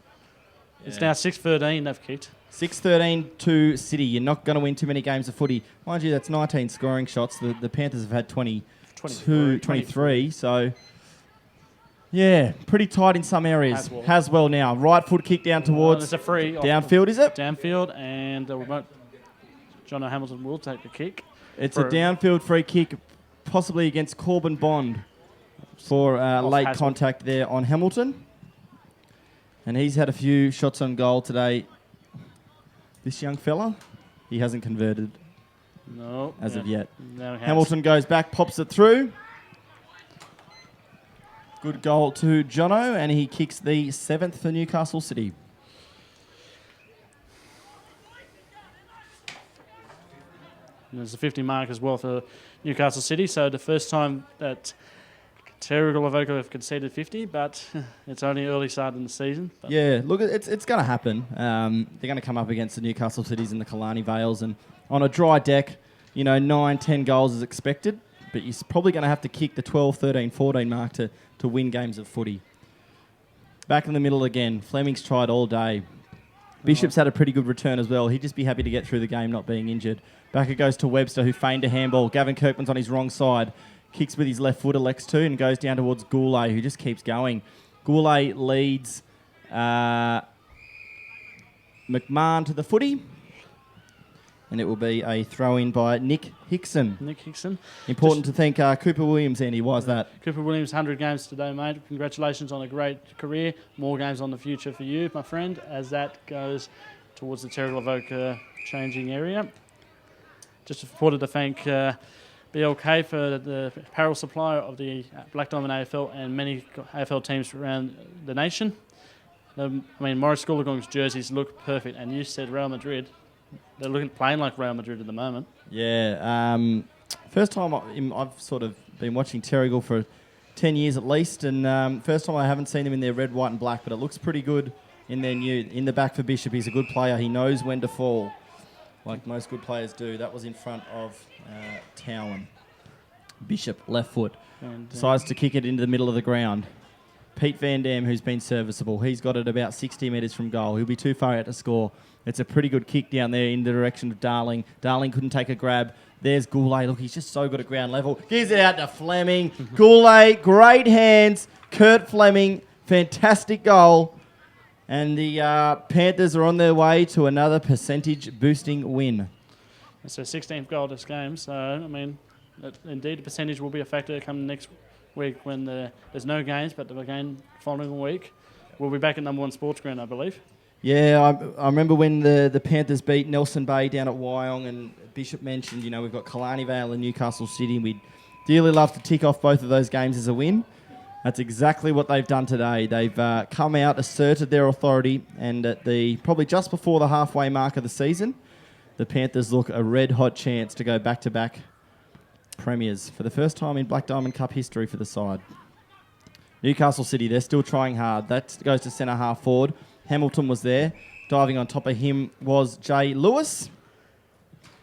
it's now 6-13 they've kicked. 6-13 to City. You're not going to win too many games of footy. Mind you, that's 19 scoring shots. The Panthers have had 23. So, yeah, pretty tight in some areas. Haswell now. Right foot kick down towards... It's a free. Downfield, is it? Downfield, and Jono Hamilton will take the kick. It's a downfield free kick, possibly against Corbin Bond for late Haswell. contact there on Hamilton. And he's had a few shots on goal today. This young fella, he hasn't converted as of yet. No, Hamilton goes back, pops it through. Good goal to Jono, and he kicks the 7th for Newcastle City. And there's a 50 mark as well for Newcastle City. So the first time that Terrigal Avoca have conceded 50, but it's only early start in the season. Yeah, look, it's going to happen. They're going to come up against the Newcastle Cities and the Killarney Vales, and on a dry deck, 9-10 goals is expected, but you're probably going to have to kick the 12, 13, 14 mark to win games of footy. Back in the middle again. Fleming's tried all day. Bishop's had a pretty good return as well. He'd just be happy to get through the game not being injured. Back it goes to Webster, who feigned a handball. Gavin Kirkman's on his wrong side. Kicks with his left foot, elects to, and goes down towards Goulet, who just keeps going. Goulet leads McMahon to the footy. And it will be a throw-in by Nick Hickson. Important to thank Cooper Williams, Andy. Why is that? Cooper Williams, 100 games today, mate. Congratulations on a great career. More games on the future for you, my friend, as that goes towards the Terrigal Avoca changing area. Just wanted to thank BLK for the apparel supply of the Black Diamond AFL and many AFL teams around the nation. Morris Goolagong's jerseys look perfect, and you said Real Madrid. They're playing like Real Madrid at the moment. Yeah. First time I've sort of been watching Terrigal for 10 years at least, and first time I haven't seen them in their red, white and black, but it looks pretty good in their new. In the back for Bishop, he's a good player. He knows when to fall, like most good players do. That was in front of Towan. Bishop, left foot, decides to kick it into the middle of the ground. Pete Van Dam, who's been serviceable, he's got it about 60 metres from goal. He'll be too far out to score. It's a pretty good kick down there in the direction of Darling. Darling couldn't take a grab. There's Goulet. Look, he's just so good at ground level. Gives it out to Fleming. Goulet, great hands. Kurt Fleming, fantastic goal. And the Panthers are on their way to another percentage-boosting win. It's their 16th goal this game, so, indeed the percentage will be a factor come next week when there's no games, but the following week we'll be back at number 1 Sports Ground, I believe. Yeah, I remember when the Panthers beat Nelson Bay down at Wyong, and Bishop mentioned, we've got Killarney Vale and Newcastle City. We'd dearly love to tick off both of those games as a win. That's exactly what they've done today. They've come out, asserted their authority, and at probably just before the halfway mark of the season, the Panthers look a red-hot chance to go back-to-back premiers for the first time in Black Diamond Cup history for the side. Newcastle City, they're still trying hard. That goes to centre half forward. Hamilton was there. Diving on top of him was Jay Lewis.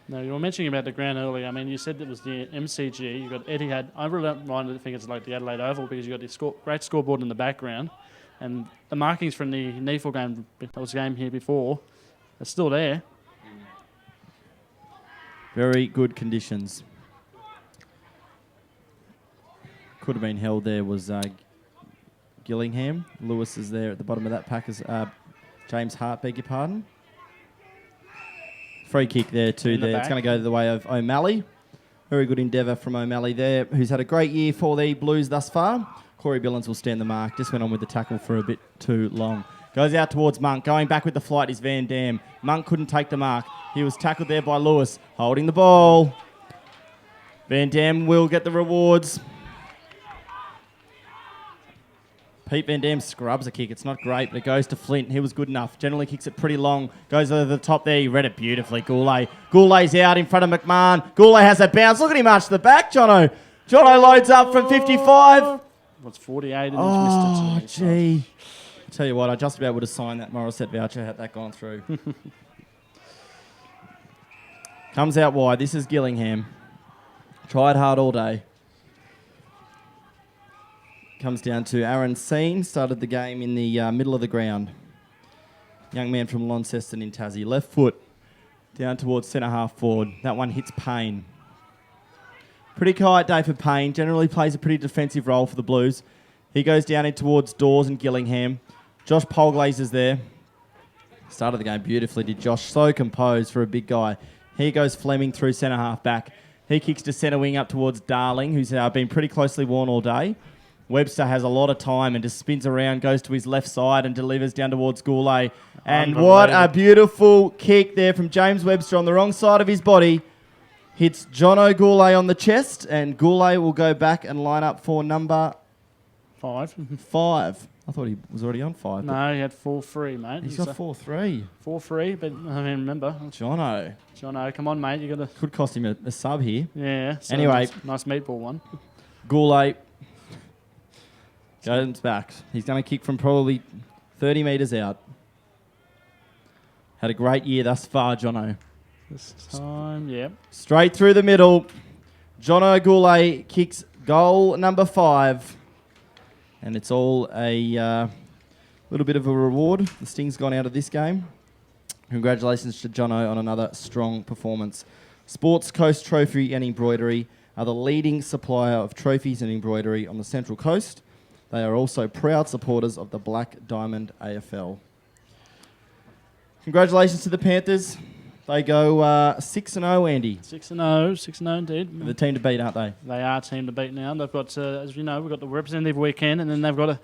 No, you were mentioning about the ground earlier. I mean, you said it was the MCG. You've got Etihad. I really don't mind to think it's like the Adelaide Oval because you've got this great scoreboard in the background. And the markings from the NEFL game, that was a game here before, are still there. Very good conditions. Could have been held there was Gillingham. Lewis is there at the bottom of that pack as James Hart, beg your pardon. Free kick there too. It's going to go the way of O'Malley. Very good endeavour from O'Malley there, who's had a great year for the Blues thus far. Corey Billings will stand the mark. Just went on with the tackle for a bit too long. Goes out towards Monk. Going back with the flight is Van Dam. Monk couldn't take the mark. He was tackled there by Lewis, holding the ball. Van Dam will get the rewards. Pete Van Dam scrubs a kick. It's not great, but it goes to Flint. He was good enough. Generally kicks it pretty long. Goes over the top there. He read it beautifully, Goulet. Goulet's out in front of McMahon. Goulet has a bounce. Look at him march to the back, Jono. Jono loads up from 55. What's 48 and oh, he's missed it. Gee. I tell you what, I just about would have signed that Morissette voucher had that gone through. Comes out wide. This is Gillingham. Tried hard all day. Comes down to Aaron Seen. Started the game in the middle of the ground. Young man from Launceston in Tassie. Left foot down towards centre half forward. That one hits Payne. Pretty quiet day for Payne. Generally plays a pretty defensive role for the Blues. He goes down in towards Dawes and Gillingham. Josh Polglazer's there. Started the game beautifully, did Josh. So composed for a big guy. Here goes Fleming through centre half back. He kicks to centre wing up towards Darling, who's been pretty closely worn all day. Webster has a lot of time and just spins around, goes to his left side and delivers down towards Goulet. And what a beautiful kick there from James Webster on the wrong side of his body. Hits Jono Goulet on the chest, and Goulet will go back and line up for number 5. 5. I thought he was already on 5. No, he had 4-3, mate. He's got 4-3. 4-3, but I mean, remember. Jono, come on, mate. You got to. could cost him a sub here. Yeah. So anyway. Nice meatball one. Goulet goes back. He's going to kick from probably 30 metres out. Had a great year thus far, Jono. This time, yep. Straight through the middle. Jono Goulet kicks goal number 5. And it's all a little bit of a reward. The sting's gone out of this game. Congratulations to Jono on another strong performance. Sports Coast Trophy and Embroidery are the leading supplier of trophies and embroidery on the Central Coast. They are also proud supporters of the Black Diamond AFL. Congratulations to the Panthers. They go 6-0, Andy. 6-0 indeed. The team to beat, aren't they? They are a team to beat now. They've got, as you know, we've got the representative weekend, and then they've got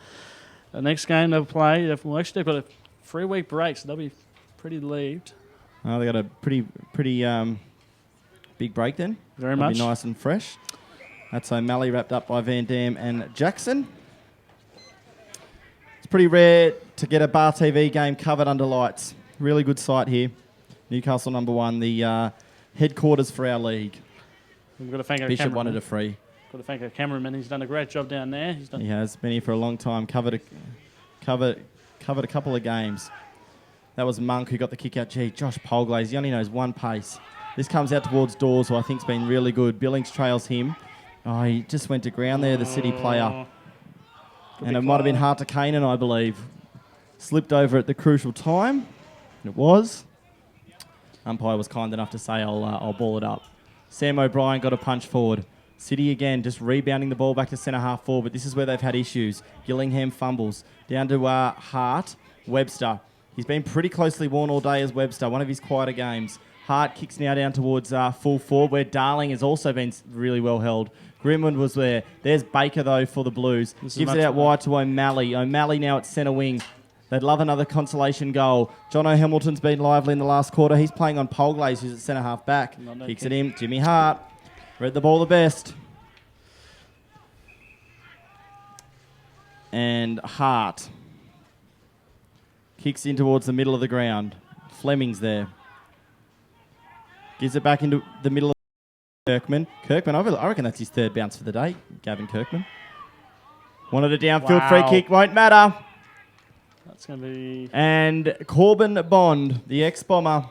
a next game they'll play. They've got a 3-week break, so they'll be pretty relieved. Oh, they got a pretty big break then. Very much. Be nice and fresh. That's O'Malley wrapped up by Van Dam and Jackson. It's pretty rare to get a Bar TV game covered under lights. Really good sight here. Newcastle number 1, the headquarters for our league. We've got to thank our Bishop cameraman. wanted a free. Got to thank our cameraman. He's done a great job down there. He has been here for a long time. Covered a couple of games. That was Monk who got the kick out. Gee, Josh Polglaze, he only knows one pace. This comes out towards Dawes, who I think's been really good. Billings trails him. Oh, he just went to ground there, the City player. And it might have been Hart to Kanan, I believe. Slipped over at the crucial time. It was. Umpire was kind enough to say, I'll ball it up. Sam O'Brien got a punch forward. City again, just rebounding the ball back to centre half forward, but this is where they've had issues. Gillingham fumbles. Down to Hart. Webster. He's been pretty closely worn all day as Webster, one of his quieter games. Hart kicks now down towards full forward, where Darling has also been really well held. Grimwood was there. There's Baker, though, for the Blues. Gives it out wide to O'Malley. O'Malley now at centre wing. They'd love another consolation goal. Jono Hamilton's been lively in the last quarter. He's playing on Polglaze, who's at centre half back. Kicks it in. Jimmy Hart. Read the ball the best. And Hart kicks in towards the middle of the ground. Fleming's there. Gives it back into the middle of Kirkman. I reckon that's his third bounce for the day, Gavin Kirkman. Wanted a downfield free kick, won't matter. That's going to be... And Corbin Bond, the ex-bomber,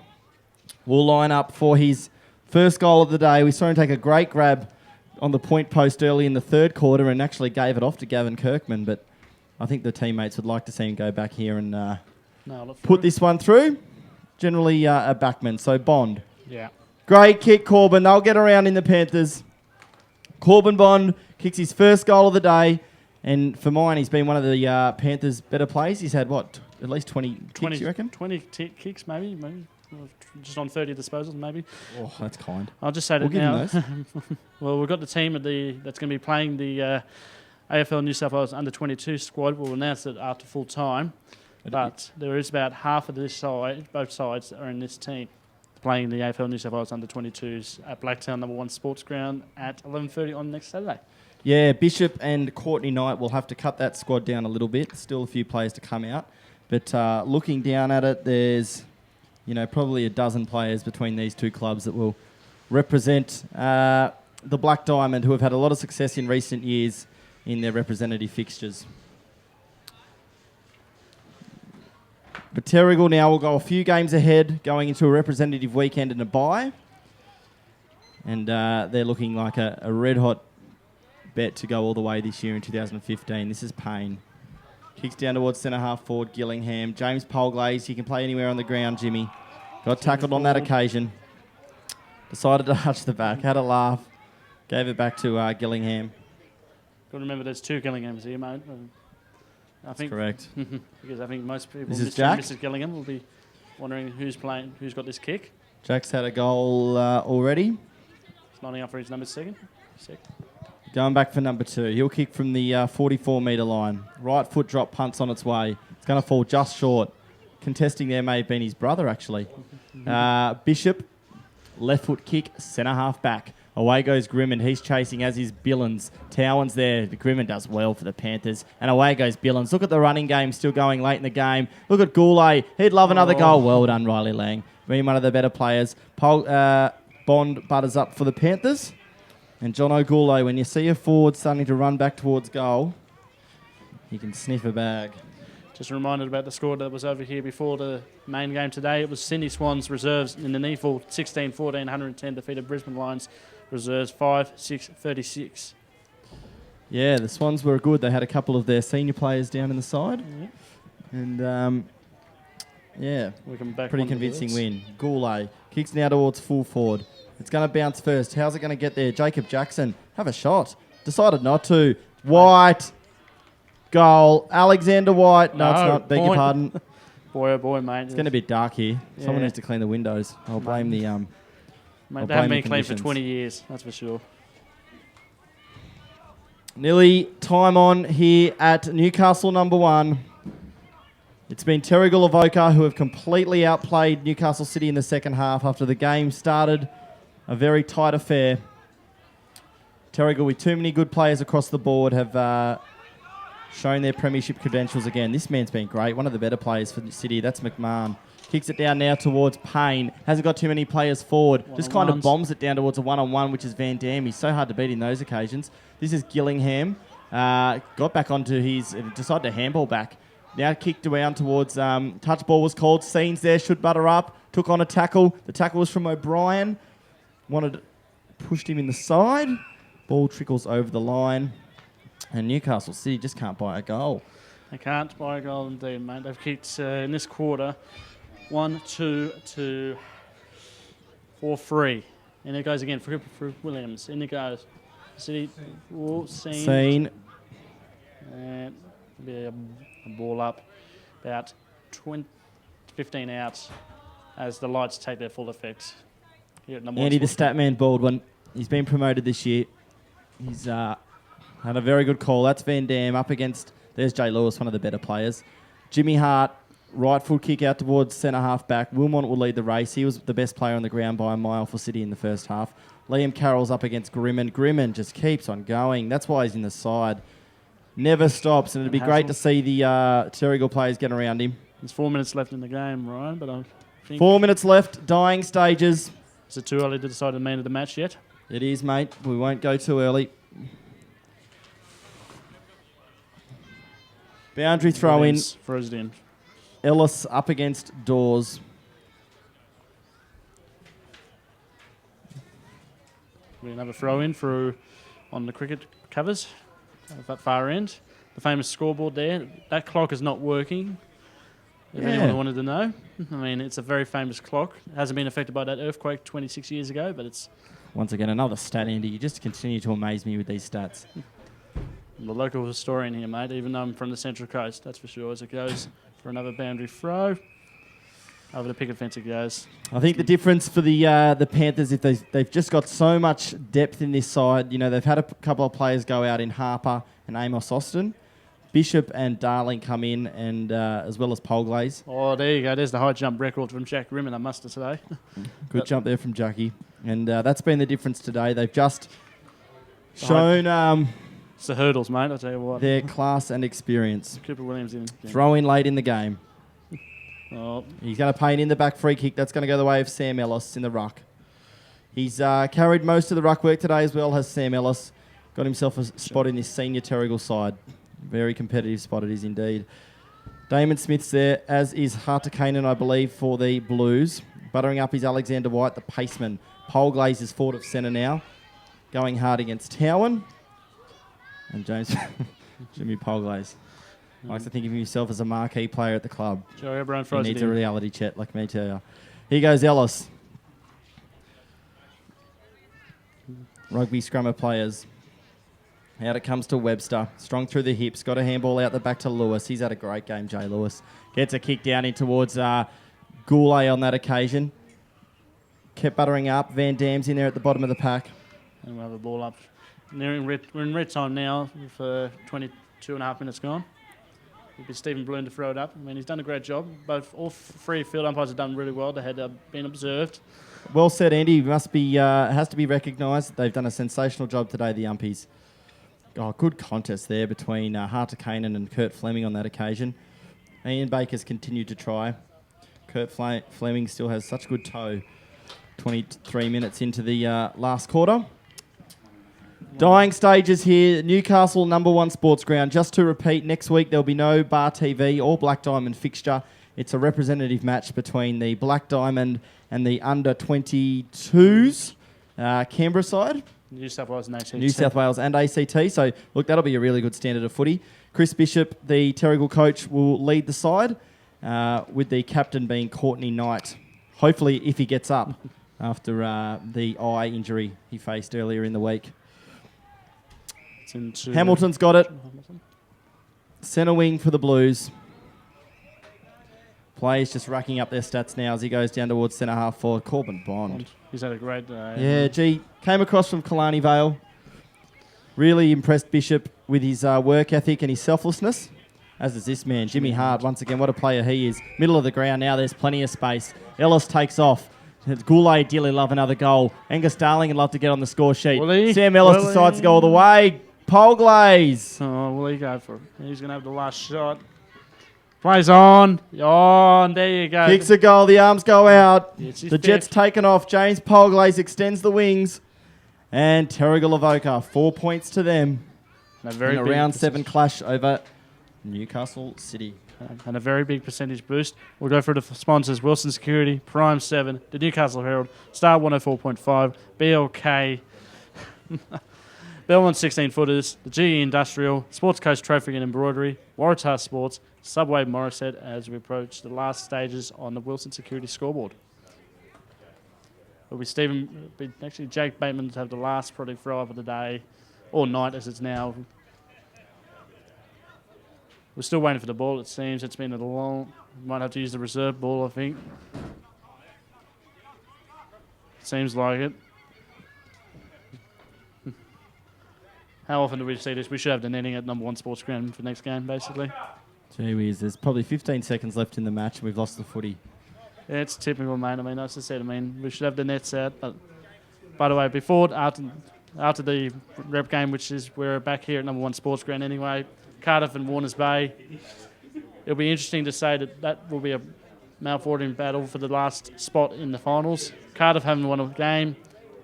will line up for his first goal of the day. We saw him take a great grab on the point post early in the third quarter and actually gave it off to Gavin Kirkman, but I think the teammates would like to see him go back here and put this one through. Generally a backman, so Bond. Yeah. Great kick, Corbin. They'll get around in the Panthers. Corbin Bond kicks his first goal of the day. And for mine, he's been one of the Panthers' better players. He's had, what, at least 20 kicks, you reckon? 20 kicks, maybe. Just on 30 disposals, maybe. Oh, that's kind. I'll just say that now. Well, we've got the team that's going to be playing the AFL New South Wales under-22 squad. We'll announce it after full time. But there is about half of this side, both sides are in this team, playing the AFL New South Wales under-22s at Blacktown No. 1 Sports Ground at 11:30 on next Saturday. Yeah, Bishop and Courtney Knight will have to cut that squad down a little bit. Still a few players to come out. But looking down at it, there's probably a dozen players between these two clubs that will represent the Black Diamond, who have had a lot of success in recent years in their representative fixtures. But Terrigal now will go a few games ahead, going into a representative weekend and a bye. And they're looking like a red-hot bet to go all the way this year in 2015. This is Payne. Kicks down towards centre-half forward, Gillingham. James Polglaze, he can play anywhere on the ground, Jimmy. Got tackled on that occasion. Decided to hutch the back, had a laugh. Gave it back to Gillingham. Got to remember there's two Gillinghams here, mate. That's correct. Because I think most people, This is Jack. Mrs. Gillingham, will be wondering who's got this kick. Jack's had a goal already. It's lining up for his number second. Going back for number 2. He'll kick from the 44-metre line. Right foot drop, punts on its way. It's going to fall just short. Contesting there may have been his brother, actually. Bishop, left foot kick, centre-half back. Away goes Grimond. He's chasing, as is Billins. Towan's there. Grimond does well for the Panthers. And away goes Billins. Look at the running game still going late in the game. Look at Goulet. He'd love another goal. Well done, Riley Lang. Being one of the better players. Bond butters up for the Panthers. And John O'Goulet, when you see a forward starting to run back towards goal, he can sniff a bag. Just reminded about the score that was over here before the main game today. It was Sydney Swans reserves in the NEFL 16-14, 110 defeated Brisbane Lions reserves 5-6-36. Yeah, the Swans were good. They had a couple of their senior players down in the side. And, pretty convincing win. Goulet kicks now towards full forward. It's going to bounce first. How's it going to get there? Jacob Jackson, have a shot. Decided not to. White. Goal. Alexander White. No, it's not. Beg your pardon. Boy, oh boy, mate. It's going to be dark here. Yeah. Someone needs to clean the windows. I'll blame the... Mate, they haven't been cleaned for 20 years, that's for sure. Nearly time on here at Newcastle No. 1. It's been Terrigal Avoca who have completely outplayed Newcastle City in the second half after the game started. A very tight affair. Terrigal, with too many good players across the board, have shown their premiership credentials again. This man's been great. One of the better players for the City. That's McMahon. Kicks it down now towards Payne. Hasn't got too many players forward. Just kind of bombs it down towards a one-on-one, which is Van Dam. He's so hard to beat in those occasions. This is Gillingham. Got back onto his... Decided to handball back. Now kicked around towards... touch ball was called. Scenes there. Should butter up. Took on a tackle. The tackle was from O'Brien. Pushed him in the side. Ball trickles over the line. And Newcastle City just can't buy a goal. They can't buy a goal indeed, mate. They've kicked in this quarter 1, 2, 2, 4, 3. And it goes again for Williams. In it goes. City, Scene. And be a ball up. About 15 out as the lights take their full effect. Andy, the Statman Baldwin, he's been promoted this year. He's had a very good call. That's Van Dam up against... There's Jay Lewis, one of the better players. Jimmy Hart, right foot kick out towards centre-half back. Wilmont will lead the race. He was the best player on the ground by a mile for City in the first half. Liam Carroll's up against Grimond. Grimond just keeps on going. That's why he's in the side. Never stops, and it'd be great to see the Terrigal players get around him. There's 4 minutes left in the game, Ryan, but I think... 4 minutes left, dying stages. Is it too early to decide the man of the match yet? It is, mate. We won't go too early. Boundary throw in. Williams throws it in. Ellis up against Dawes. We can have a throw in through on the cricket covers at that far end. The famous scoreboard there. That clock is not working. If anyone wanted to know. I mean, it's a very famous clock. It hasn't been affected by that earthquake 26 years ago, but it's... Once again, another stat, Andy. You just continue to amaze me with these stats. I'm the local historian here, mate, even though I'm from the Central Coast, that's for sure, as it goes for another boundary throw. Over the picket fence it goes. I think the difference for the Panthers, if they've just got so much depth in this side, you know, they've had a couple of players go out in Harper and Amos Austin. Bishop and Darling come in, and as well as Polglaze. Oh, there you go. There's the high jump record from Jack Rimmen, I must say. Good jump there from Jackie. And that's been the difference today. They've just shown it's the hurdles, mate, I'll tell you what. their class and experience. Cooper Williams in. Throw in late in the game. Oh. He's going to pay an in-the-back free kick. That's going to go the way of Sam Ellis in the ruck. He's carried most of the ruck work today as well, has Sam Ellis. Got himself a spot in this senior Terrigal side. Very competitive spot it is indeed. Damon Smith's there, as is Hartakainen, I believe, for the Blues. Buttering up is Alexander White, the paceman. Polglaze is forward of centre now. Going hard against Towan. And James Jimmy Polglaze. Likes to think of himself as a marquee player at the club. Joey O'Brien he needs a reality check, like me tell you. Here goes Ellis. Rugby scrummer players. Out it comes to Webster. Strong through the hips. Got a handball out the back to Lewis. He's had a great game, Jay Lewis. Gets a kick down in towards Goulet on that occasion. Kept buttering up. Van Dam's in there at the bottom of the pack. And we'll have a ball up. We're in red time now for 22 and a half minutes gone. It'll be Stephen Bloom to throw it up. I mean, he's done a great job. All three field umpires have done really well. They had been observed. Well said, Andy. Must be has to be recognised. They've done a sensational job today, the umpies. Oh, good contest there between Hartakainen and Kurt Fleming on that occasion. Ian Baker's continued to try. Kurt Fleming still has such good toe. 23 minutes into the last quarter. Dying stages here. Newcastle #1 sports ground. Just to repeat, next week there'll be no Bar TV or Black Diamond fixture. It's a representative match between the Black Diamond and the under-22s Canberra side. New South Wales and ACT. New South Wales and ACT. So, look, that'll be a really good standard of footy. Chris Bishop, the Terrigal coach, will lead the side, with the captain being Courtney Knight. Hopefully, if he gets up after the eye injury he faced earlier in the week. Hamilton's got it. Centre wing for the Blues. Players just racking up their stats now as he goes down towards centre half forward. Corbin Bond. He's had a great day. Yeah, gee. Came across from Killarney Vale. Really impressed Bishop with his work ethic and his selflessness. As is this man, Jimmy Hart. Once again, what a player he is. Middle of the ground now. There's plenty of space. Ellis takes off. Goulet dearly love another goal. Angus Darling would love to get on the score sheet. Sam Ellis decides to go all the way. Polglaze. Oh, will he go for it? He's going to have the last shot. Plays on. Oh, and there you go. Kicks a goal. The arms go out. The Jets pick. taken off. James Polglaze extends the wings. And Terrigal Avoca, 4 points to them. In a round 7 clash over Newcastle City. And a very big percentage boost. We'll go through the sponsors. Wilson Security, Prime 7, the Newcastle Herald, Star 104.5, BLK, Belmont 16-footers, the GE Industrial, Sports Coast Trophy and Embroidery, Waratah Sports, Subway Morisset as we approach the last stages on the Wilson Security scoreboard. It'll be actually Jake Bateman to have the last probably throw up of the day, or night as it's now. We're still waiting for the ball, it seems. It's been a long... Might have to use the reserve ball, I think. Seems like it. How often do we see this? We should have the netting at #1 sports ground for next game, basically. Gee whiz, there's probably 15 seconds left in the match and we've lost the footy. Yeah, it's typical, mate. I mean, as I said, we should have the nets out. But by the way, after the rep game, which is we're back here at #1 sports ground anyway, Cardiff and Warners Bay. It'll be interesting to say that will be a mouth-watering battle for the last spot in the finals. Cardiff haven't won a game.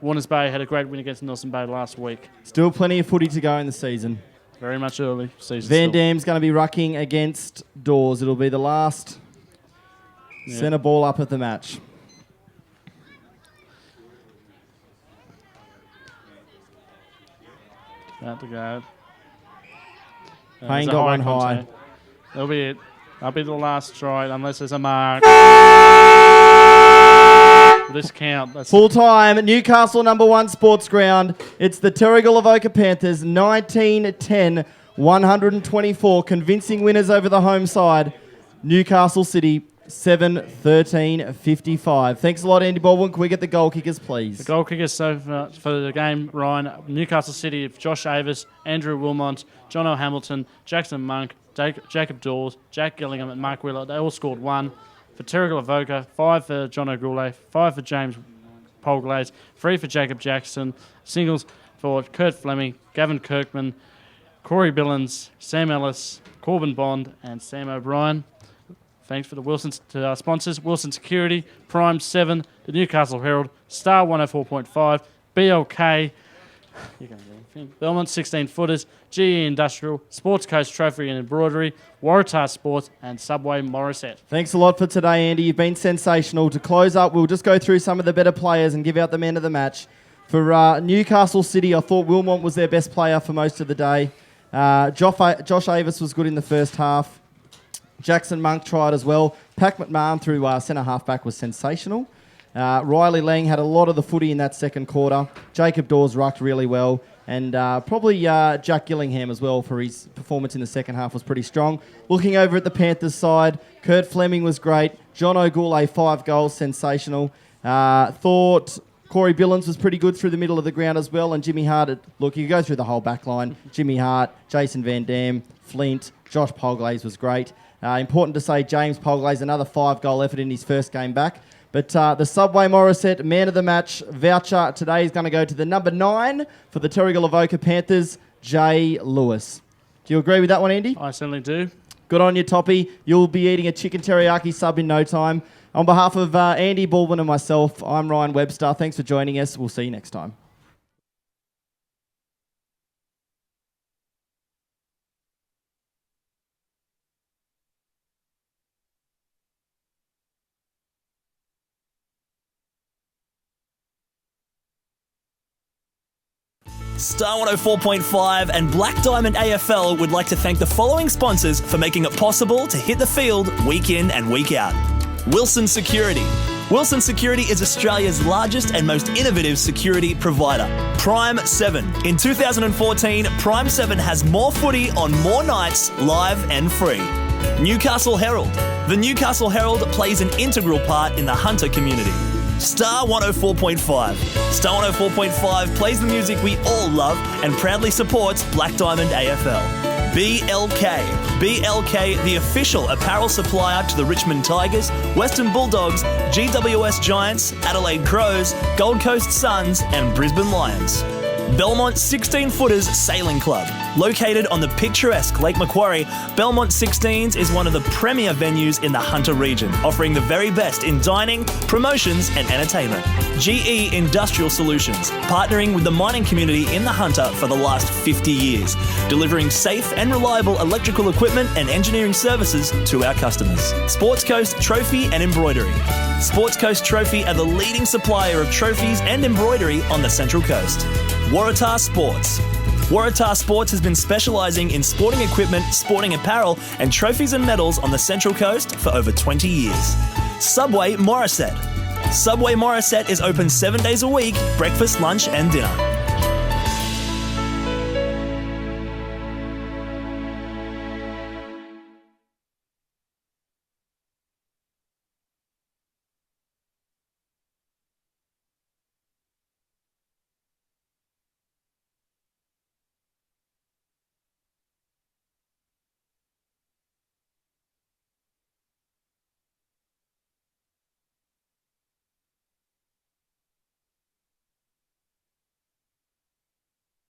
Warners Bay had a great win against Nelson Bay last week. Still plenty of footy to go in the season. Very much early season. Van still. Dam's going to be rucking against Dawes. It'll be the last centre ball up of the match. About to go. Payne There's a got one contact. high. That'll be it. That'll be the last try unless there's a mark. This count. That's Full time, Newcastle #1 sports ground. It's the Terrigal Avoca Panthers, 19-10, 124. Convincing winners over the home side. Newcastle City, 7-13-55. Thanks a lot, Andy Baldwin. Can we get the goal kickers, please? the goal kickers so far for the game, Ryan. Newcastle City, Josh Avis, Andrew Wilmont, John O'Hamilton, Jackson Monk, Jacob Dawes, Jack Gillingham and Mark Wheeler. They all scored 1. For Terrigal Avoca, 5 for John O'Goulet, 5 for James Polglaze, 3 for Jacob Jackson, singles for Kurt Fleming, Gavin Kirkman, Corey Billins, Sam Ellis, Corbin Bond, and Sam O'Brien. Thanks for the Wilson's to our sponsors: Wilson Security, Prime 7, the Newcastle Herald, Star 104.5, BLK, Belmont 16 footers, GE Industrial, Sports Coast Trophy and Embroidery, Waratah Sports, and Subway Morissette. Thanks a lot for today, Andy. You've been sensational. To close up, we'll just go through some of the better players and give out the men of the match. For Newcastle City, I thought Wilmont was their best player for most of the day. Josh Avis was good in the first half. Jackson Monk tried as well. Pac McMahon through centre half-back was sensational. Riley Lang had a lot of the footy in that second quarter. Jacob Dawes rucked really well. And probably Jack Gillingham as well for his performance in the second half was pretty strong. Looking over at the Panthers side, Kurt Fleming was great. John O'Goulet, 5 goals, sensational. Thought Corey Billins was pretty good through the middle of the ground as well. And Jimmy Hart, look, you go through the whole back line. Jimmy Hart, Jason Van Dam, Flint, Josh Polglaze was great. Important to say James Polglaze, another 5-goal effort in his first game back. But the Subway Morissette man of the match voucher today is going to go to the number 9 for the Terrigal Avoca Panthers, Jay Lewis. Do you agree with that one, Andy? I certainly do. Good on you, Toppy. You'll be eating a chicken teriyaki sub in no time. On behalf of Andy Baldwin and myself, I'm Ryan Webster. Thanks for joining us. We'll see you next time. Star 104.5 and Black Diamond AFL would like to thank the following sponsors for making it possible to hit the field week in and week out. Wilson Security. Wilson Security is Australia's largest and most innovative security provider. Prime 7. In 2014, Prime 7 has more footy on more nights, live and free. Newcastle Herald. The Newcastle Herald plays an integral part in the hunter community. Star 104.5. Star 104.5 plays the music we all love and proudly supports Black Diamond AFL. BLK. BLK, the official apparel supplier to the Richmond Tigers, Western Bulldogs, GWS Giants, Adelaide Crows, Gold Coast Suns and Brisbane Lions. Belmont 16-footers Sailing Club. Located on the picturesque Lake Macquarie, Belmont 16s is one of the premier venues in the Hunter region, offering the very best in dining, promotions and entertainment. GE Industrial Solutions, partnering with the mining community in the Hunter for the last 50 years, delivering safe and reliable electrical equipment and engineering services to our customers. Sports Coast Trophy and Embroidery. Sports Coast Trophy are the leading supplier of trophies and embroidery on the Central Coast. Waratah Sports. Waratah Sports has been specialising in sporting equipment, sporting apparel and trophies and medals on the Central Coast for over 20 years. Subway Morissette. Subway Morissette is open 7 days a week, breakfast, lunch and dinner.